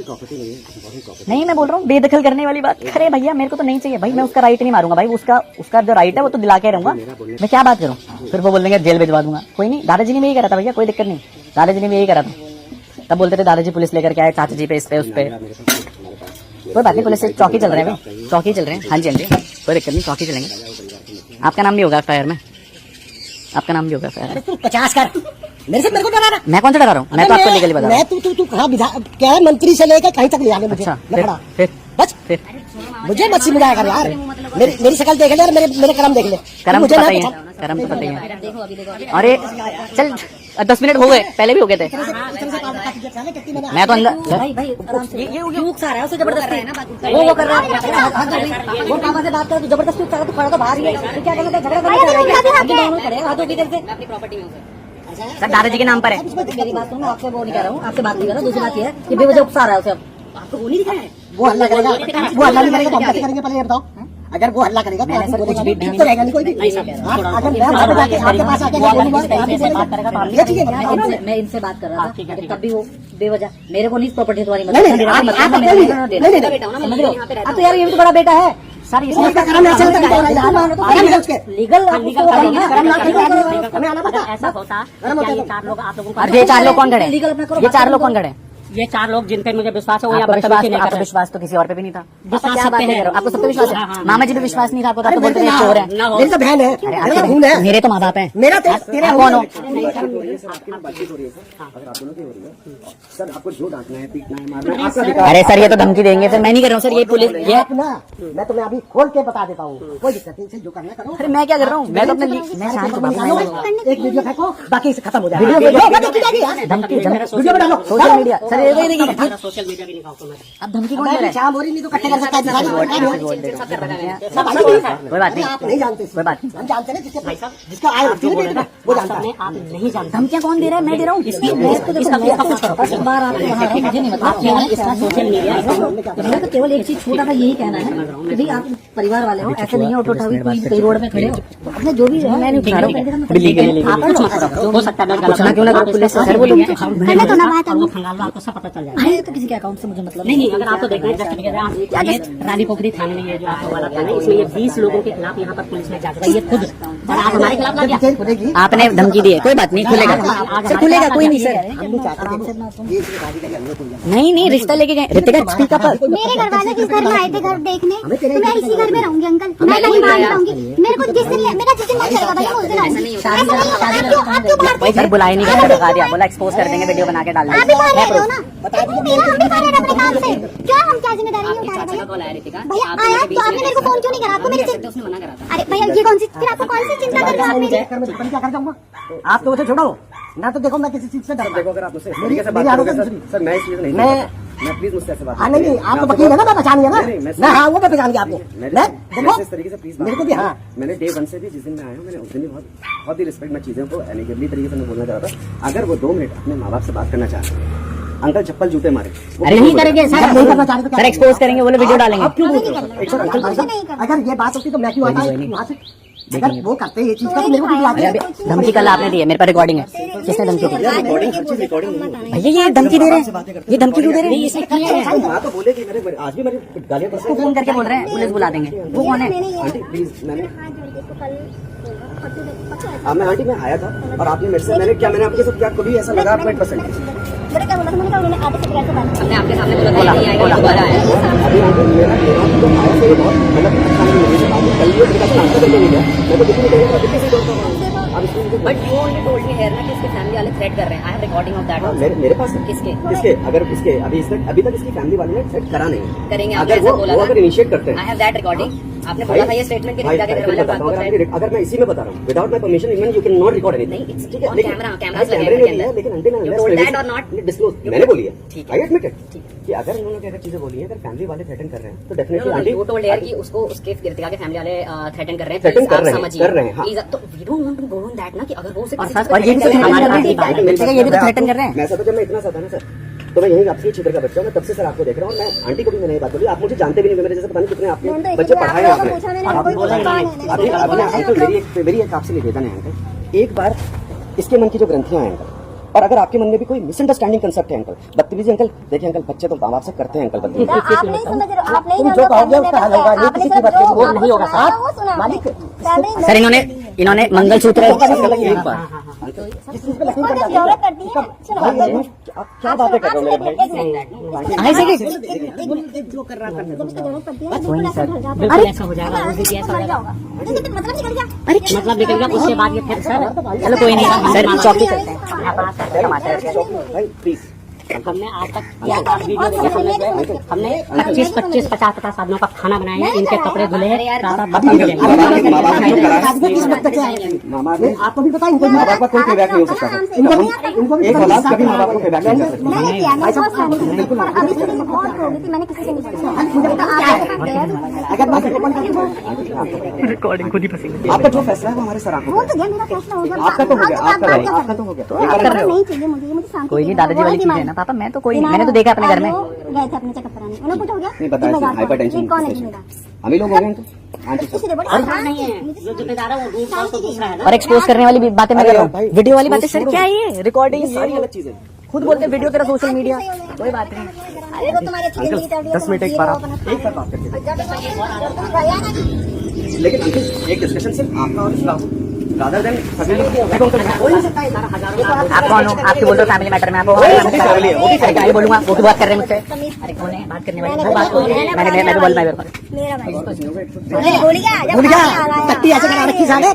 नहीं मैं बोल रहा हूँ बेदखल करने वाली बात, अरे भैया मेरे को तो नहीं चाहिए भाई, मैं उसका राइट नहीं मारूंगा भाई, उसका जो राइट है वो तो दिला के रहूंगा, मैं क्या बात करूँ, फिर वो बोल देंगे जेल भिजवा दूंगा, कोई नहीं, दादाजी ने भी यही करा था भैया, कोई दिक्कत नहीं, दादाजी ने भी यही करा था, तब बोलते थे दादाजी पुलिस लेकर के आए, चाचा जी पे इस पे उस पे, कोई बात नहीं, पुलिस से चौकी चल रहे हैं, चौकी चल रहे हैं, हाँ जी हाँ जी, कोई दिक्कत नहीं, चौकी चलेंगे, आपका नाम भी होगा एफआईआर में, आपका नाम भी होगा एफआईआर, तू 50 कर, मेरे को डरा रहा, मैं कौन सा डरा रहा हूँ, मैं तो आपको लीगली बता रहा हूँ, मैं तू कहाँ क्या है, मंत्री से लेकर कहीं तक ले आगे मुझे, अच्छा मैं खड़ा फिर बस, फिर मुझे मत सिमझाया कर यार, मेरी शक्ल देख ले यार, मेरे कर्म देख ले, करम मुझे तो ना पता ही है, करम तो पता ही है, अरे चल 10 मिनट हो गए, पहले भी हो गए थे, मैं तो अंदर भाई भाई ये उकसा रहा है उसे जबरदस्ती, वो कर रहा है, वो पापा से बात कर, जबरदस्ती उकसा रहा, तो खड़ा तो बाहर ही है, क्या करना है, झगड़ा करना है, हाथों की तरफ से अपनी प्रॉपर्टी में सर, दादाजी के नाम पर है, मेरी बात सुनो, आपसे वो नहीं कर रहा हूँ, आपसे बात नहीं कर रहा हूँ, दूसरी बात ये है कि बेवजह उकसा रहा है उसे, अब आपको वो नहीं दिख रहा है, वो हल्ला करेगा, वो हल्ला नहीं करेगा तो हम कैसे करेंगे, पहले ये बताओो, अगर वो हल्ला करेगा तो मैंने सर कुछ भी तो रहेगा नहीं कोई भी, अगर मैं वहाँ पे जाके आपके पास आके बात करेगा तो मैं इनसे बात कर रहा था, तब भी वो बेवजह मेरे को नहीं प्रॉपर्टी तुम्हारी नहीं अब तो यार ये भी तो बड़ा बेटा है सर, इसमें लीगल हमें आना पता, ऐसा होता ये 4 लोग आप लोगों को, ये 4 लोग कौन खड़े, लीगल अपना करो, ये 4 लोग कौन खड़े, ये 4 लोग जिन पे मुझे विश्वास है, वो आपको विश्वास तो किसी और पे भी नहीं था, आपको सब पे विश्वास है, मामा जी पे विश्वास नहीं था, आपको तो बोलते चोर है, मेरी तो बहन है, मेरा खून है, मेरे तो माँ बाप है, मेरा तेरा कौन हो, सर आपको जो डांटना है पीटना है मारना है, अरे सर ये तो धमकी देंगे सर, मैं नहीं कर रहा हूँ सर, ये पुलिस ये मैं तुम्हें अभी खोल के बता देता हूँ, कोई दिक्कत नहीं, जो करना करो, अरे मैं क्या कर रहा हूँ, मैं तो अपने मैं शांत हूँ, एक वीडियो फेंको, बाकी से खत्म हो जाएगा, धमकी वीडियो में डालो, सोशल मीडिया सर, ये देखिए सोशल मीडिया भी नहीं खाओ तुम्हें, अब धमकी कौन दे रहा है, शाम हो रही नहीं तो इकट्ठे कर सकता है, कोई बात नहीं, आप नहीं जानते, कोई बात नहीं, हम जानते हैं जिसके पैसा जिसका आय होती है वो जानता है, आप नहीं जानते, धमकियां कौन दे रहा है, मैं दे रहा हूँ, मुझे नहीं पता, इसका सोशल मीडिया, मेरा तो केवल एक चीज छोटा सा यही कहना है कि भाई आप परिवार वाले हो, ऐसे नहीं ऑटो उठावी कोई रोड में खड़े हो, अपने जो भी है मैं नहीं उठा रहा हूँ, हो सकता है मैं क्यों ना करूँ, पुलिस सर बोलूँगी मैंने तो ना बात और वो खंगाल वाला आपको सब पता चल जाएगा, तो किसी के अकाउंट से मुझे मतलब नहीं, अगर आपको देखना है रानी पोखरी थाने में ये जो आपको वाला थाना है, इसमें ये 20 लोगों के खिलाफ यहाँ पर पुलिस ने जांच की है खुद, और आप हमारे खिलाफ लग गया, आपने धमकी दी है, कोई बात नहीं, खुलेगा सर, खुलेगा कोई नहीं सर, नहीं रिश्ता लेके गए, रितिका स्पीक अप, मेरे घर वाले जिस घर में आए थे घर देखने, तो मैं इसी घर में रहूंगी अंकल, मैं कहीं बाहर नहीं रहूंगी, मेरे को जिस दिन मेरा जिस दिन मन करेगा भैया उस दिन आऊंगी, भाई सर बुलाए नहीं गए, बता दिया, बोला एक्सपोज कर देंगे, वीडियो बना के डाल आप भी बाहर रह रहे हो ना, मेरा आप भी बाहर रह रहे अपने काम से, क्या हम क्या जिम्मेदारी नहीं उठा रहे भैया, भैया आया तो आपने मेरे को फोन क्यों नहीं करा, आपको मेरी अरे भैया ये कौन सी, फिर आपको कौन सी चिंता कर रहे हो आप मेरी, क्या कर जाऊंगा, आप तो उसे छोड़ो, ना तो देखो मैं किसी चीज से सर डरता देखो अगर आप मुझसे इस मेरी- तरीके से बात मेरी करोगे आदत सर है सर मैं इस चीज नहीं मैं प्लीज मुझसे ऐसे बात हाँ नहीं आप तो मैं वकील है ना मैं पहचान लिया ना नहीं, मैं- मैं हाँ वो मैं पहचान लिया आपको मैं मैं देखो इस तरीके से प्लीज मेरे को भी हाँ मैंने डे 1 से भी जिस दिन मैं आया हूँ मैंने उस दिन भी बहुत ही रिस्पेक्ट मैं चीजों को एलिगेबली तरीके से मैं बोलना चाह रहा था। अगर वो 2 मिनट अपने माँ बाप से बात करना चाहते हैं, अंकल चप्पल जूते मारे वो अरे नहीं करेंगे जब सर, नहीं करना चाह रहे तो क्या सर एक्सपोज करेंगे, वो लोग वीडियो डालेंगे। आप क्यों बोल रहे हो एक सर अंकल भाई साहब, अगर ये बात होती तो मैं क्यों आता वहाँ से अगर वो करते ये चीज का तो मेरे को भी अरे अभी बुलाते धमकी कल आपने दी है, मेरे पर रिकॉर्डिंग है। किसने धमकी दी? रिकॉर्डिंग हर चीज रिकॉर्डिंग नहीं होती। भैया ये धमकी दे रहे हैं, ये धमकी क्यों दे रहे हैं? माँ तो बोले कि मेरे आज भी मेरी गालियां उसको फोन करके बोल रहे हैं पुलिस बुला देंगे। वो कौन है? आंटी प्लीज मैंने मैं आंटी मैं आया था और आपने मेरे से मैंने आपके साथ क्या कभी ऐसा लगा 100%। बेटा क्या बोला था मैंने कहा उन्होंने आधे से कैसे बात हमने आपके सामने बोला था, नहीं आएगा, दोबारा आएगा। अभी आंटी मेरा तो आया से बहुत मतलब अच्छा नहीं लगा मुझे। बात कल ये मेरे पास नाश्ता देने नहीं गया मैं तो दिल्ली निकल गया दिल्ली से दौड़ता हूँ। अब इसमें मुझे but you only told me here ना कि इसके फैमिली वाले थ्रेट कर रहे हैं। I have recording of that. मेरे पास है। किसके? किसके अगर इसके अभी तक इसकी फैमिली वाले ने सेट करा नहीं है। करेंगे, आपने अगर ऐसा वो बोला वो था। अगर इनिशिएट करते आई हैं हैव दैट रिकॉर्डिंग। आपने बोला था ये स्टेटमेंट के जाके घर वाले बताता हूँ, आपको threat- अगर मैं इसी में बता रहा हूँ without my permission even you can not record anything. नहीं, it's ठीक है on लेकिन camera, cameras हाँ, लगे कैमरे हैं में इसके भी है अंदर। लेकिन अंटे You told that or not? Disclose मैंने बोली है। ठीक है। आई एडमिट इट ठीक कि अगर उन्होंने अगर चीजें बोली है अगर फैमिली वाले थ्रेटन कर रहे हैं तो डेफिनेटली आंटी यू टोल्ड यार कि उसको उसके कृतिका के फैमिली वाले थ्रेटन कर रहे हैं। Threaten Please, कर आप रहे हैं, समझिए। कर रहे हैं, हाँ। Please, तो we don't want to go on that ना कि अगर वो उसे किसी और चीज़ पे ये भी तो threaten हमारी कर रहे बात हैं, की बात है। ये भी तो थ्रेटन कर रहे हैं। मैं सर जब मैं इतना सा था ना सर तो मैं यही आपके क्षेत्र का बच्चा हूँ। मैं तब से सर आपको देख रहा हूँ। मैं आंटी को भी मैंने ये बात बोली आप मुझे जानते भी नहीं मेरे जैसे पता नहीं कितने आपके बच्चे पढ़ाए हैं आपने। मेरी एक आपसे निवेदन है अंकल एक बार इसके मन की जो ग्रंथियां हैं अंकल और अगर आपके मन में भी कोई मिसअंडरस्टैंडिंग कंसेप्ट है अंकल बदतमीजी अंकल देखिए अंकल बच्चे तो माँ बाप से करते हैं अंकल बदतमीजी। आप नहीं समझ रहे हो, आप नहीं तुम जो कहोगे उसका हल होगा नहीं किसी की बात वो नहीं होगा साहब मालिक सर इन्होंने मंगलसूत्र एक बार जिस चीज पे लकीर पड़ जाती है जरूरत पड़ती है चलो भाई, आप क्या बातें कर रहे हो मेरे भाई? जो कर रहा है जरूरत पड़ती है बिल्कुल ऐसा हो जाता है। बिल्कुल ऐसा हो जाएगा, वो भी ऐसा हो जाएगा। मतलब निकल गया अरे मतलब निकल गया उसके बाद ये फिर सर चलो कोई नहीं सर चौकी चलते हैं। भाई प्लीज हमने आज तक हमने 25-50 आदमियों का खाना बनाया है, इनके कपड़े धुले हैं, माँ बाप ने आपको भी पता है इनको माँ बाप का कोई पेबैक नहीं हो सकता था। इनको भी एक औलाद कभी माँ बाप को पेबैक नहीं कर सकती। मैंने किया मैं बहुत सारी बिल्कुल अभी से बहुत हो गई थी मैंने किसी से नहीं पूछा अगर बात रिकॉर्डिंग खुद ही फंसेगी। आपका जो फैसला है वो हमारे सर आंखों वो तो गया मेरा फैसला हो गया आपका तो हो गया आपका तो हो गया नहीं चाहिए मुझे शांति कोई नहीं, चाहिए। दादाजी वाली चीज है ना पापा, मैं तो कोई मैंने तो देखा अपने घर में। गए थे अपने चेकअप कराने उन्हें कुछ हो गया नहीं बताया हाइपर टेंशन कौन है जिम्मेदार हम ही लोग हो गए तो आंटी इसलिए बोला नहीं है जो जिम्मेदार है वो रूट का तो दूसरा है ना। और एक्सपोज करने वाली भी बातें मैं कर रहा भाई, हूँ, वीडियो वाली बातें सर छोड़ो। क्या है ये रिकॉर्डिंग सारी अलग चीजें खुद बोलते वीडियो तेरा सोशल मीडिया कोई बात नहीं। अरे वो तुम्हारी अच्छी जिंदगी चल रही है 10 मिनट एक बार आप बात करके लेकिन अंकित एक डिस्कशन सिर्फ आपका और इसका रादर देन सभी लोग आप कौन हो? आपकी बोल रहे हो फैमिली मैटर में आपको क्या ही बोलूंगा, वो की बात कर रहे हैं मुझसे। अरे कौन है बात करने वाली? वो बात हो रही है, मैं तो बोल रहा हूँ। मेरा भाई भूल गया भूल गया पट्टी ऐसे करा रखी साले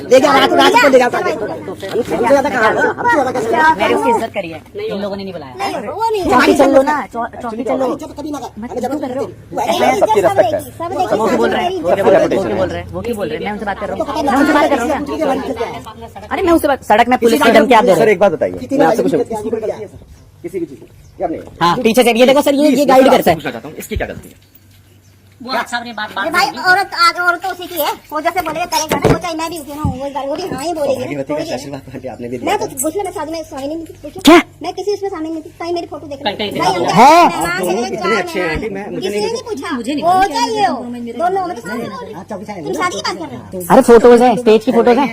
ले गया रात को ले गया हमसे ज्यादा कहा हमसे ज्यादा कैसे मैंने उसकी इज्जत करी है, इन लोगों ने नहीं बुलाया। वो नहीं चौकी चल लो ना, चौकी चल लो। कभी ना सबकी respect है। वो क्यों बोल रहे हैं? वो क्यों बोल रहे हैं? वो क्यों बोल रहे हैं? मैं उनसे बात कर रहा हूँ, मैं उनसे बात कर रहा हूँ क्या? अरे मैं उससे सड़क में पुलिस की धमकी आप दे सर रहे एक बात बताइए मैं आपसे कुछ किसी किसी भी चीज क्या नहीं हाँ पीछे से ये देखो सर ये गाइड करता है। पूछना चाहता हूँ इसकी क्या गलती है? वो आप सामने बात अरे भाई औरत आज औरत तो उसी की है वो जैसे बोलेगा करेगा ना वो चाहे मैं भी उसी ना हूँ वो भी हाँ ही बोलेगी भागीरथी का थोड़ी है। आशीर्वाद आंटी आपने भी मैं दिया तो पूछ ले मैं शादी में शामिल नहीं थी पूछो क्या? मैं किसी उसमें शामिल नहीं थी कहीं मेरी फोटो देख कहीं रही भाई हम है? मेहमान दोनों हैं, कितने चार अच्छे हैं आंटी, मेहमान। मैं- मुझे किसी ने नहीं नहीं पूछा मुझे नहीं वो पता। चाहिए हो दोनों मैं तो शादी में तुम शादी की बात कर रहे हो अरे फोटोज है, स्टेज की फोटोज है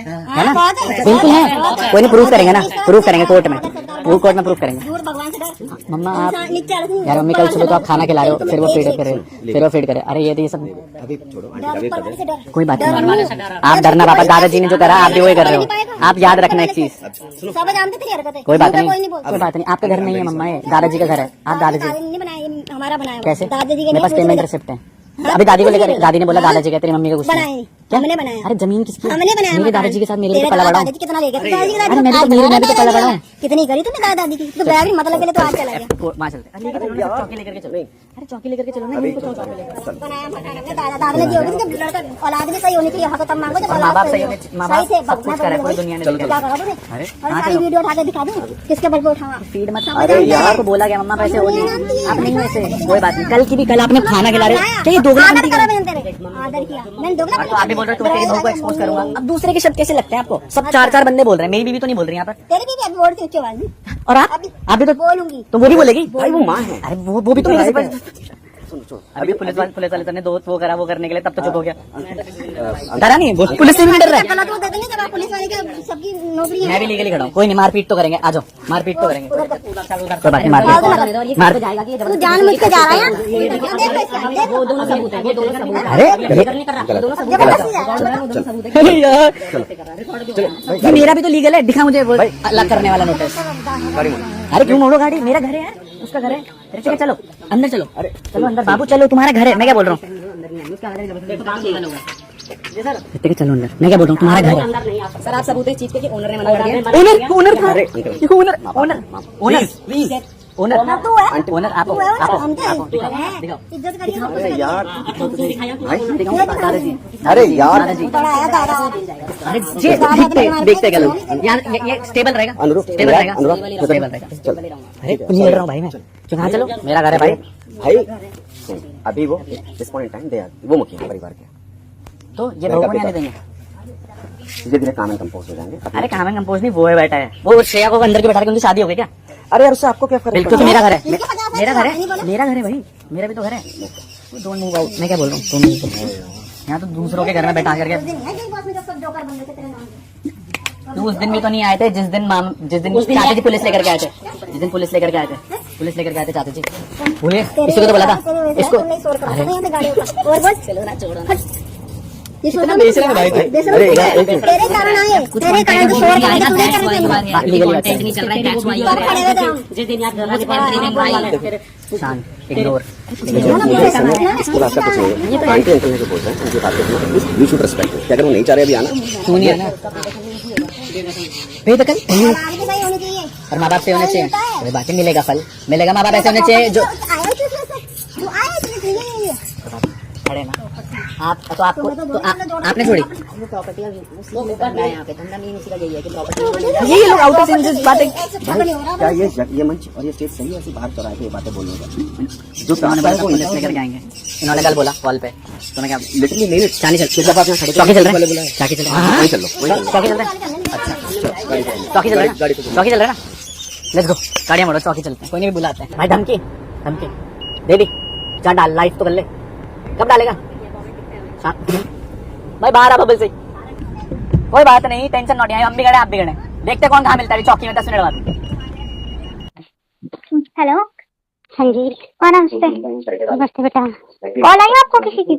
ना? बहुत है। बिल्कुल है, कोई नहीं प्रूफ करेंगे ना, प्रूफ करेंगे कोर्ट में, वो कोर्ट में प्रूफ करेंगे। दूर भगवान से डर मम्मा आप नीचे वाले से यार मम्मी कल सुबह तो आप खाना खिला रहे हो, फिर वो फीड करे, फिर वो फीड करे। अरे ये तो ये सब अभी छोड़ो आंटी अभी ऊपर वाले से डर कोई बात नहीं, आप डरना पापा, दादाजी ने जो करा आप भी वही कर रहे हो। आप याद रखना एक चीज, सब जानते थे हरकतें कोई बात मुंह पे नहीं, बोलता। कोई बात नहीं। आपका घर नहीं है मम्मा, ये दादाजी का घर है। आप दादाजी नहीं बनाया ये हमारा बनाया हुआ। कैसे? दादाजी के मेरे पास नहीं, पेमेंट रिसिप्ट है। अभी दादी को लेकर दादी ने बोला दादाजी का, तेरी मम्मी का गुस्सा बनाया है। नहीं, क्या? हमने बनाया। अरे जमीन किसकी? हमने बनाया मेरे मकान। दादाजी के साथ मेरे तेरे भी तो पला बड़ा हूँ। दादाजी कितना ले गए दादाजी का अरे मैं भी तो मेरी मैं भी तो पला बड़ा हूँ। कितनी करी तूने दादा दादी की तो बैग मतलब के लिए तो आज चला गया वहाँ चलते हैं। अरे लेके चलो ना, चौकी लेकर के चलो। चौकी लेकर के चलो ना, इनको चौकी लेकर बनाया मकान दादा ने दी होगी जब लड़का औलाद भी सही होनी चाहिए, हक तब मांगो जब माँ बाप सही होने, माँ बाप सब कुछ करे पूरी दुनिया ने मिलकर। क्या करोगे? अरे और सारी वीडियो उठा के दिखा दूं किसके बल पे उठाऊंगा? फीड मत। अरे यार को बोला गया मम्मा पैसे हो नहीं, आप नहीं वैसे कोई बात नहीं। कल की भी कल आपने खाना खिला रहे चाहिए दोगला आदर करा मैंने तेरे, आदर किया मैंने दोगला। तो आप भी बोल रहे हो तुम्हें तेरी बहू को एक्सपोज करूंगा। अब दूसरे के शब्द कैसे लगते हैं आपको? सब चार चार बंदे बोल रहे हैं, मेरी बीवी तो नहीं बोल रही यहाँ पर। तेरी भी अभी बोलती ऊंची आवाज में, और आप भी तो बोलूंगी तो वो भी बोलेगी भाई वो माँ है। अरे वो भी तो मेरे से अभी पुलिस वाले ने वो करा वो करने के लिए तब तो चुप हो गया। डरा नहीं है पुलिस से भी नहीं डर रहा है। गलत वो दे देंगे जब आप पुलिस वाले के सबकी नौकरी है। मैं भी लीगली खड़ा हूँ, कोई नहीं मारपीट तो करेंगे, आ जाओ मारपीट तो करेंगे, कोई बात नहीं मारपीट मार तू जान मुझ के जा रहा है। वो दोनों सबूत है, वो दोनों सबूत है। अरे यार ये मेरा भी तो लीगल है, दिखा मुझे वो अलग करने वाला नोटिस। अरे क्यों मोड़ो गाड़ी, मेरा घर है यार, उसका घर है। ठीक है चलो अंदर चलो, अरे चलो अंदर बाबू चलो, तुम्हारा घर है। मैं क्या बोल रहा हूँ, चलो अंदर, मैं क्या बोल रहा हूँ, तुम्हारा घर है। सर आप सबूत इस चीज के ओनर ने मना कर दिया। ओनर ओनर आप इज्जत करिए। अरे यार अरे यार देखते क्या लोग यार, ये स्टेबल रहेगा, अनुरूप स्टेबल रहेगा, अनुरूप स्टेबल रहेगा। अरे कुछ नहीं लड़ रहा हूँ भाई मैं, क्यों कहाँ चलो, मेरा घर है भाई। भाई अभी वो इस पॉइंट टाइम दे वो मुखिया है परिवार के, तो ये बहू को नहीं आने देंगे। धीरे धीरे काम कंपोज हो जाएंगे। अरे काम है कंपोज नहीं, वो है बैठा है, वो श्रेया को अंदर के बैठा के उनकी शादी हो गई क्या? अरे यार उससे आपको क्या फर्क बिल्कुल मेरा घर है, मेरा घर है, मेरा घर है भाई, मेरा भी तो घर है। डोंट मूव आउट, मैं क्या बोल रहा हूँ, तुम यहाँ तो दूसरों के घर में बैठा करके। तो उस दिन भी तो नहीं आए थे जिस दिन चाचा जी पुलिस लेकर के आए थे, जिस दिन पुलिस लेकर के आए थे, पुलिस लेकर के आए थे चाचा जी पुलिस, इसी को तो बोला था इसको। अरे यार तेरे कारण आए, तेरे कारण जो शोर करेंगे तूने शांत इग्नोर। इसको रास्ता कुछ नहीं है। आंटी अंकल ने जो बोल रहे हैं उनकी बात को यू शुड रिस्पेक्ट। अगर वो नहीं चाह रहे अभी आना, क्यों नहीं आना, बेदखल सही होनी चाहिए और माँ बाप से होने चाहिए, कोई बात नहीं, मिलेगा फल मिलेगा। माँ बाप ऐसे होने चाहिए जो खड़े ना आप तो आपको तो आपने छोड़ी ये लोग आउट ऑफ सेंस बातें। क्या ये मंच और ये स्टेज सही है ऐसी बाहर चौराहे पे ये बातें बोलने का? जो इन्होंने बोला था पुलिस लेकर के आएंगे, इन्होंने कल बोला कॉल पे, तो मैं क्या लिटरली नहीं चांदी चल किस दफा खड़े चौकी चल रहा है, चौकी चल रहा है, वहीं चल लो चौकी चल रहा है। अच्छा चौकी चल रहा है, चौकी चल रहा है ना, लेट्स गो गाड़ियां मोड़ो, चौकी चलते हैं। कोई नहीं भी बुलाते हैं भाई, धमकी धमकी दे दी, जा डाल लाइट तो कर ले, कब डालेगा भाई बाहर आ बबल से। कोई बात नहीं, टेंशन नॉट, हम भी गए आप भी गए, देखते कौन कहाँ मिलता है चौकी में 10 मिनट बाद। हेलो हाँ जी कौन नमस्ते नमस्ते बेटा, कॉल आई आपको किसी की?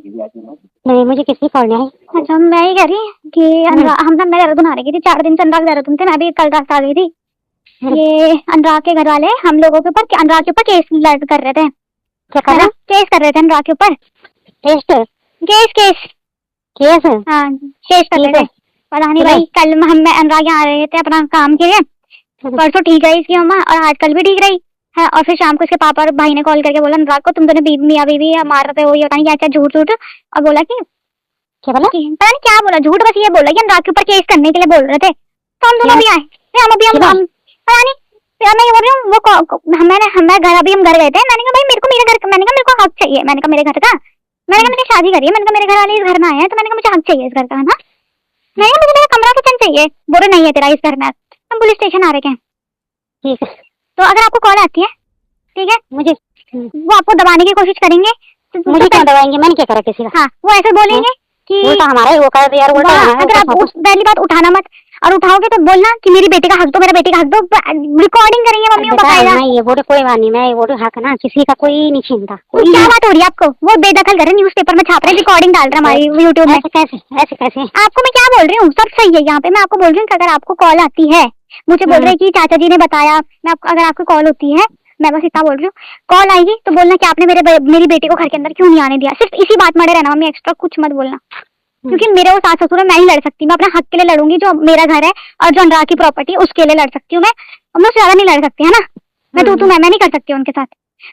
नहीं मुझे किसी कॉल नहीं आई। अच्छा मैं ही कह रही कि हम ना मैं देहरादून आ रही थी, 4 दिन से अनुराग देहरादून थे, मैं भी कल रात आ गई थी। ये अनुराग के घर वाले हम लोगों के ऊपर, अनुराग के ऊपर केस लड़ कर रहे थे। क्या कर रहे? केस कर रहे थे अनुराग के ऊपर। केस केस केस हाँ केस कर रहे थे। पता नहीं भाई, कल मैं अनुराग यहाँ आ रहे थे अपना काम के लिए, परसों ठीक रही इसकी मम्मा और आज कल भी ठीक रही है, और फिर शाम को इसके पापा और भाई ने कॉल करके बोला अनुराग को तुम दोनों मियां बीवी मार रहे हो, ये पता नहीं क्या झूठ झूठ, और बोला कि क्या बोला, पता नहीं क्या बोला झूठ, बस ये बोला कि अनुराग के ऊपर केस करने के लिए बोल रहे थे। तो हम दोनों भी आए, हम अभी हम पता नहीं, मैं ये बोल रही हूँ वो हमारे घर अभी हम घर गए थे, मैंने कहा भाई मेरे को मेरे घर, मैंने कहा मेरे को हक चाहिए, मैंने कहा मेरे घर का, मैंने कहा मैंने शादी करी है, मैंने कहा मेरे घर वाले इस घर में आए हैं, तो मैंने कहा मुझे हक चाहिए इस घर का, है ना, मैंने कहा मुझे मेरा कमरा किचन चाहिए, बोले नहीं है तेरा इस घर में, हम पुलिस स्टेशन आ रहे हैं। ठीक है, तो अगर आपको कॉल आती है ठीक है, मुझे वो आपको दबाने की कोशिश करेंगे, मुझे क्या दबाएंगे, मैंने क्या करा किसी का, हाँ वो ऐसे बोलेंगे कि वो तो हमारा ही वो कर यार, अगर आप पहली बात उठाना मत, और उठाओगे तो बोलना कि मेरी बेटी का हक दो, मेरा बेटी का हक दो, रिकॉर्डिंग करेंगे मम्मी को बताएगा। नहीं ये बोले कोई बात नहीं, मैं वो हक ना किसी का कोई नहीं छीनता। क्या बात हो रही है आपको, वो बेदखल कर रहे, न्यूज़पेपर में छाप रहे, रिकॉर्डिंग डाल रहे हमारी यूट्यूब में। ऐसे कैसे आपको मैं क्या बोल रही हूँ, सब सही है यहाँ पे, मैं आपको बोल रही हूँ कि अगर आपको कॉल आती है, मुझे बोल रहे कि चाचा जी ने बताया, मैं आपको अगर आपको कॉल होती है, मैं बस इतना बोल रही हूँ, कॉल आएगी तो बोलना कि आपने मेरी बेटी को घर के अंदर क्यों नहीं आने दिया, सिर्फ इसी बात में रहना मम्मी, एक्स्ट्रा कुछ मत बोलना, क्योंकि मेरे वो सास ससुर है, मैं ही लड़ सकती हूँ, मैं अपने हक के लिए लड़ूंगी, जो मेरा घर है और जो अनुराग की प्रॉपर्टी उसके लिए लड़ सकती हूँ मैं उससे ज्यादा नहीं लड़ सकती, है ना, मैं तू मैं नहीं कर सकती उनके साथ।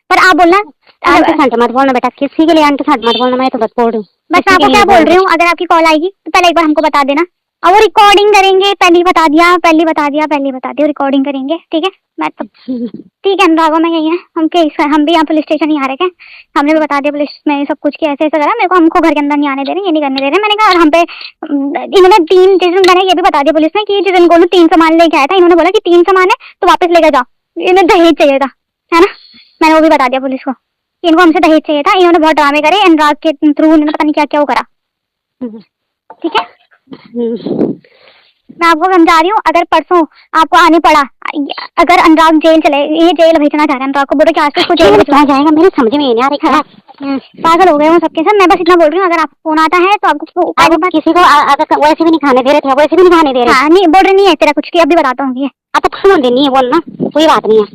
पर आप बोलना आंटी संट मत बोलना बेटा, किसी के लिए आंटी संट मत बोलना, मैं तो बस बोल रही हूँ। बस मैं आपको क्या बोल रही हूँ, अगर आपकी कॉल आएगी तो पहले एक बार हमको बता देना, और वो रिकॉर्डिंग करेंगे। पहले ही बता दिया, रिकॉर्डिंग करेंगे, ठीक है। मैं तो ठीक है अनुराग, मैं यही है, हम भी यहाँ पुलिस स्टेशन ही आ रहे हैं, हमने भी बता दिया पुलिस में सब कुछ कि ऐसे ऐसा करा, मेरे को हमको घर के अंदर नहीं आने दे रहे, ये नहीं करने दे रहे। मैंने कहा और हम पे इन्होंने मैंने ये भी बता दिया पुलिस में कि जिन को 3 सामान लेके आया था, इन्होंने बोला कि 3 सामान है तो वापस लेकर जाओ, इन्हें दहेज चाहिए था, है ना। मैंने वो भी बता दिया पुलिस को, इनको हमसे दहेज चाहिए था। इन्होंने बहुत ड्रामे करे, अनुराग के थ्रू इन्होंने पता नहीं क्या क्या वो करा, ठीक है। मैं आपको समझा रही हूँ, अगर परसों आपको आने पड़ा, अगर अनुराग जेल चले, ये जेल भेजना चाह रहे हैं अनुराग को, बोलो कि आज तक जेल भेजना जाएगा, मेरे समझ में नहीं आ रहा है। पागल हो गए वो सबके सब। मैं बस इतना बोल रही हूँ, अगर आपको फोन आता है तो आपको किसी को अगर वैसे भी नहीं खाने दे रहे थे, वैसे भी नहीं खाने दे रहे। हाँ, नहीं बोल रही नहीं है तेरा कुछ की, अभी बताता हूँ। अब तो फोन देनी है बोलना, कोई बात नहीं है,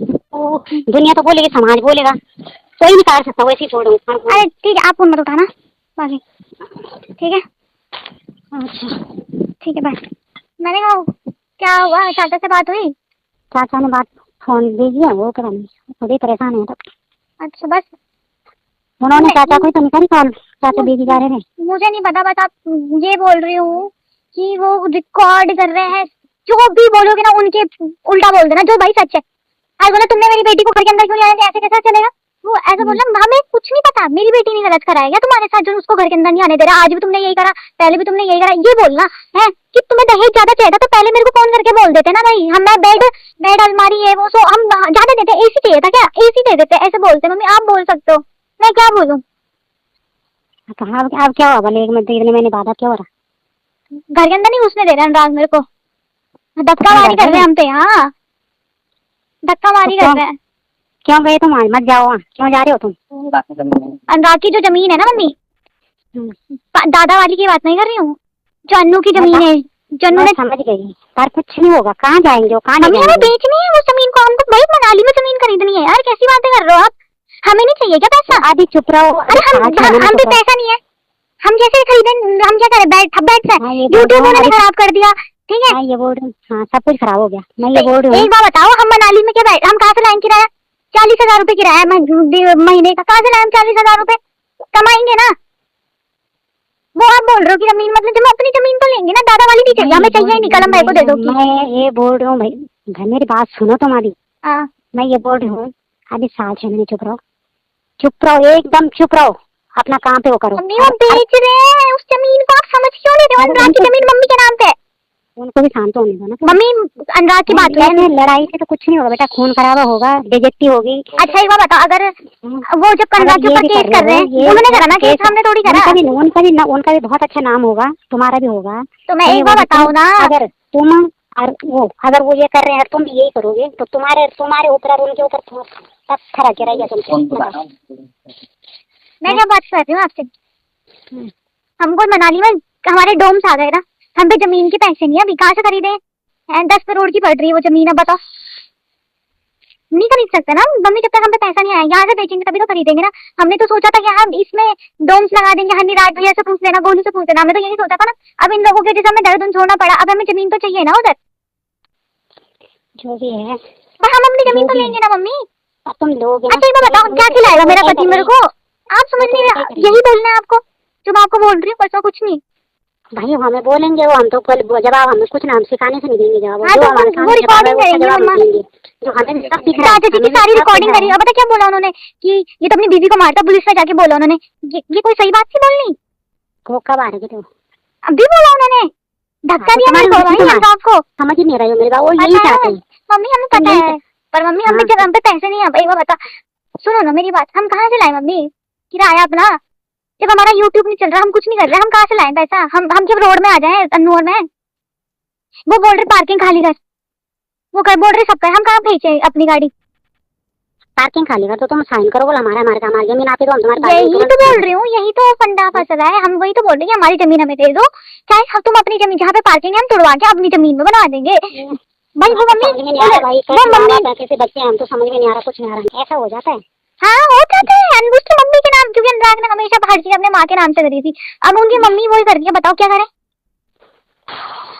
दुनिया तो बोलेगी, समाज बोलेगा, कोई नहीं कर सकता, वैसे ही छोड़ो। अरे ठीक है, आप फोन मत उठाना बाकी, ठीक है। अच्छा ठीक है बाय। मैंने कहा क्या हुआ, चाचा से बात हुई? चाचा ने बात फोन दे दिया, वो करानी थोड़ी परेशान है। अच्छा बस उन्होंने चाचा को तो नहीं करी कॉल, चाचा दीदी जा रहे थे। मुझे नहीं पता, बस आप ये बोल रही हूँ कि वो रिकॉर्ड कर रहे हैं, जो भी बोलोगे ना उनके उल्टा बोल देना, जो भाई सच है। आज बोला तुमने मेरी बेटी को घर के अंदर क्यों नहीं आने दिया, ऐसे कैसा चलेगा? वो ऐसा बोल रहा, हमें कुछ नहीं पता, मेरी बेटी ने गलत करा है क्या तुम्हारे साथ जो उसको घर के अंदर नहीं आने दे रहा? आज भी तुमने यही करा, पहले भी तुमने यही करा, ये बोलना है कि तुम्हें दहेज ज्यादा चाहिए था तो पहले मेरे को फोन करके बोल देते ना भाई, हम बेड अलमारी है वो, सो हम ज्यादा देते, एसी चाहिए था क्या, एसी दे देते, ऐसे बोलते। मम्मी आप बोल सकते हो, मैं क्या बोलूं? अब क्या होगा, एक मिनट देखने मैंने बाधा क्या हो रहा, घर के अंदर नहीं घुसने दे रहे अनुराग मेरे को, धक्का मारी कर रहे हैं हम पे। हाँ धक्का मारी कर रहे हैं। क्यों गए तुम? आज मत जाओ, क्यों जा रहे हो तुम? अनुराग की जो जमीन है ना मम्मी, दादा वाली की बात नहीं कर रही हूँ, जो अन्नू की जमीन है, जन्नू ने समझ गई, पर कुछ नहीं होगा, कहाँ जाएंगे, कहाँ मम्मी हमें बेचनी है उस जमीन को, हमको भाई मनाली में जमीन खरीदनी है यार, कैसी बातें कर रहे हो आप? हमें नहीं चाहिए क्या पैसा? आदि चुप रहो। अरे हम भी पैसा नहीं है, हम जैसे खरीदे, हम क्या करें, बैठ से यूट्यूब उन्होंने खराब कर दिया, ठीक है। ये बोल रही हूँ, हाँ सब कुछ खराब हो गया, मैं ये बोल रही हूँ। एक बार बताओ, हम मनाली में क्या बैठ, हम कहाँ से लाएंगे किराया? 40,000 रुपए किराया महीने का, कहाँ से लाएं 40,000 रुपए? कमाएंगे ना। वो आप बोल रहे हो कि जमीन, मतलब जब हम अपनी जमीन तो लेंगे ना, दादा वाली भी चाहिए, हमें चाहिए नहीं, कलम भाई को दे दो। मैं ये बोल रही हूँ भाई, घर मेरी बात सुनो तुम्हारी। हाँ मैं ये बोल रही हूँ, अभी 6 महीने चुप रहो, एकदम चुप रहो, अपना काम पे वो करो। मम्मी वो बेच रहे हैं उस जमीन को, आप समझ क्यों नहीं रहे हो? अनुराग की जमीन मम्मी के नाम पे है, उनको भी शांत होने दो ना। मम्मी अनुराग की बात है, लड़ाई से तो कुछ नहीं होगा बेटा, खून खराबा होगा, बेइज्जती होगी। अच्छा एक बार बताओ, अगर वो जब अनुराग के ऊपर केस कर रहे हैं, उन्होंने करा ना केस, हमने थोड़ी करा। उनका भी बहुत अच्छा नाम होगा, तुम्हारा भी होगा। तो मैं एक बार बताओ ना, अगर तुम अगर वो ये कर रहे हैं, तुम भी यही करोगे, तो तुम्हारे ऊपर और उनके ऊपर सब खरा गिराएगा तुमको। मैं क्या बात कर रही हूँ आपसे? हमको मनाली में हमारे डोम्स आ गए ना, हम पे जमीन के पैसे नहीं है, अभी कहाँ से खरीदे? 10 करोड़ की पड़ रही है वो जमीन, अब बताओ। नहीं खरीद सकते ना मम्मी, जब तक हम पे पैसा नहीं आएगा, यहाँ से बेचेंगे तभी तो खरीदेंगे ना। हमने तो सोचा था कि हम इसमें डोम्स लगा देंगे, हनीराज भैया से पूछ लेना, गोलू से पूछ लेना, हमने तो यही सोचा था ना। अब इन लोगों के जैसे हमें दर्द छोड़ना पड़ा, अब हमें जमीन तो चाहिए ना उधर, जो भी है। पर हम अपनी जमीन तो लेंगे ना मम्मी। अब तुम लोगे। अच्छा एक बार बताओ, क्या खिलाएगा मेरा पति मेरे को? आप समझ नहीं रहे, यही बोलना है आपको जो मैं आपको बोल रही हूँ, परसों कुछ नहीं। भाई हमें बोलेंगे वो, हम तो जवाब हमें कुछ ना, हम सिखाने से नहीं देंगे जवाब। हाँ, तो वो रिकॉर्डिंग करेंगे मम्मा, जो हमें सब दिख रहा है, चाचा जी की सारी रिकॉर्डिंग करी। अब पता क्या बोला उन्होंने कि ये तो अपनी बीवी को मारता, पुलिस में जाके बोला उन्होंने। ये कोई सही बात थी बोलनी? वो कब आ रही थी? अभी बोला उन्होंने, धक्का दिया मेरे को भाई, आपको समझ ही नहीं रही हो मेरी बात, वो यही चाहते हैं। मम्मी हमें पता है, पर मम्मी हमें जब हम पे पैसे नहीं है भाई, वो बता, सुनो ना मेरी बात, हम कहाँ से लाए मम्मी किराया अपना? जब हमारा यूट्यूब नहीं चल रहा, हम कुछ नहीं कर रहे, हम कहाँ से लाए पैसा? हम जब रोड में आ जाए अनूर में, वो बोल रहे पार्किंग खाली कर, वो कर बोल रहे सबका, हम कहाँ भेजे अपनी गाड़ी? पार्किंग खाली कर तो तुम साइन करो, बोला हमारी जमीन आप ही दो, हम तुम्हारे। यही तो बोल रही हूँ, यही तो फंडा फंसा है, हम वही तो बोल रहे हैं हमारी जमीन हमें दे दो, चाहे तुम अपनी जमीन जहाँ पे पार्किंग है हम तुड़वा के अपनी जमीन में बनवा देंगे भाई। वो मम्मी कैसे बच्चे हम तो समझ में नहीं आ रहा, कुछ नहीं आ रहा, ऐसा हो जाता है। हाँ होता है, अनबुझ तो मम्मी के नाम, क्योंकि अनुराग ने हमेशा हर चीज अपने माँ के नाम से करी थी, अब उनकी मम्मी वही कर रही है, बताओ क्या करें?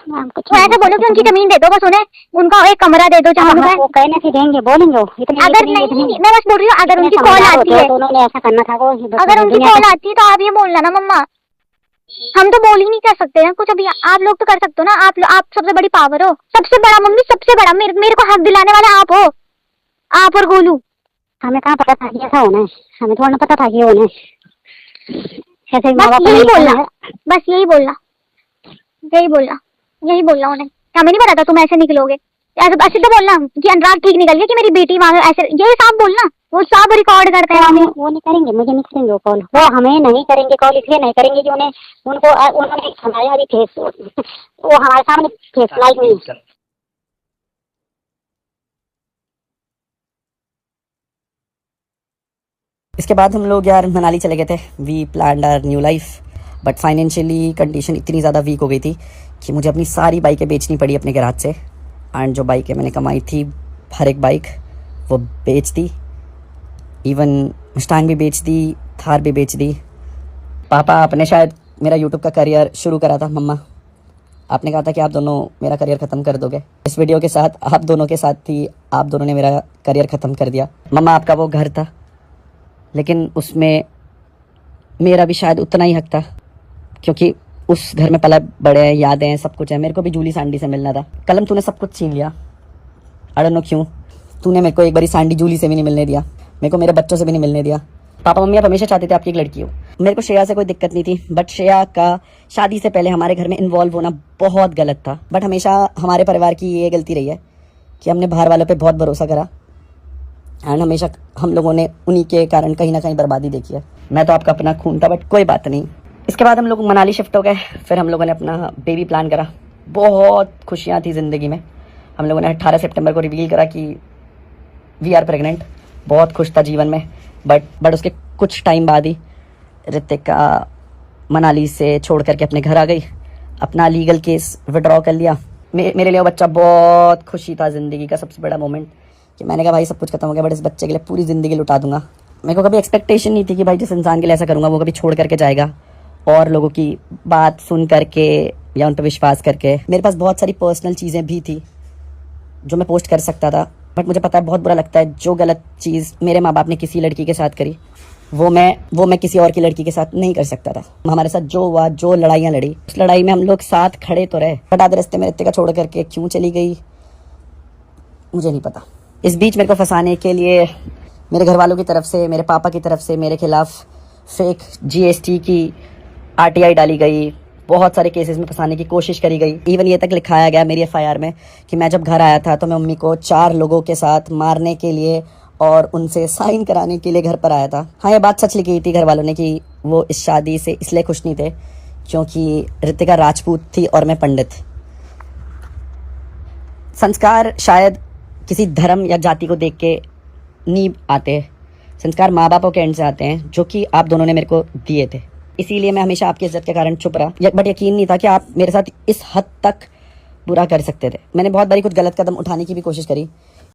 मैम कुछ ऐसा बोलो कि उनकी जमीन दे दो बस, उन्हें उनका एक कमरा दे दो जहाँ वो कहने से देंगे, बोलेंगे अगर नहीं, मैं बस बोल रही हूँ अगर उनकी कॉल आती है, दोनों ने ऐसा करना था वो, अगर उनकी कॉल आती है तो आप ये बोलना ना मम्मा, हम तो बोल ही नहीं कर सकते हैं कुछ अभी, आप लोग तो कर सकते हो ना, आप सबसे बड़ी पावर हो, सबसे बड़ा मम्मी, सबसे बड़ा मेरे को हक दिलाने वाले आप हो, आप और गोलू। हमें कहाँ पता था कि ऐसा होना है, हमें थोड़ा ना पता था कि होना है ऐसे। बस यही बोलना, बस यही बोलना, यही बोलना उन्हें, हमें नहीं पता था तुम ऐसे निकलोगे, ऐसे तो बोलना कि अनुराग ठीक निकल गया कि मेरी बेटी वहां, ऐसे ये साफ बोलना, वो सब रिकॉर्ड करते हैं। वो नहीं करेंगे, मुझे नहीं करेंगे वो कॉल, वो हमें नहीं करेंगे कॉल, इसलिए नहीं करेंगे कि उन्होंने हमारे अभी फेस, वो हमारे सामने फेस लाइक नहीं। इसके बाद हम लोग यार मनाली चले गए थे। We planned our new life, but financially condition इतनी ज़्यादा वीक हो गई थी कि मुझे अपनी सारी बाइकें बेचनी पड़ी अपने गैराज से। एंड जो बाइकें मैंने कमाई थी, हर एक बाइक वो बेच दी, इवन मस्टैंग भी बेच दी, थार भी बेच दी। पापा आपने शायद मेरा यूट्यूब का करियर शुरू करा था, मम्मा आपने कहा था कि आप दोनों मेरा करियर ख़त्म कर दोगे। इस वीडियो के साथ आप दोनों के साथ ही आप दोनों ने मेरा करियर ख़त्म कर दिया। मम्मा आपका वो घर था, लेकिन उसमें मेरा भी शायद उतना ही हक था, क्योंकि उस घर में पला बड़े हैं, यादें हैं, सब कुछ है। मेरे को भी जूली सांडी से मिलना था। कलम तूने सब कुछ छीन लिया, आई डोंट नो क्यों। तूने मेरे को एक बारी सांडी जूली से भी नहीं मिलने दिया, मेरे को मेरे बच्चों से भी नहीं मिलने दिया। पापा मम्मी आप हमेशा चाहते थे आपकी एक लड़की हो। मेरे को श्रेया से कोई दिक्कत नहीं थी, बट श्रेया का शादी से पहले हमारे घर में इन्वॉल्व होना बहुत गलत था। बट हमेशा हमारे परिवार की ये गलती रही है कि हमने बाहर वालों पे बहुत भरोसा करा, एंड हमेशा हम लोगों ने उन्हीं के कारण कहीं ना कहीं बर्बादी देखी है। मैं तो आपका अपना खून था, बट कोई बात नहीं। इसके बाद हम लोग मनाली शिफ्ट हो गए, फिर हम लोगों ने अपना बेबी प्लान करा। बहुत खुशियाँ थी ज़िंदगी में। हम लोगों ने 18 सितंबर को रिवील करा कि वी आर प्रेग्नेंट। बहुत खुश था जीवन में, बट उसके कुछ टाइम बाद ही ऋतिका मनाली से छोड़ करके अपने घर आ गई, अपना लीगल केस विड्रॉ कर लिया। मेरे लिए वो बच्चा बहुत खुशी था, ज़िंदगी का सबसे बड़ा मोमेंट, कि मैंने कहा भाई सब कुछ खत्म हो गया, बट इस बच्चे के लिए पूरी ज़िंदगी लुटा दूंगा। मेरे को कभी एक्सपेक्टेशन नहीं थी कि भाई जिस इंसान के लिए ऐसा करूँगा वो कभी छोड़ करके जाएगा, और लोगों की बात सुन करके या उन पर विश्वास करके। मेरे पास बहुत सारी पर्सनल चीज़ें भी थी जो मैं पोस्ट कर सकता था, बट मुझे पता है बहुत बुरा लगता है जो गलत चीज़ मेरे माँ बाप ने किसी लड़की के साथ करी, वो मैं किसी और की लड़की के साथ नहीं कर सकता था। हमारे साथ जो हुआ, जो लड़ाइयाँ लड़ी, उस लड़ाई में हम लोग साथ खड़े तो रहे, बट आधे रास्ते में ऋतिका छोड़ करके क्यों चली गई मुझे नहीं पता। इस बीच मेरे को फंसाने के लिए मेरे घर वालों की तरफ से, मेरे पापा की तरफ से मेरे खिलाफ फेक GST की RTI डाली गई, बहुत सारे केसेस में फंसाने की कोशिश करी गई। इवन ये तक लिखाया गया मेरी FIR में कि मैं जब घर आया था तो मैं मम्मी को 4 लोगों के साथ मारने के लिए और उनसे साइन कराने के लिए घर पर आया था। हाँ, ये बात सच लिखी थी घर वालों ने कि वो इस शादी से इसलिए खुश नहीं थे क्योंकि ऋतिका राजपूत थी और मैं पंडित। संस्कार शायद किसी धर्म या जाति को देख के नहीं आते, संस्कार माँ बापों के एंड से आते हैं, जो कि आप दोनों ने मेरे को दिए थे। इसीलिए मैं हमेशा आपकी इज्जत के कारण चुप रहा, बट यकीन नहीं था कि आप मेरे साथ इस हद तक बुरा कर सकते थे। मैंने बहुत बारी कुछ गलत कदम उठाने की भी कोशिश करी,